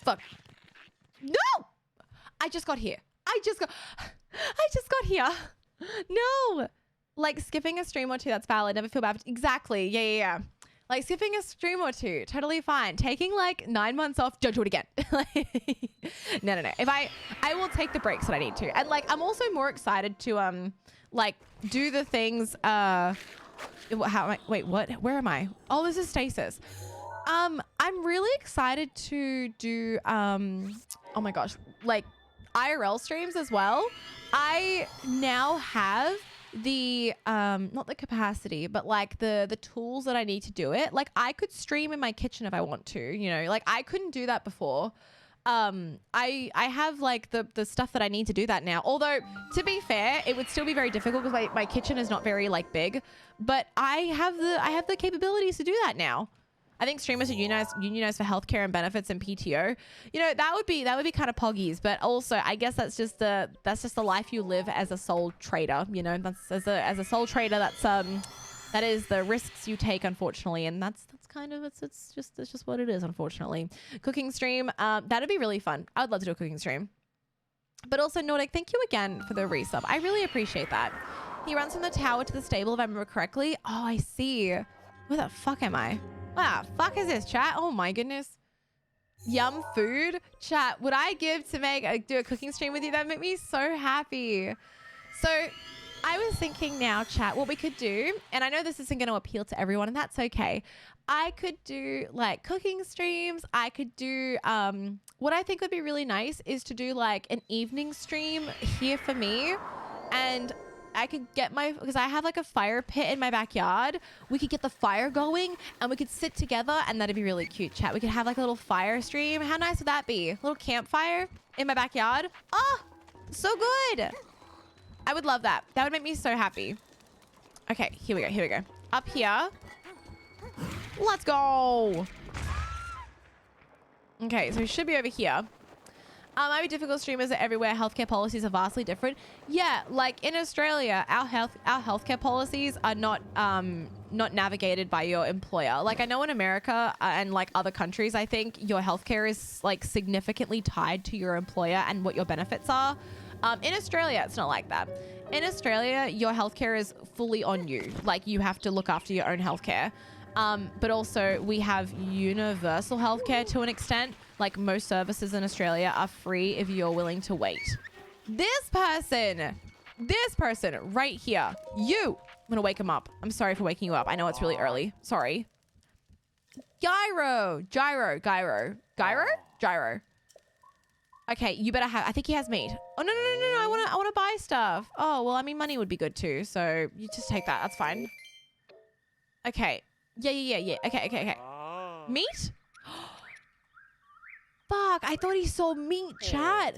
Fuck. No! I just got here. I just got here. No! Skipping a stream or two, that's valid. Never feel bad. Exactly. Yeah. Skipping a stream or two, totally fine. Taking 9 months off, don't do it again. No. If I will take the breaks that I need to. And I'm also more excited to do the things how am I? Wait, what? Where am I? Oh, this is stasis. I'm really excited to do oh my gosh, IRL streams as well. I now have the not the capacity, but the tools that I need to do it. I could stream in my kitchen if I want to, I couldn't do that before. I have the stuff that I need to do that now. Although to be fair, it would still be very difficult because my kitchen is not very big, but I have the capabilities to do that now. I think streamers are unionized for healthcare and benefits and PTO. That would be kind of poggies, but also I guess that's just the life you live as a sole trader. That's as a sole trader, that is the risks you take, unfortunately, and that's kind of it's just what it is, unfortunately. Cooking stream, that'd be really fun. I would love to do a cooking stream. But also, Nordic, thank you again for the resub. I really appreciate that. He runs from the tower to the stable, if I remember correctly. Oh, I see. Where the fuck am I? What the fuck is this, chat? Oh my goodness. Yum food. Chat, would I give to do a cooking stream with you? That'd make me so happy. So I was thinking now, chat, what we could do, and I know this isn't going to appeal to everyone, and that's okay. I could do like cooking streams. I could do, what I think would be really nice is to do like an evening stream here for me. And I could get because I have like a fire pit in my backyard. We could get the fire going and we could sit together, and that'd be really cute, chat. We could have like a little fire stream. How nice would that be? A little campfire in my backyard. Oh, so good. I would love that. That would make me so happy. Okay, here we go. Up here. Let's go. Okay, so we should be over here. Might be difficult. Streamers are everywhere. Healthcare policies are vastly different. Yeah, like in Australia, our healthcare policies are not navigated by your employer. Like I know in America and like other countries, I think your healthcare is like significantly tied to your employer and what your benefits are. In Australia, it's not like that. In Australia, your healthcare is fully on you. Like you have to look after your own healthcare. But also we have universal healthcare to an extent. Like most services in Australia are free if you're willing to wait. This person right here, I'm gonna wake him up. I'm sorry for waking you up. I know it's really early. Sorry. Gyro. Okay, you better have, I think he has meat. Oh, no. I wanna buy stuff. Oh, well, I mean, money would be good too. So you just take that. That's fine. Okay. Yeah. Okay. Meat? Fuck, I thought he sold meat, chat.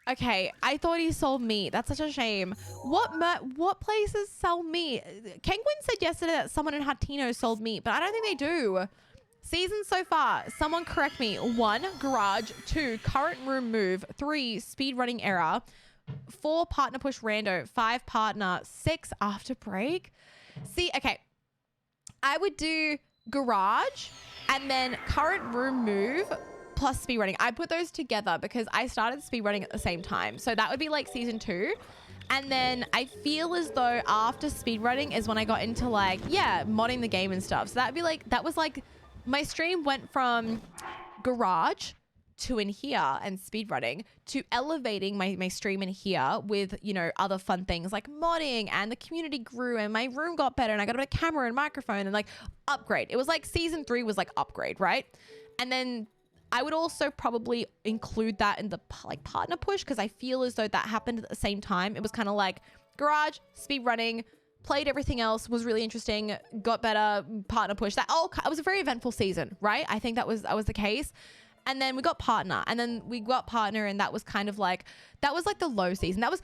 Okay, I thought he sold meat. That's such a shame. What places sell meat? Kenguin said yesterday that someone in Hatino sold meat, but I don't think they do. Seasons so far. Someone correct me. 1, garage. 2, current room move. 3, speed running error. 4, partner push rando. 5, partner. 6, after break. See, okay. I would do garage and then current room move plus speed running. I put those together because I started speed running at the same time. So that would be like season 2. And then I feel as though after speed running is when I got into like, modding the game and stuff. So that'd be like, that was like, my stream went from garage to in here and speed running to elevating my stream in here with, other fun things like modding, and the community grew and my room got better and I got a better camera and microphone and like upgrade. It was like season 3 was like upgrade, right? And then I would also probably include that in the like partner push because I feel as though that happened at the same time. It was kind of like garage, speed running, played everything else, was really interesting, got better, partner push. It was a very eventful season, right? I think that was the case. And then we got partner, and then we got partner, and that was kind of like, that was like the low season. That was,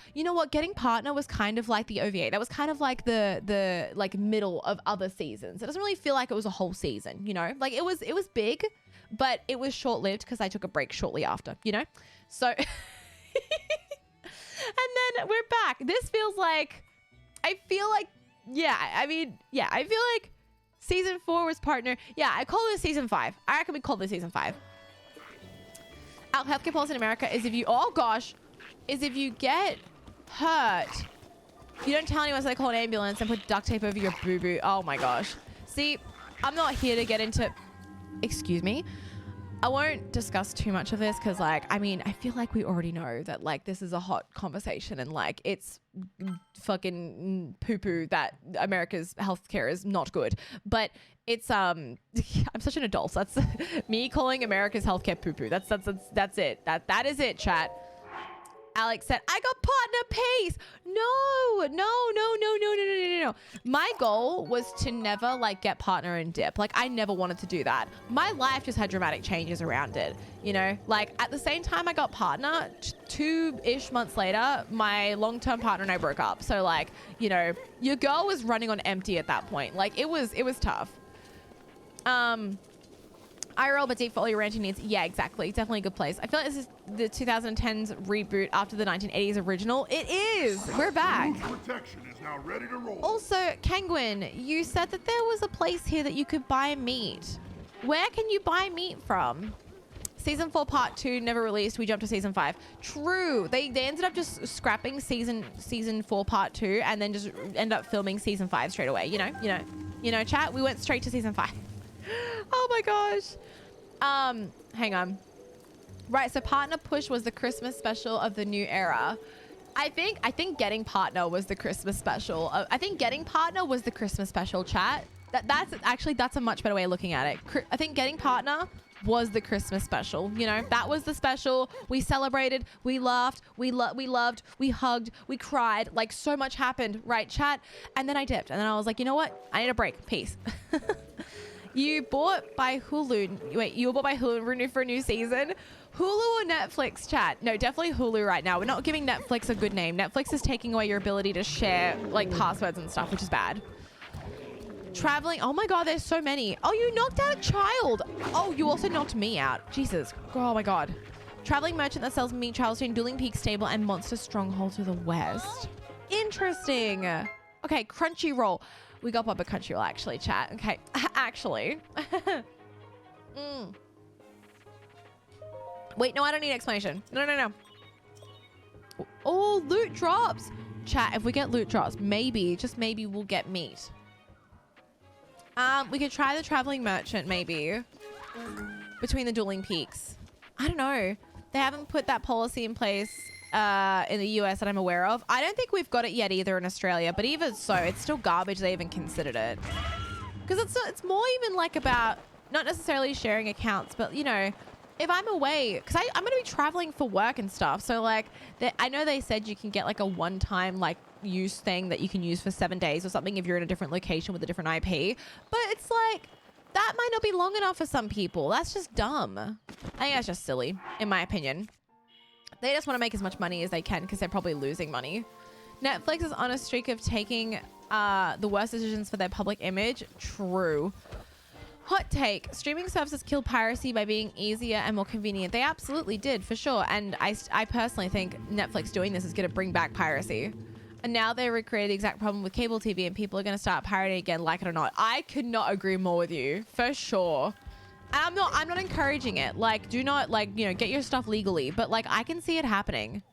getting partner was kind of like the OVA. That was kind of like the like middle of other seasons. It doesn't really feel like it was a whole season, like it was big, but it was short-lived because I took a break shortly after, So, and then we're back. This feels like, I feel like season 4 was partner. Yeah, I call this season 5. I reckon we call this season 5. Our healthcare policy in America is if you get hurt, you don't tell anyone, so they call an ambulance and put duct tape over your boo-boo. Oh my gosh. See, I'm not here to get into, excuse me. I won't discuss too much of this because I feel like we already know that this is a hot conversation and it's fucking poo-poo that America's healthcare is not good. But it's, I'm such an adult. So that's me calling America's healthcare poo-poo. That's it. That is it, chat. Alex said, I got partner pace. No. My goal was to never get partner and dip. I never wanted to do that. My life just had dramatic changes around it. At the same time I got partner, 2-ish months later, my long-term partner and I broke up. So your girl was running on empty at that point. It was tough. IRL, but deep for all your ranting needs. Yeah, exactly. Definitely a good place. I feel like this is the 2010s reboot after the 1980s original. It is. We're back. Protection is now ready to roll. Also, Kenguin, you said that there was a place here that you could buy meat. Where can you buy meat from? Season 4 part 2 never released. We jumped to season 5. True. They ended up just scrapping season 4 part 2 and then just end up filming season 5 straight away. You know, chat. We went straight to season 5. Oh my gosh. Hang on. Right, so partner push was the Christmas special of the new era. I think getting partner was the Christmas special. I think getting partner was the Christmas special, chat. That's a much better way of looking at it. I think getting partner was the Christmas special. You know, that was the special. We celebrated, we laughed, we loved, we hugged, we cried. Like, so much happened, right, chat? And then I dipped, and then I was like, you know what? I need a break. Peace. You bought by Hulu. Wait, you were bought by Hulu for a new season? Hulu or Netflix, chat? No, definitely Hulu right now. We're not giving Netflix a good name. Netflix is taking away your ability to share like passwords and stuff, which is bad. Traveling. Oh my God, there's so many. Oh, you knocked out a child. Oh, you also knocked me out. Jesus. Oh my God. Traveling merchant that sells meat travels between Dueling Peak Stable and Monster Stronghold to the west. Interesting. Okay, Crunchyroll. We got Papa Crunchyroll actually, chat. Okay, actually. Wait, no, I don't need explanation. No. Oh, loot drops. Chat, if we get loot drops, maybe, just maybe we'll get meat. We could try the traveling merchant maybe between the Dueling Peaks. I don't know. They haven't put that policy in place in the US that I'm aware of. I don't think we've got it yet either in Australia, but even so, it's still garbage they even considered it. Because it's more even like about not necessarily sharing accounts, but you know, if I'm away, because I'm going to be traveling for work and stuff. So like, I know they said you can get like a one-time like use thing that you can use for 7 days or something if you're in a different location with a different IP. But it's like, that might not be long enough for some people. That's just dumb. I think that's just silly, in my opinion. They just want to make as much money as they can because they're probably losing money. Netflix is on a streak of taking the worst decisions for their public image. True. Hot take. Streaming services killed piracy by being easier and more convenient. They absolutely did, for sure. And I personally think Netflix doing this is going to bring back piracy. And now they recreated the exact problem with cable TV and people are going to start pirating again, like it or not. I could not agree more with you, for sure. And I'm not encouraging it. Like, do not, like, you know, get your stuff legally. But, like, I can see it happening.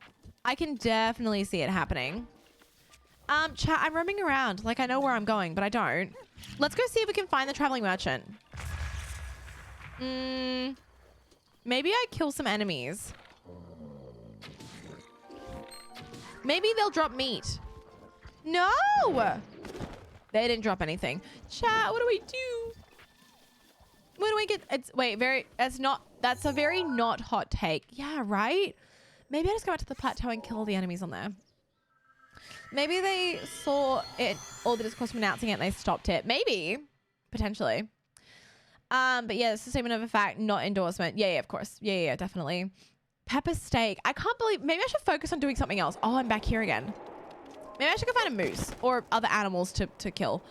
I can definitely see it happening. Chat, I'm roaming around. Like, I know where I'm going, but I don't. Let's go see if we can find the traveling merchant. Maybe I kill some enemies. Maybe they'll drop meat. No! They didn't drop anything. Chat, what do we do? Where do we get... That's a very not hot take. Yeah, right? Maybe I just go back to the plateau and kill all the enemies on there. Maybe they saw it, all the discourse from announcing it, and they stopped it. Maybe. Potentially. But yeah, it's a statement of a fact, not endorsement. Yeah, of course. Yeah, definitely. Pepper steak. I can't believe... Maybe I should focus on doing something else. Oh, I'm back here again. Maybe I should go find a moose or other animals to kill.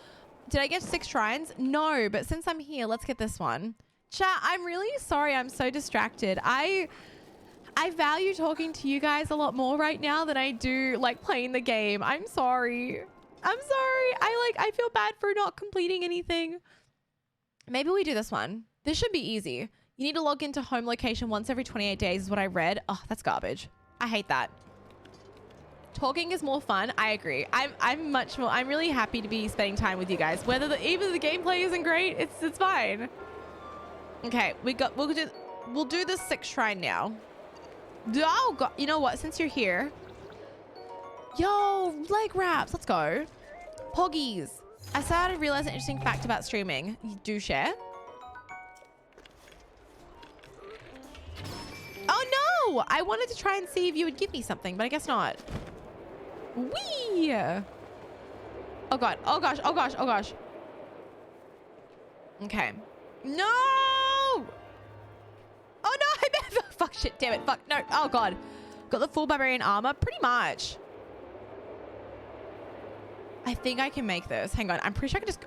Did I get 6 shrines? No, but since I'm here, let's get this one. Chat, I'm really sorry. I'm so distracted. I value talking to you guys a lot more right now than I do like playing the game. I'm sorry. I feel bad for not completing anything. Maybe we do this one. This should be easy. You need to log into home location once every 28 days is what I read. Oh, that's garbage. I hate that. Talking is more fun. I agree. I'm really happy to be spending time with you guys. Whether even the gameplay isn't great, it's fine. Okay, we'll do the 6th shrine now. Oh God, you know what? Since you're here, yo, leg wraps. Let's go. Poggies. I started to realize an interesting fact about streaming. You do share. Oh no! I wanted to try and see if you would give me something, but I guess not. Whee! Oh God. Oh gosh. Oh gosh. Oh gosh. Okay. No! Oh no! I fuck shit. Damn it. Fuck. No. Oh God. Got the full barbarian armor. Pretty much. I think I can make this. Hang on. I'm pretty sure I can just...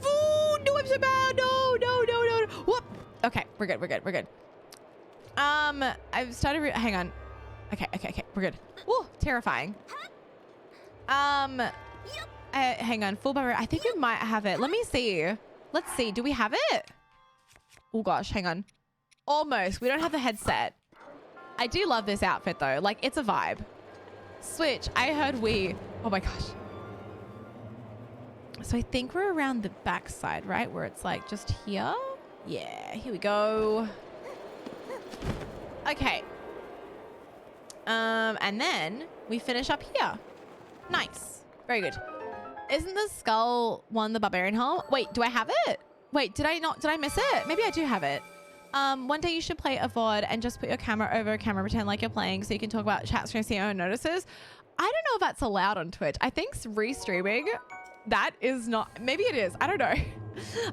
Oh, no, I'm so bad. No. Whoop. Okay. We're good. I've started... Hang on. Okay. We're good. Whoa. Terrifying. Hang on. Full barbarian. I think we might have it. Let me see. Let's see. Do we have it? Oh, gosh. Hang on. Almost. We don't have the headset. I do love this outfit, though. Like, it's a vibe. Switch. I heard we... Oh, my gosh. So I think we're around the back side, right? Where it's like just here. Yeah, here we go. Okay. And then we finish up here. Nice. Very good. Isn't the skull one the barbarian hole? Wait, do I have it? Wait, did I miss it? Maybe I do have it. One day you should play a VOD and just put your camera over a camera, pretend like you're playing so you can talk about chat screen, see your own notices. I don't know if that's allowed on Twitch. I think restreaming, that is not, maybe it is. I don't know.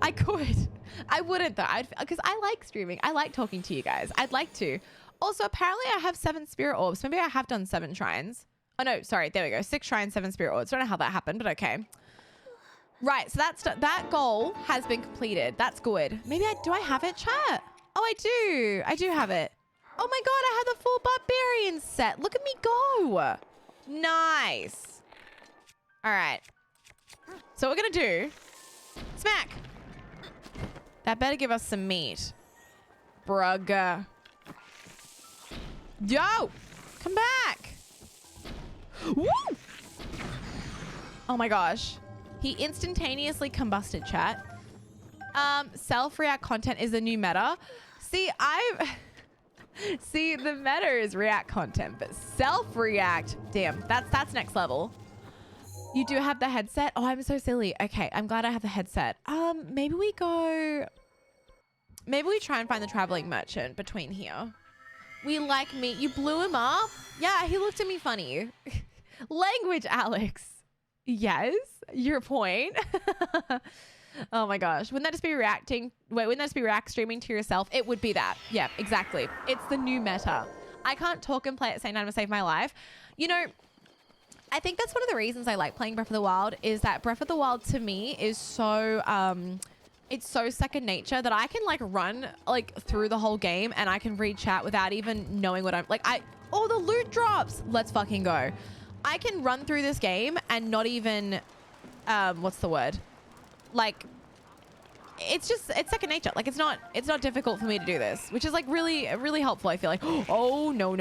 I could. I wouldn't though, because I like streaming. I like talking to you guys. I'd like to. Also, apparently I have 7 spirit orbs. Maybe I have done 7 shrines. Oh no, sorry, there we go. 6 shrines, 7 spirit orbs. Don't know how that happened, but okay. Right, so that goal has been completed. That's good. Maybe do I have it, chat? Oh, I do. I do have it. Oh my God, I have the full barbarian set. Look at me go. Nice. All right. So what we're gonna do, smack. That better give us some meat. Brugga. Yo, come back. Woo! Oh my gosh. He instantaneously combusted, chat. Self-react content is the new meta. See, see, the meta is react content, but self-react, damn, that's next level. You do have the headset? Oh, I'm so silly. Okay, I'm glad I have the headset. Maybe we try and find the traveling merchant between here. We like meat. You blew him up? Yeah, he looked at me funny. Language, Alex. Yes, your point. Oh my gosh. Wouldn't that just be wouldn't that just be react streaming to yourself? It would be that. Yeah, exactly. It's the new meta. I can't talk and play at the same time to save my life. You know, I think that's one of the reasons I like playing Breath of the Wild is that Breath of the Wild to me is so, it's so second nature that I can like run like through the whole game and I can read chat without even knowing what I'm like. Oh, the loot drops. Let's fucking go. I can run through this game and not even, what's the word? Like, it's second nature. Like it's not difficult for me to do this, which is like really, really helpful. I feel like, oh, no.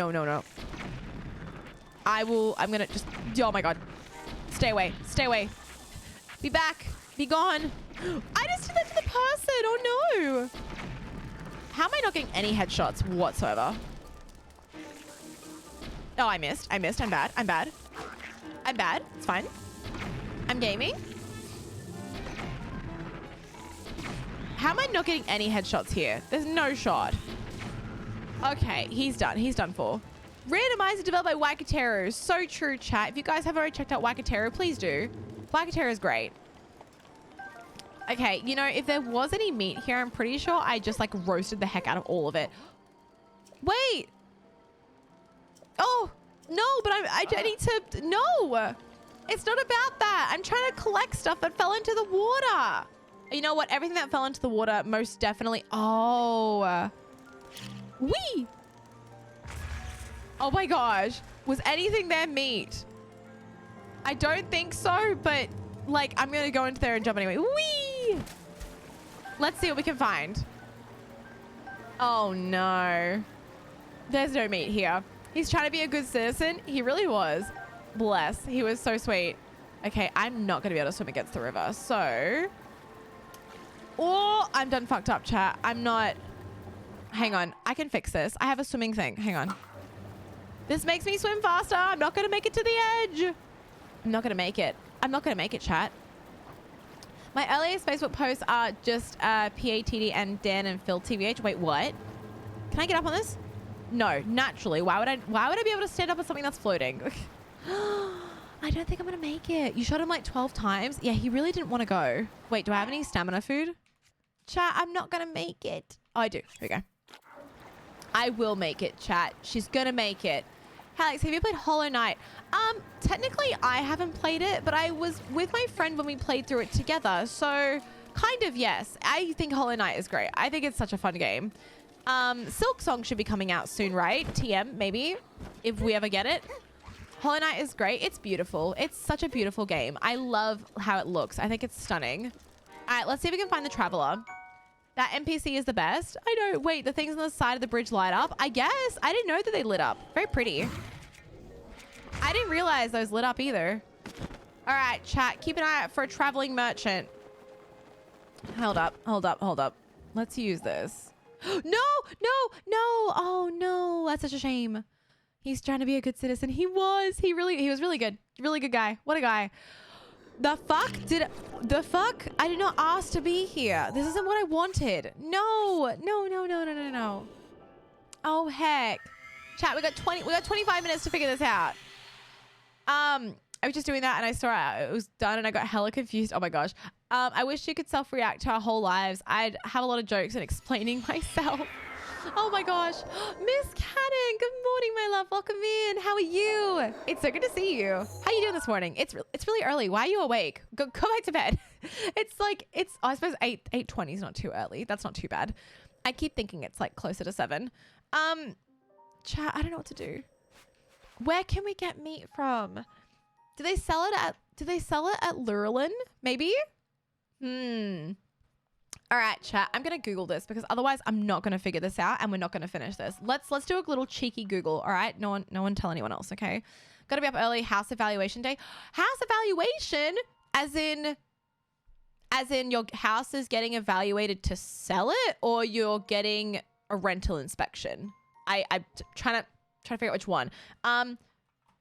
I'm gonna just, oh my God. Stay away. Be back. Be gone. I just did that to the person. Oh no. How am I not getting any headshots whatsoever? Oh, I missed. I'm bad. It's fine. I'm gaming. How am I not getting any headshots here? There's no shot. Okay, he's done. He's done for. Randomize is developed by Waikuteru. So true, chat. If you guys have already checked out Waikuteru, please do. Waikuteru is great. Okay, you know, if there was any meat here, I'm pretty sure I just like roasted the heck out of all of it. Wait. Oh, no, but I need to, no. It's not about that. I'm trying to collect stuff that fell into the water. You know what? Everything that fell into the water most definitely, oh. Wee. Oh my gosh. Was anything there meat? I don't think so, but like, I'm going to go into there and jump anyway. Wee. Let's see what we can find. Oh no. There's no meat here. He's trying to be a good citizen. He really was. Bless. He was so sweet. Okay, I'm not going to be able to swim against the river. So, oh, I'm done fucked up, chat. I'm not. Hang on. I can fix this. I have a swimming thing. Hang on. This makes me swim faster. I'm not going to make it to the edge. I'm not going to make it. I'm not going to make it, chat. My earliest Facebook posts are just PATD and Dan and Phil TVH. Wait, what? Can I get up on this? No, naturally. Why would I be able to stand up on something that's floating? I don't think I'm going to make it. You shot him like 12 times. Yeah, he really didn't want to go. Wait, do I have any stamina food? Chat, I'm not going to make it. Oh, I do. Here we go. I will make it, chat. She's going to make it. Alex, have you played Hollow Knight? Technically, I haven't played it, but I was with my friend when we played through it together. So, kind of, yes. I think Hollow Knight is great. I think it's such a fun game. Silk Song should be coming out soon, right? TM, maybe, if we ever get it. Hollow Knight is great. It's beautiful. It's such a beautiful game. I love how it looks. I think it's stunning. All right, let's see if we can find the Traveler. That NPC is the best. I know. Wait, the things on the side of the bridge light up? I guess. I didn't know that they lit up. Very pretty. I didn't realize those lit up either. All right, chat. Keep an eye out for a traveling merchant. Hold up. Let's use this. No. Oh, no. That's such a shame. He's trying to be a good citizen. He was really good. Really good guy. What a guy. The fuck? I did not ask to be here. This isn't what I wanted. No. Oh heck. Chat, we got 25 minutes to figure this out. I was just doing that and I saw it was done and I got hella confused. Oh my gosh. I wish you could self-react to our whole lives. I'd have a lot of jokes and explaining myself. Oh my gosh. Miss Cannon, good morning, my love. Welcome in. How are you? It's so good to see you. How are you doing this morning? It's really early. Why are you awake? Go back to bed. I suppose 8:20 is not too early. That's not too bad. I keep thinking it's like closer to 7. Chat, I don't know what to do. Where can we get meat from? Do they sell it at Lurelin? Maybe? All right, chat. I'm going to Google this because otherwise I'm not going to figure this out and we're not going to finish this. Let's do a little cheeky Google. All right. No one tell anyone else. Okay. Got to be up early. House evaluation day. House evaluation as in your house is getting evaluated to sell it or you're getting a rental inspection. I'm trying to figure out which one.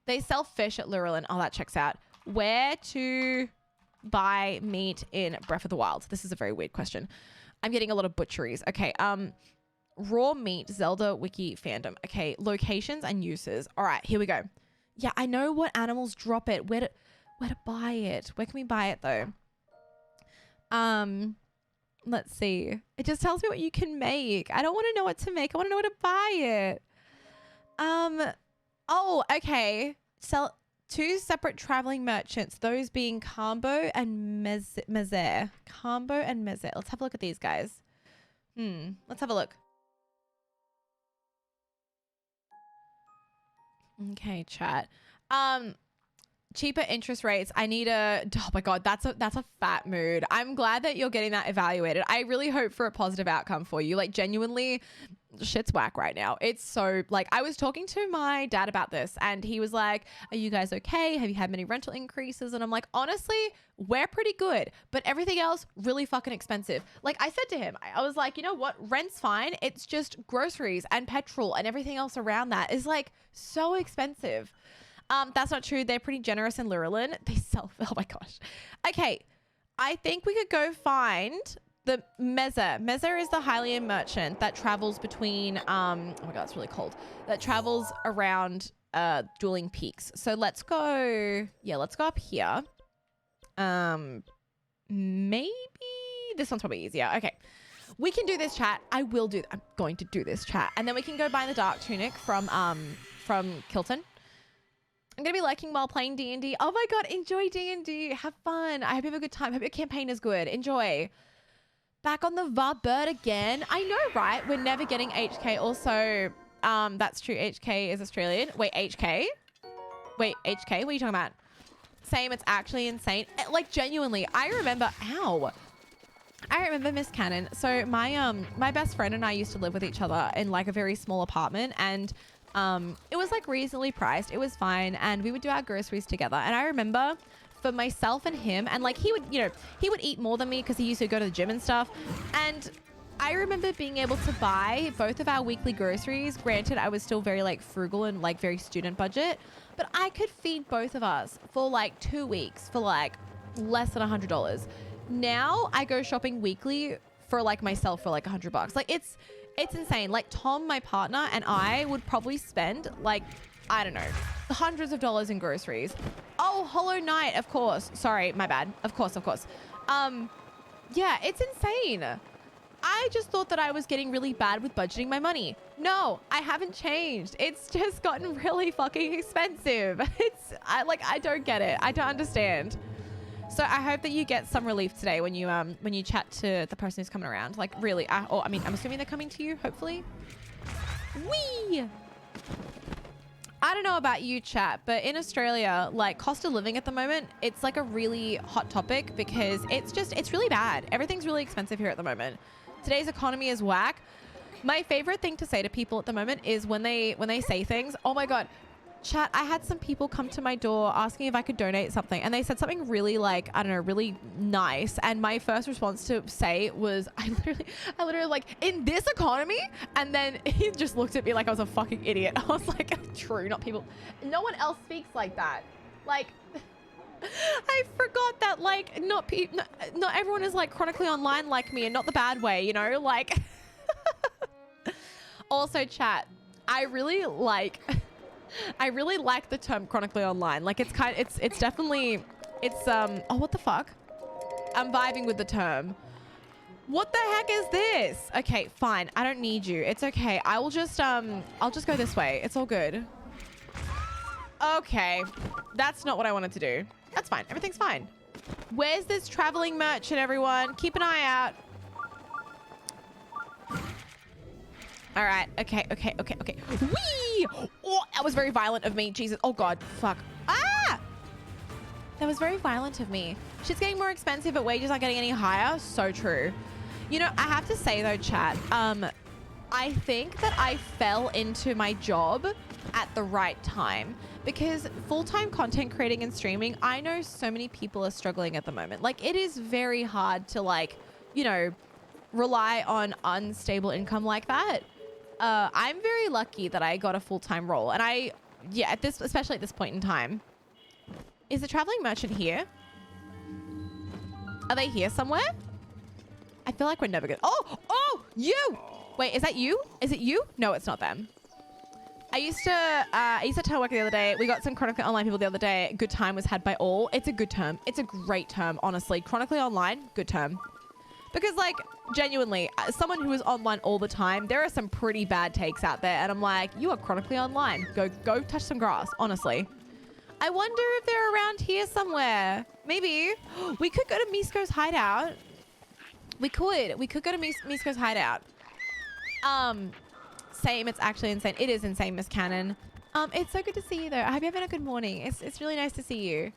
They sell fish at Lurelin. Oh, that checks out. Where to buy meat in Breath of the Wild? This is a very weird question. I'm getting a lot of butcheries. Okay. Raw meat, Zelda wiki fandom. Okay. Locations and uses. All right, here we go. Yeah, I know what animals drop it. Where to buy it? Where can we buy it though? Let's see. It just tells me what you can make. I don't want to know what to make. I want to know where to buy it. Oh, okay. Sell 2 separate traveling merchants, those being Cambo and Mezer. Cambo and Mezer. Let's have a look at these guys. Let's have a look. Okay, chat. Cheaper interest rates. I need oh my God, that's a fat mood. I'm glad that you're getting that evaluated. I really hope for a positive outcome for you. Like genuinely, shit's whack right now. It's so like, I was talking to my dad about this and he was like, are you guys okay? Have you had many rental increases? And I'm like, honestly, we're pretty good, but everything else really fucking expensive. Like I said to him, I was like, you know what? Rent's fine. It's just groceries and petrol and everything else around that is like so expensive. That's not true. They're pretty generous in Lurelin. They sell, oh my gosh. Okay. I think we could go find the Mezer. Mezer is the Hylian merchant that travels between, oh my God, it's really cold. That travels around Dueling Peaks. So let's go up here. Maybe this one's probably easier. Okay. We can do this, chat. I'm going to do this, chat. And then we can go buy the Dark Tunic from Kilton. I'm going to be lurking while playing D&D. Oh my God, enjoy D&D. Have fun. I hope you have a good time. Hope your campaign is good. Enjoy. Back on the Varbird again. I know, right? We're never getting HK. Also, that's true. HK is Australian. Wait, HK? Wait, HK? What are you talking about? Same, it's actually insane. Like, genuinely, I remember Miss Cannon. So my best friend and I used to live with each other in like a very small apartment and it was like reasonably priced. It was fine. And we would do our groceries together. And I remember for myself and him, and like he would eat more than me because he used to go to the gym and stuff. And I remember being able to buy both of our weekly groceries. Granted, I was still very like frugal and like very student budget, but I could feed both of us for like 2 weeks for like less than $100. Now I go shopping weekly for like myself for like $100. Like it's insane. Like Tom, my partner, and I would probably spend like, I don't know, hundreds of dollars in groceries. Oh, Hollow Knight, of course. Sorry, my bad. Of course. Yeah, it's insane. I just thought that I was getting really bad with budgeting my money. No, I haven't changed. It's just gotten really fucking expensive. I don't get it. I don't understand. So I hope that you get some relief today when you chat to the person who's coming around. Like really, I'm assuming they're coming to you, hopefully. Whee! I don't know about you, chat, but in Australia, like cost of living at the moment, it's like a really hot topic because it's really bad. Everything's really expensive here at the moment. Today's economy is whack. My favorite thing to say to people at the moment is when they say things, oh my God, Chat, I had some people come to my door asking if I could donate something, and they said something really like, I don't know, really nice. And my first response to say was, I literally like, in this economy? And then he just looked at me like I was a fucking idiot. I was like, true, not people. No one else speaks like that. Like, I forgot that like, not everyone is like chronically online like me, and not the bad way, you know, like. Also, chat, I really like the term chronically online. Like it's definitely, oh, what the fuck? I'm vibing with the term. What the heck is this? Okay, fine. I don't need you. It's okay. I'll just go this way. It's all good. Okay. That's not what I wanted to do. That's fine. Everything's fine. Where's this traveling merchant, everyone? Keep an eye out. All right. Okay. Whee! Oh, that was very violent of me. Jesus. Oh, God. Fuck. Ah! That was very violent of me. Shit's getting more expensive, but wages aren't getting any higher. So true. You know, I have to say, though, chat, I think that I fell into my job at the right time, because full-time content creating and streaming, I know so many people are struggling at the moment. Like, it is very hard to, like, you know, rely on unstable income like that. I'm very lucky that I got a full-time role, and especially at this point in time. Is the traveling merchant here? Are they here somewhere? I feel like we're never gonna. Oh, you! Wait, is that you? Is it you? No, it's not them. I used to telework the other day. We got some chronically online people the other day. Good time was had by all. It's a good term. It's a great term, honestly. Chronically online, good term. Because, like, genuinely, as someone who is online all the time, there are some pretty bad takes out there. And I'm like, you are chronically online. Go touch some grass, honestly. I wonder if they're around here somewhere. Maybe. We could go to Misko's hideout. We could go to Misko's hideout. Same. It's actually insane. It is insane, Miss Cannon. It's so good to see you, though. I hope you're having a good morning. It's really nice to see you.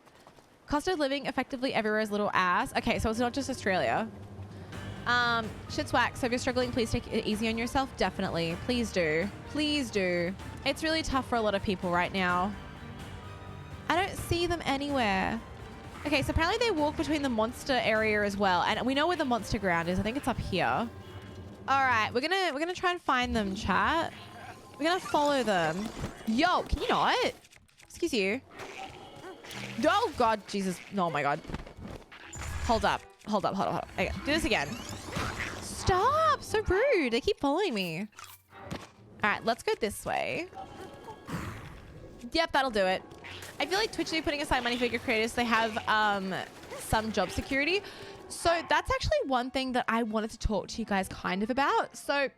Cost of living effectively everywhere is little ass. Okay, so it's not just Australia. Shit's whack. So if you're struggling, please take it easy on yourself. Definitely. Please do. Please do. It's really tough for a lot of people right now. I don't see them anywhere. Okay, so apparently they walk between the monster area as well. And we know where the monster ground is. I think it's up here. All right, we're gonna try and find them, chat. We're gonna follow them. Yo, can you not? Excuse you. Oh God, Jesus. Oh my God. Hold up. Okay, do this again. Stop! So rude. They keep following me. All right, let's go this way. Yep, that'll do it. I feel like Twitch is putting aside money for your creators. They have some job security. So that's actually one thing that I wanted to talk to you guys kind of about. So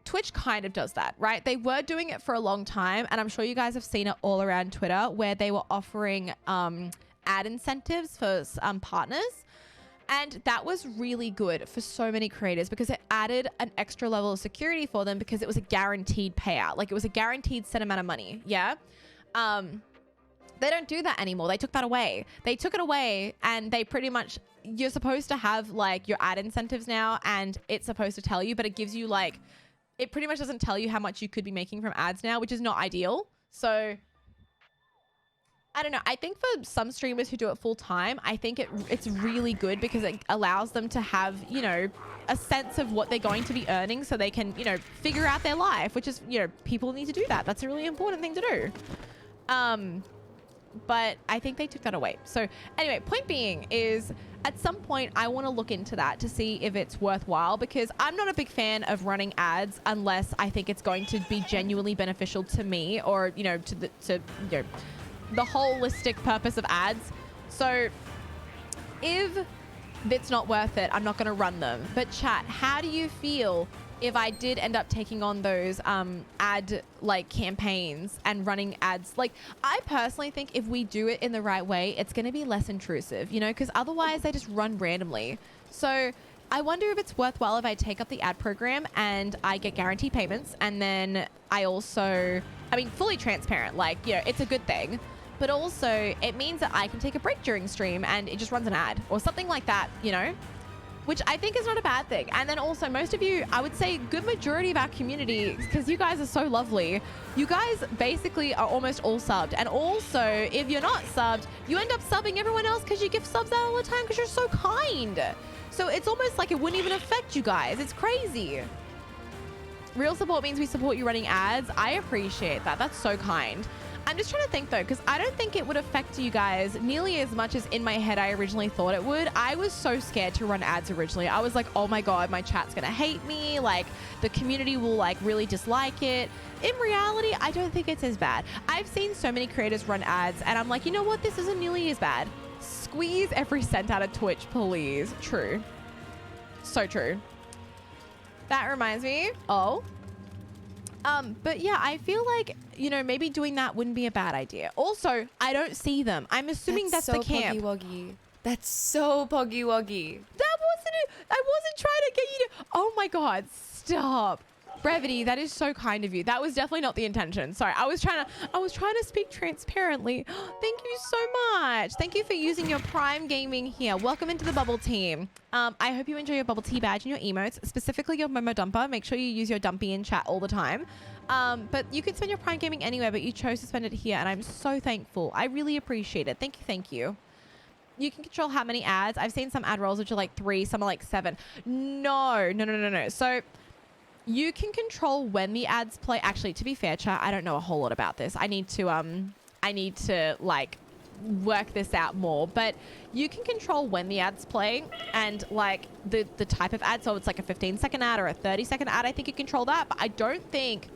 Twitch kind of does that, right? They were doing it for a long time, and I'm sure you guys have seen it all around Twitter, where they were offering ad incentives for partners. And that was really good for so many creators because it added an extra level of security for them because it was a guaranteed payout. Like, it was a guaranteed set amount of money. Yeah. They don't do that anymore. They took that away. They took it away, and they pretty much, you're supposed to have like your ad incentives now, and it's supposed to tell you, but it gives you like, it pretty much doesn't tell you how much you could be making from ads now, which is not ideal. So I don't know. I think for some streamers who do it full time, I think it's really good because it allows them to have, you know, a sense of what they're going to be earning so they can, you know, figure out their life, which is, you know, people need to do that. That's a really important thing to do. But I think they took that away. So anyway, point being is at some point I want to look into that to see if it's worthwhile, because I'm not a big fan of running ads unless I think it's going to be genuinely beneficial to me or, you know, to you know, the holistic purpose of ads. So if it's not worth it, I'm not going to run them. But chat, how do you feel if I did end up taking on those ad like campaigns and running ads? Like, I personally think if we do it in the right way, it's going to be less intrusive, you know, because otherwise they just run randomly. So I wonder if it's worthwhile if I take up the ad program and I get guaranteed payments, and then I also, I mean, fully transparent, like, you know, it's a good thing, but also it means that I can take a break during stream and it just runs an ad or something like that, you know? which I think is not a bad thing. And then also most of you, I would say good majority of our community, because you guys are so lovely, you guys basically are almost all subbed. And also, if you're not subbed, you end up subbing everyone else because you give subs out all the time because you're so kind. So it's almost like it wouldn't even affect you guys. It's crazy. Real support means we support you running ads. I appreciate that. That's so kind. I'm just trying to think though, because I don't think it would affect you guys nearly as much as in my head I originally thought it would. I was so scared to run ads originally. I was like, oh my God, my chat's gonna hate me. Like the community will like really dislike it. In reality, I don't think it's as bad. I've seen so many creators run ads and I'm like, you know what? This isn't nearly as bad. Squeeze every cent out of Twitch, please. True. So true. That reminds me. Oh. But yeah, I feel like, you know, maybe doing that wouldn't be a bad idea. Also, I don't see them. I'm assuming that's so the camp. Poggy Woggy. That's so Poggy Woggy. That wasn't it. I wasn't trying to get you to. Oh my God, stop. Brevity, that is so kind of you. That was definitely not the intention. Sorry, I was trying to speak transparently. Thank you so much. Thank you for using your Prime Gaming here. Welcome into the bubble team. I hope you enjoy your bubble tea badge and your emotes, specifically your Momo Dumper. Make sure you use your Dumpy in chat all the time. But you could spend your Prime Gaming anywhere, but you chose to spend it here, and I'm so thankful. I really appreciate it. Thank you, thank you. You can control how many ads. I've seen some ad rolls which are like 3, some are like 7. No. So you can control when the ads play. Actually, to be fair, chat, I don't know a whole lot about this. I need to like work this out more, but you can control when the ads play and like the type of ad. So it's like a 15-second ad or a 30-second ad. I think you control that, but I don't think,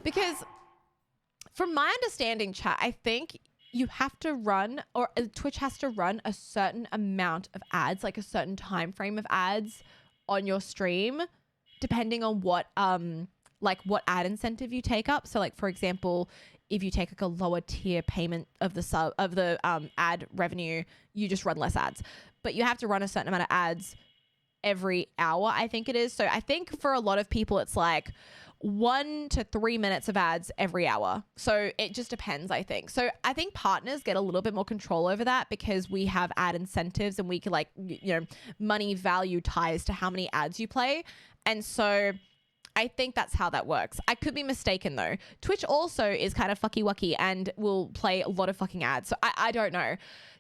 because from my understanding, chat, I think you have to run, or Twitch has to run a certain amount of ads, like a certain time frame of ads on your stream, depending on what what ad incentive you take up. So like, for example, if you take like a lower tier payment of the ad revenue, you just run less ads. But you have to run a certain amount of ads every hour, I think it is. So I think for a lot of people, it's like 1 to 3 minutes of ads every hour. So it just depends, I think. So I think partners get a little bit more control over that because we have ad incentives and we can like, you know, money value ties to how many ads you play. And so I think that's how that works. I could be mistaken though. Twitch also is kind of fucky wucky and will play a lot of fucking ads. So I don't know.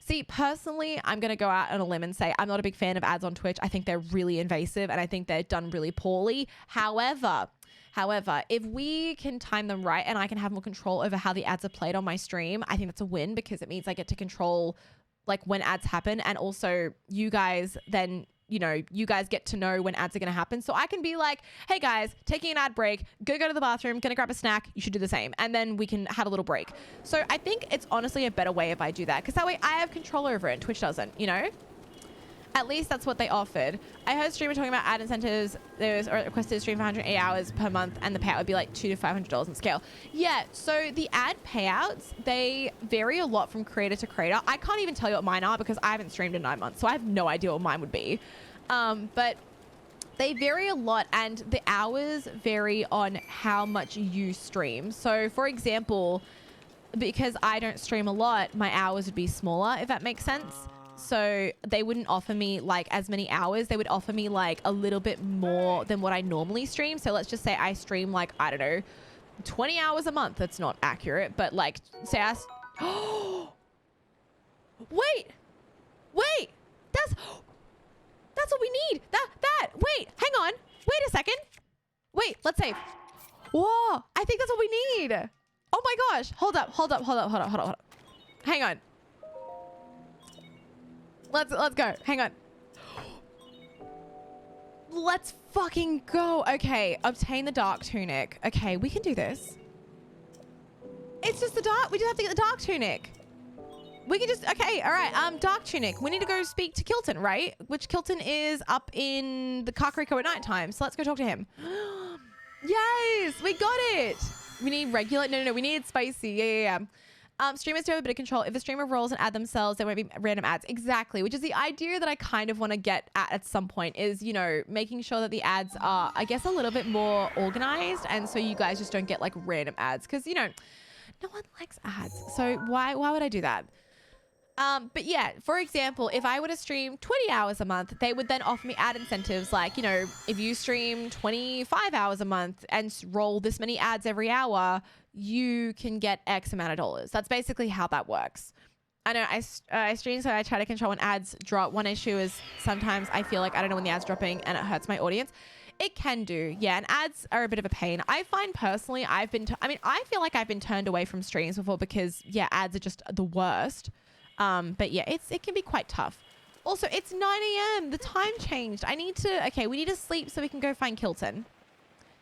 See, personally, I'm going to go out on a limb and say I'm not a big fan of ads on Twitch. I think they're really invasive and I think they're done really poorly. However, if we can time them right and I can have more control over how the ads are played on my stream, I think that's a win because it means I get to control like when ads happen, and also you guys then, you know, you guys get to know when ads are going to happen. So I can be like, hey guys, taking an ad break, go to the bathroom, gonna grab a snack. You should do the same. And then we can have a little break. So I think it's honestly a better way if I do that, because that way I have control over it and Twitch doesn't, you know? At least that's what they offered. I heard a streamer talking about ad incentives. There was a requested to stream for 108 hours per month and the payout would be like $200 to $500 in scale. Yeah, so the ad payouts, they vary a lot from creator to creator. I can't even tell you what mine are because I haven't streamed in 9 months, so I have no idea what mine would be. But they vary a lot and the hours vary on how much you stream. So for example, because I don't stream a lot, my hours would be smaller, if that makes sense. So they wouldn't offer me like as many hours. They would offer me like a little bit more than what I normally stream. So let's just say I stream like, I don't know, 20 hours a month. That's not accurate, but like say I... Wait, that's what we need. Wait, hang on. Wait a second. Wait, let's save. Whoa, I think that's what we need. Oh my gosh. Hold up. Hang on. Let's go. Hang on. Let's fucking go. Okay, obtain the dark tunic. Okay, we can do this. It's just the dark. We just have to get the dark tunic. We can just, okay, all right. Dark tunic. We need to go speak to Kilton, right? Which Kilton is up in the Kakariko at night time. So let's go talk to him. Yes, we got it. We need regular. No, we needed spicy. Yeah. Streamers do have a bit of control. If a streamer rolls an ad themselves, there won't be random ads. Exactly, which is the idea that I kind of want to get at some point is, you know, making sure that the ads are, I guess, a little bit more organized. And so you guys just don't get like random ads because, you know, no one likes ads. So why would I do that? But yeah, for example, if I were to stream 20 hours a month, they would then offer me ad incentives like, you know, if you stream 25 hours a month and roll this many ads every hour, you can get X amount of dollars. That's basically how that works. I know I stream, so I try to control when ads drop. One issue is sometimes I feel like I don't know when the ad's dropping and it hurts my audience. It can do, yeah, and ads are a bit of a pain. I find personally I feel like I've been turned away from streams before because, yeah, ads are just the worst. But yeah, it can be quite tough. Also, it's 9 a.m. The time changed. we need to sleep so we can go find Kilton.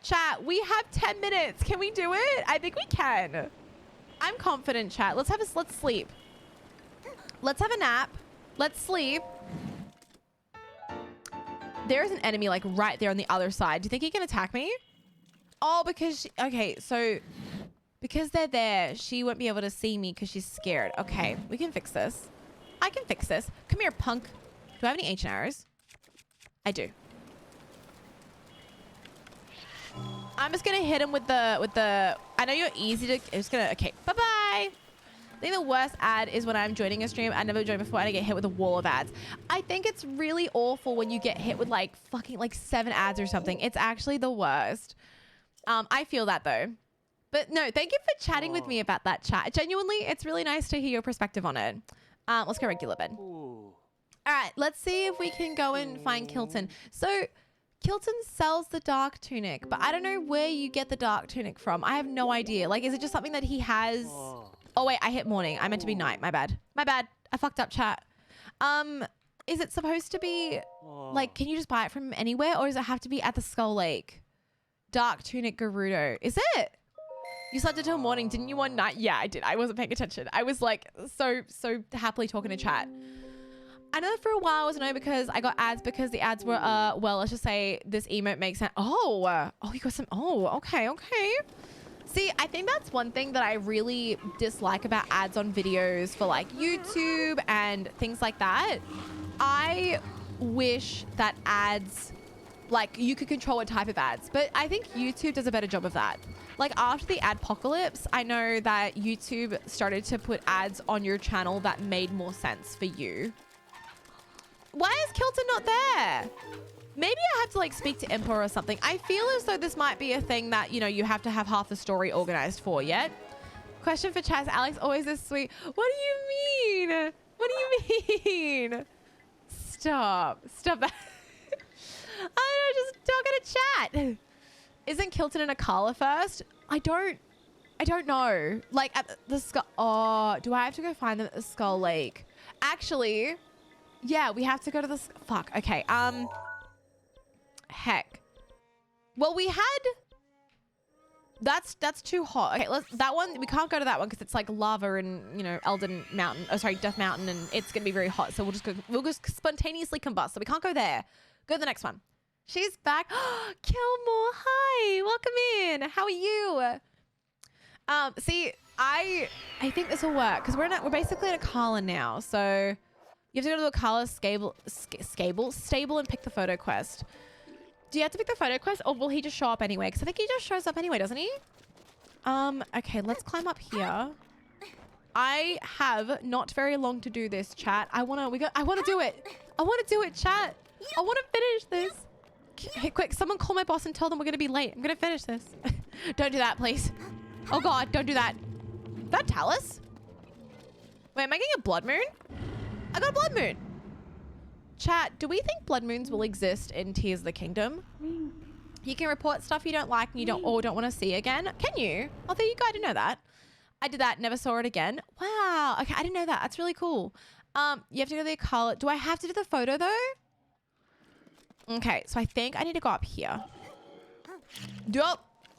Chat, we have 10 minutes. Can we do it? I think we can. I'm confident, chat. Let's sleep. Let's have a nap. Let's sleep. There's an enemy like right there on the other side. Do you think he can attack me? Oh, because because they're there, she won't be able to see me because she's scared. Okay, we can fix this. I can fix this. Come here, punk. Do I have any ancient arrows? I do. I'm just gonna hit him with the. I know you're easy to. I'm just gonna. Okay, bye bye. I think the worst ad is when I'm joining a stream. I never joined before and I get hit with a wall of ads. I think it's really awful when you get hit with like fucking like 7 ads or something. It's actually the worst. I feel that though. But no, thank you for chatting with me about that, chat. Genuinely, it's really nice to hear your perspective on it. Let's go regular bed. All right, let's see if we can go and find Kilton. So Kilton sells the dark tunic, but I don't know where you get the dark tunic from. I have no idea. Like, is it just something that he has? Oh wait, I hit morning. I meant to be night. My bad. My bad. I fucked up, chat. Is it supposed to be like, can you just buy it from anywhere, or does it have to be at the Skull Lake? Dark tunic Gerudo. Is it? You slept until morning, didn't you, one night? Yeah, I did. I wasn't paying attention. I was like so happily talking to chat. I know for a while I was annoyed because I got ads because the ads were, well, let's just say this emote makes sense. Oh, you got some, okay. See, I think that's one thing that I really dislike about ads on videos for like YouTube and things like that. I wish that ads, like you could control what type of ads, but I think YouTube does a better job of that. Like after the adpocalypse, I know that YouTube started to put ads on your channel that made more sense for you. Why is Kilton not there? Maybe I have to like speak to Emperor or something. I feel as though this might be a thing that, you know, you have to have half the story organized for yet. Question for Chaz. Alex always is sweet. What do you mean? What do you mean? Stop that. I don't just talking to chat. Isn't Kilton and Akala first? I don't know. Like at the Skull. Oh, do I have to go find them at the Skull Lake? Actually, yeah, we have to go to the. Fuck. Okay. Heck. Well, we had. That's too hot. Okay, that one. We can't go to that one because it's like lava and, you know, Elden Mountain. Oh, sorry, Death Mountain, and it's gonna be very hot. So we'll just spontaneously combust. So we can't go there. Go to the next one. She's back. Kilmore, hi, welcome in. How are you? See, I think this will work because we're basically at Akala now. So you have to go to the Akala stable and pick the photo quest. Do you have to pick the photo quest, or will he just show up anyway? Because I think he just shows up anyway, doesn't he? Okay, let's climb up here. I have not very long to do this, chat. I wanna do it. I wanna do it, chat. I wanna finish this. Hey, quick, someone call my boss and tell them we're gonna be late. I'm gonna finish this. Don't do that, please. Oh God, don't do that. Is that Talus? Wait, am I getting a blood moon? I got a blood moon. Chat, do we think blood moons will exist in Tears of the Kingdom? You can report stuff you don't like and you don't want to see again. Can you? Oh, there you go. I didn't know that. I did that. Never saw it again. Wow. Okay, I didn't know that. That's really cool. You have to go to the color. Do I have to do the photo though? Okay, so I think I need to go up here.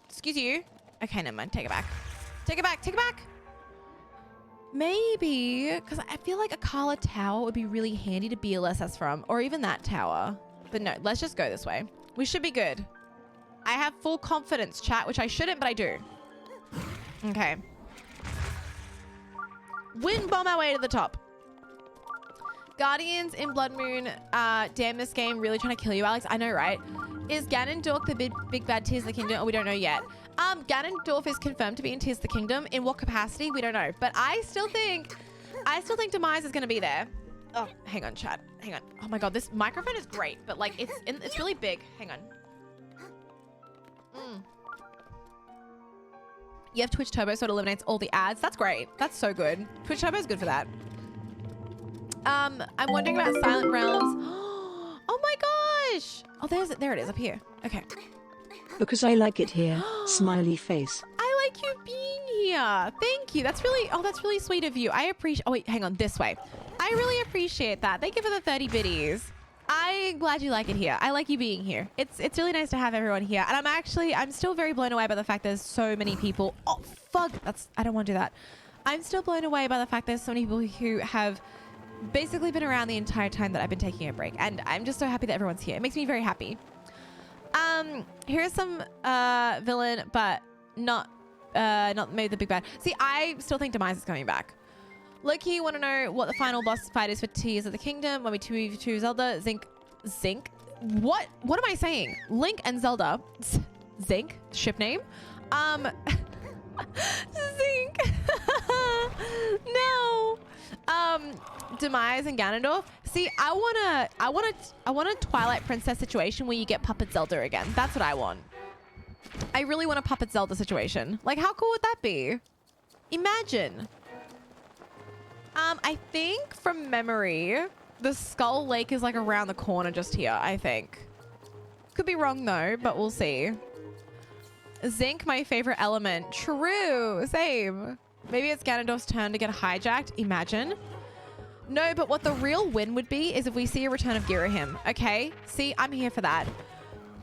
Excuse you. Okay, never mind. Take it back. Take it back. Take it back. Maybe, because I feel like Akala Tower would be really handy to BLSS from, or even that tower. But no, let's just go this way. We should be good. I have full confidence, chat, which I shouldn't, but I do. Okay. Wind bomb our way to the top. Guardians in Blood Moon. Damn, this game really trying to kill you, Alex. I know, right? Is Ganondorf the big bad Tears of the Kingdom? Oh, we don't know yet. Ganondorf is confirmed to be in Tears of the Kingdom. In what capacity? We don't know. But I still think I still think Demise is going to be there. Oh, hang on, chat. Hang on. Oh my god, this microphone is great, but like it's really big. Hang on. You have Twitch Turbo, so it eliminates all the ads. That's great. That's so good. Twitch Turbo is good for that. I'm wondering about Silent Realms. Oh my gosh. Oh, there it is up here. Okay. Because I like it here. Smiley face. I like you being here. Thank you. That's really sweet of you. I appreciate. Oh wait, hang on. This way. I really appreciate that. Thank you for the 30 biddies. I'm glad you like it here. I like you being here. It's really nice to have everyone here. And I'm still very blown away by the fact there's so many people. Oh, fuck. I don't want to do that. I'm still blown away by the fact there's so many people who have basically been around the entire time that I've been taking a break. And I'm just so happy that everyone's here. It makes me very happy. Here's some villain, but not maybe the big bad. See, I still think Demise is coming back. Loki, you want to know what the final boss fight is for Tears of the Kingdom when we 2v2 Zelda? Zinc? What am I saying? Link and Zelda. Zinc, ship name. Zinc. No. Demise and Ganondorf. See, I want a Twilight Princess situation where you get Puppet Zelda again. That's what I want. I really want a Puppet Zelda situation. Like, how cool would that be? Imagine. I think from memory, the Skull Lake is like around the corner just here, I think. Could be wrong though, but we'll see. Zinc, my favorite element. True, same. Maybe it's Ganondorf's turn to get hijacked. Imagine. No, but what the real win would be is if we see a return of Girahim. Okay, see, I'm here for that.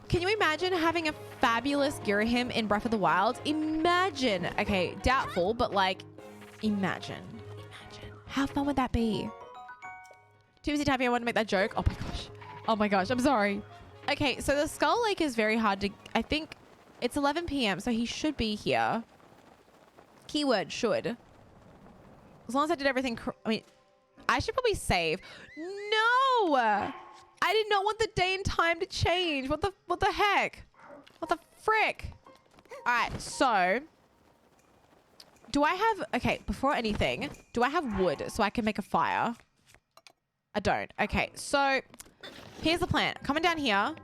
Can you imagine having a fabulous Girahim in Breath of the Wild? Imagine. Okay, doubtful, but like, imagine. How fun would that be? Too busy typing. I want to make that joke. Oh my gosh. Oh my gosh. I'm sorry. Okay, so the Skull Lake is very hard to... I think it's 11 p.m., so he should be here. Keyword should. As long as I did everything... I mean, I should probably save. No! I did not want the day and time to change. What the heck? What the frick? All right, so... Do I have... Okay, before anything, do I have wood so I can make a fire? I don't. Okay, so here's the plan. Coming down here,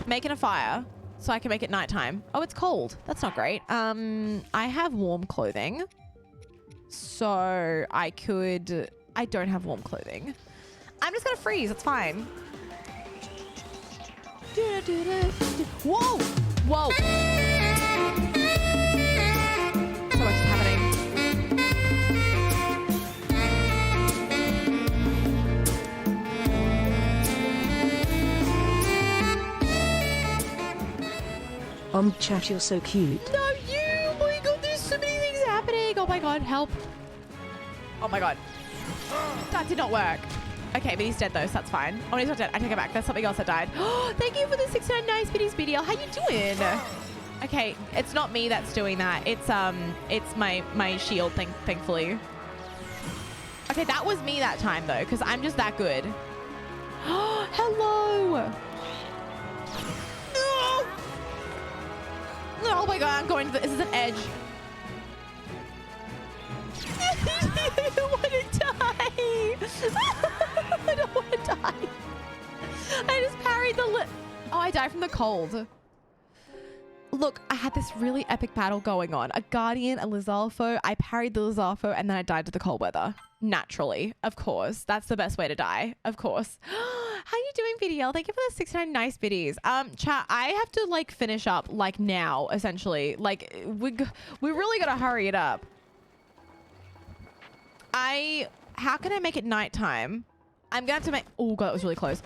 making a fire so I can make it nighttime. Oh, it's cold. That's not great. I have warm clothing. So I could... I don't have warm clothing. I'm just going to freeze. It's fine. Whoa! Whoa! So much is happening. Chat, you're so cute. No, you! Oh my god, there's so many things happening. Oh my god, help. Oh my god. That did not work. Okay, but he's dead though, so that's fine. Oh, he's not dead. I take it back. That's something else that died. Oh, thank you for the 69 nice biddies, BDL. How you doing? Okay, it's not me that's doing that. It's my shield thing, thankfully. Okay, that was me that time though, because I'm just that good. Oh, hello. No. Oh my god, I'm going to this is an edge. I don't want to die. I don't want to die. I just parried the Oh, I died from the cold. Look, I had this really epic battle going on. A Guardian, a Lizalfo. I parried the Lizalfo and then I died to the cold weather. Naturally, of course. That's the best way to die, of course. How you doing, VDL? Thank you for the 69 nice biddies. Chat, I have to like finish up like now, essentially. Like we really gotta hurry it up. How can I make it nighttime? I'm gonna have to make, oh god, that was really close.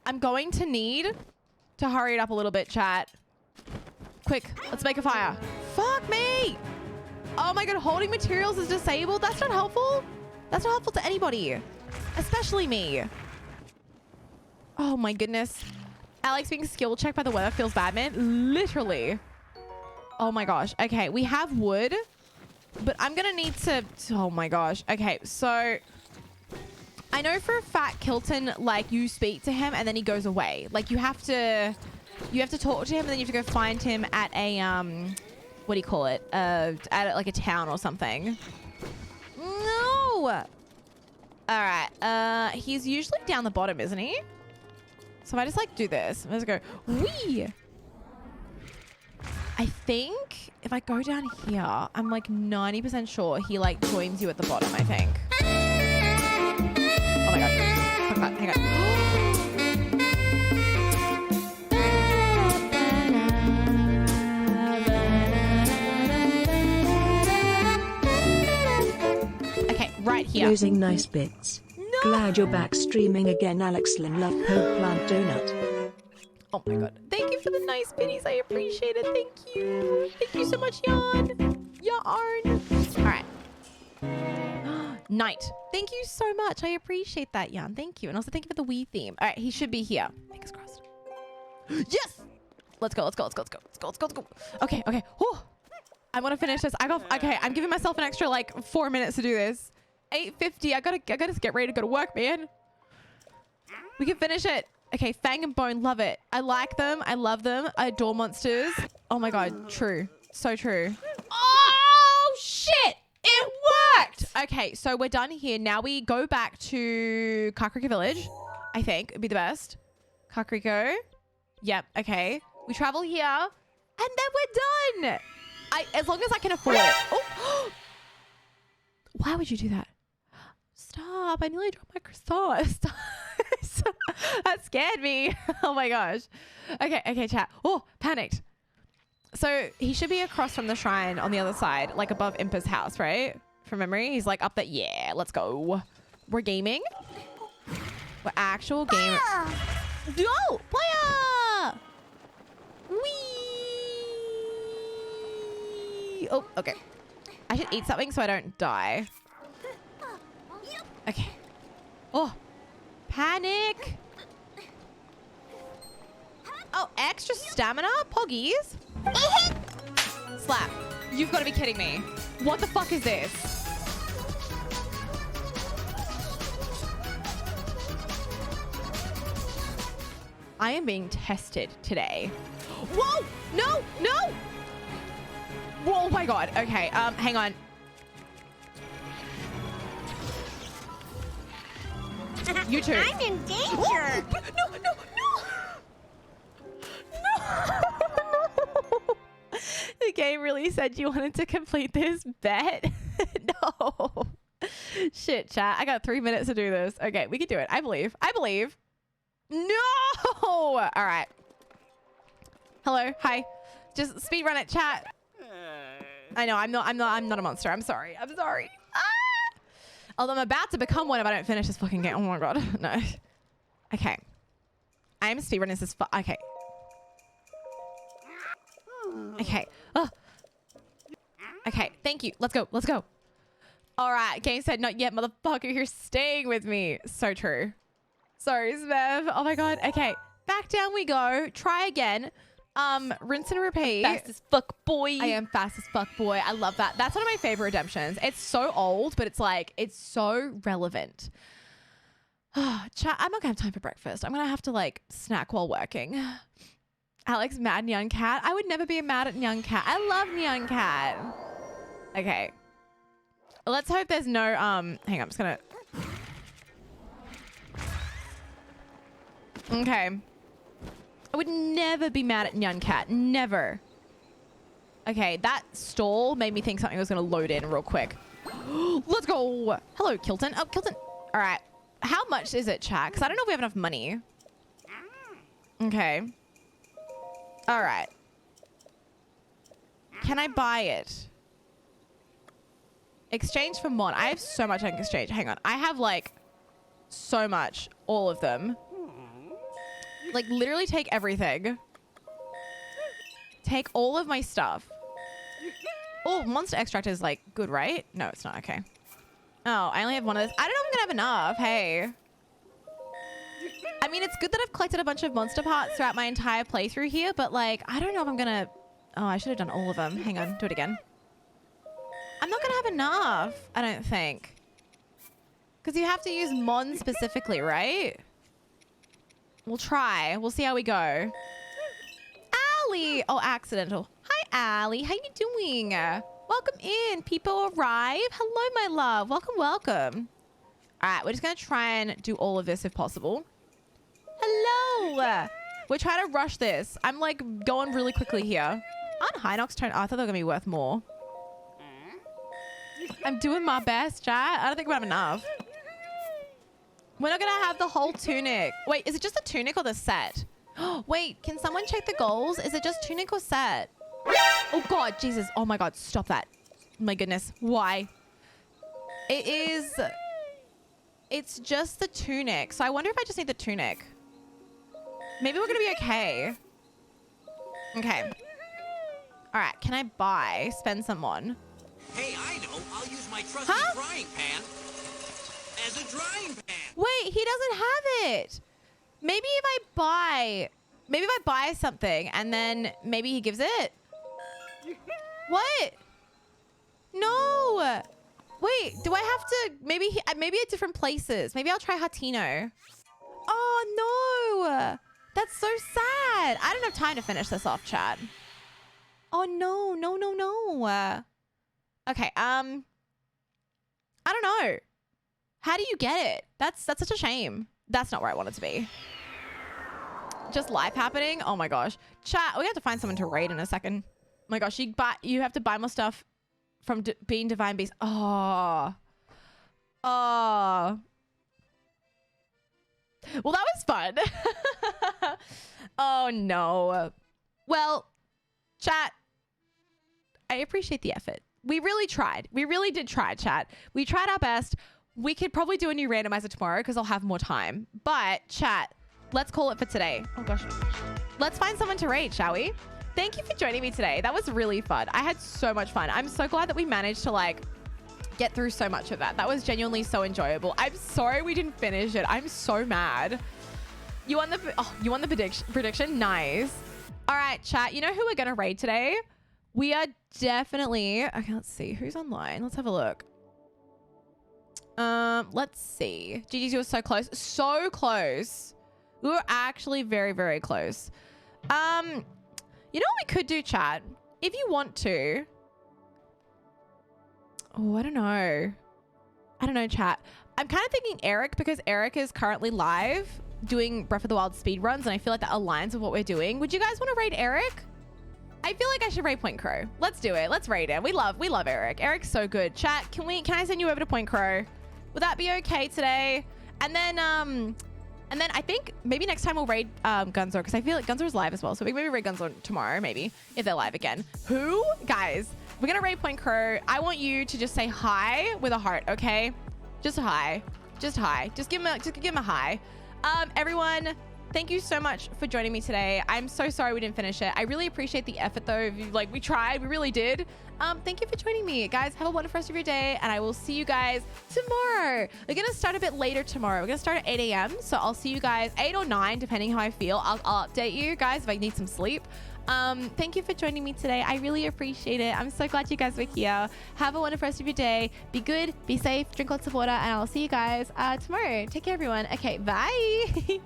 I'm going to need to hurry it up a little bit, chat. Quick, let's make a fire. Fuck me. Oh my god, holding materials is disabled. That's not helpful. That's not helpful to anybody, especially me. Oh my goodness. Alex being skill checked by the weather feels bad, man. Literally. Oh my gosh. Okay, we have wood, but I'm gonna need to, oh my gosh. Okay, so I know for a fact Kilton, like you speak to him and then he goes away. Like you have to talk to him and then you have to go find him at a, what do you call it? At like a town or something. No! All right. He's usually down the bottom, isn't he? So if I just like do this, I'm just go, wee. I think if I go down here, I'm like 90% sure he like joins you at the bottom, I think. Oh my God. Fuck that. Hang on. Okay, right here. Losing nice bits. No! Glad you're back streaming again, Alex Lynne. Love Poke Plant Donut. Oh my God. Thank you for the nice biddies. I appreciate it. Thank you. Thank you so much, Yarn. Yarn. All right. Night. Thank you so much. I appreciate that, Yarn. Thank you. And also thank you for the Wii theme. All right. He should be here. Fingers crossed. Yes. Let's go. Let's go. Let's go. Let's go. Let's go. Let's go. Let's go. Okay. Okay. Whew. I want to finish this. Okay. I'm giving myself an extra like 4 minutes to do this. 8:50. I gotta get ready to go to work, man. We can finish it. Okay, Fang and Bone, love it. I like them. I love them. I adore monsters. Oh my God, true. So true. Oh, shit! It worked! Okay, so we're done here. Now we go back to Kakariko Village. I think it'd be the best. Kakariko. Yep, okay. We travel here, and then we're done! As long as I can afford it. Oh! Why would you do that? Stop, I nearly dropped my croissant. Stop. That scared me. Oh my gosh. Okay, chat. Oh, panicked. So he should be across from the shrine on the other side, like above Impa's house, right? From memory, he's like up there. Yeah, let's go. We're gaming. We're actual gamers. No, player. Wee. Oh, okay. I should eat something so I don't die. Okay. Oh, panic. Oh, extra stamina? Poggies? Slap. You've got to be kidding me. What the fuck is this? I am being tested today. Whoa! No! No! Whoa, oh my God. Okay, hang on. You too. I'm in danger. No. The game really said you wanted to complete this bet. No. Shit, chat. I got 3 minutes to do this. Okay, we can do it. I believe. No. All right. Hello. Hi. Just speedrun it, chat. I know. I'm not a monster. I'm sorry. Ah! Although I'm about to become one if I don't finish this fucking game. Oh my God. No. Okay. I'm speedrunning this. Okay. Okay. Oh. Okay. Thank you. Let's go. All right. Game said not yet, motherfucker. You're staying with me. So true. Sorry, Smev. Oh my God. Okay. Back down we go. Try again. Rinse and repeat. Fast as fuck, boy. I am fast as fuck, boy. I love that. That's one of my favorite redemptions. It's so old, but it's like, it's so relevant. Chat, I'm not gonna have time for breakfast. I'm gonna have to like snack while working. Alex, mad Nyan Cat. I would never be mad at Nyan Cat. I love Nyan Cat. Okay. Let's hope there's no, hang on, I'm just gonna. Okay. I would never be mad at Nyan Cat. Never. Okay, that stall made me think something was going to load in real quick. Let's go. Hello, Kilton. Oh, Kilton. All right. How much is it, chat? Because I don't know if we have enough money. Okay. All right. Can I buy it? Exchange for mod. I have so much I can exchange. Hang on. I have like so much. All of them. Like literally take everything. Take all of my stuff. Oh, monster extract is like good, right? No, it's not. Okay. Oh, I only have one of this. I don't know if I'm gonna have enough. Hey. I mean, it's good that I've collected a bunch of monster parts throughout my entire playthrough here, but like, I don't know if I'm gonna... Oh, I should have done all of them. Hang on, do it again. I'm not gonna have enough, I don't think. Because you have to use Mon specifically, right? We'll try. We'll see how we go. Allie! Oh, accidental. Hi, Allie. How you doing? Welcome in. People arrive. Hello, my love. Welcome, welcome. All right, we're just gonna try and do all of this if possible. Hello. We're trying to rush this. I'm like going really quickly here. Aren't Hinox tone? Oh, I thought they were gonna be worth more. I'm doing my best, chat. I don't think we have enough. We're not gonna have the whole tunic. Wait, is it just the tunic or the set? Wait, can someone check the goals? Is it just tunic or set? Oh God, Jesus. Oh my God, stop that. My goodness, why? It's just the tunic. So I wonder if I just need the tunic. Maybe we're gonna be okay. Okay. All right, can I spend some on? Hey, I know. I'll use my trusty frying pan as a drying pan. Wait, he doesn't have it. Maybe if I buy something and then maybe he gives it. What? No. Wait, do I have to, maybe at different places. Maybe I'll try Hatino. Oh no. That's so sad. I don't have time to finish this off, chat. Oh no, no. Okay, I don't know. How do you get it? That's such a shame. That's not where I want it to be. Just life happening. Oh my gosh. Chat, we have to find someone to raid in a second. Oh my gosh, you have to buy more stuff from being Divine Beast. Oh. Well, that was fun. Oh no. Well, chat, I appreciate the effort. We really tried. We really did try, chat. We tried our best. We could probably do a new randomizer tomorrow because I'll have more time. But chat, let's call it for today. Oh gosh. Let's find someone to raid, shall we? Thank you for joining me today. That was really fun. I had so much fun. I'm so glad that we managed to like get through so much of that. That was genuinely so enjoyable. I'm sorry we didn't finish it. I'm so mad. You won the prediction. Nice. All right, chat. You know who we're gonna raid today? We are definitely, okay, let's see who's online. Let's have a look. Let's see. GG's, you were so close. So close. We were actually very, very close. You know what we could do, chat? If you want to. Oh, I don't know, chat. I'm kind of thinking Eric, because Eric is currently live doing Breath of the Wild speedruns, and I feel like that aligns with what we're doing. Would you guys want to raid Eric? I feel like I should raid Point Crow. Let's do it. Let's raid him. We love Eric. Eric's so good. Chat, can I send you over to Point Crow? Would that be okay today? And then I think maybe next time we'll raid Gunzor, because I feel like Gunzor's live as well. So we maybe raid Gunzor tomorrow, maybe, if they're live again. Who? Guys, we're gonna raid Point Crow. I want you to just say hi with a heart, okay? Just hi. Just hi. Just give him a hi. Everyone, thank you so much for joining me today. I'm so sorry we didn't finish it. I really appreciate the effort though. Like, we tried, we really did. Thank you for joining me. Guys, have a wonderful rest of your day, and I will see you guys tomorrow. We're gonna start a bit later tomorrow. We're gonna start at 8 a.m. So I'll see you guys 8 or 9, depending how I feel. I'll update you guys if I need some sleep. Thank you for joining me today. I really appreciate it. I'm so glad you guys were here. Have a wonderful rest of your day. Be good, be safe, drink lots of water, and I'll see you guys tomorrow. Take care, everyone. Okay, bye.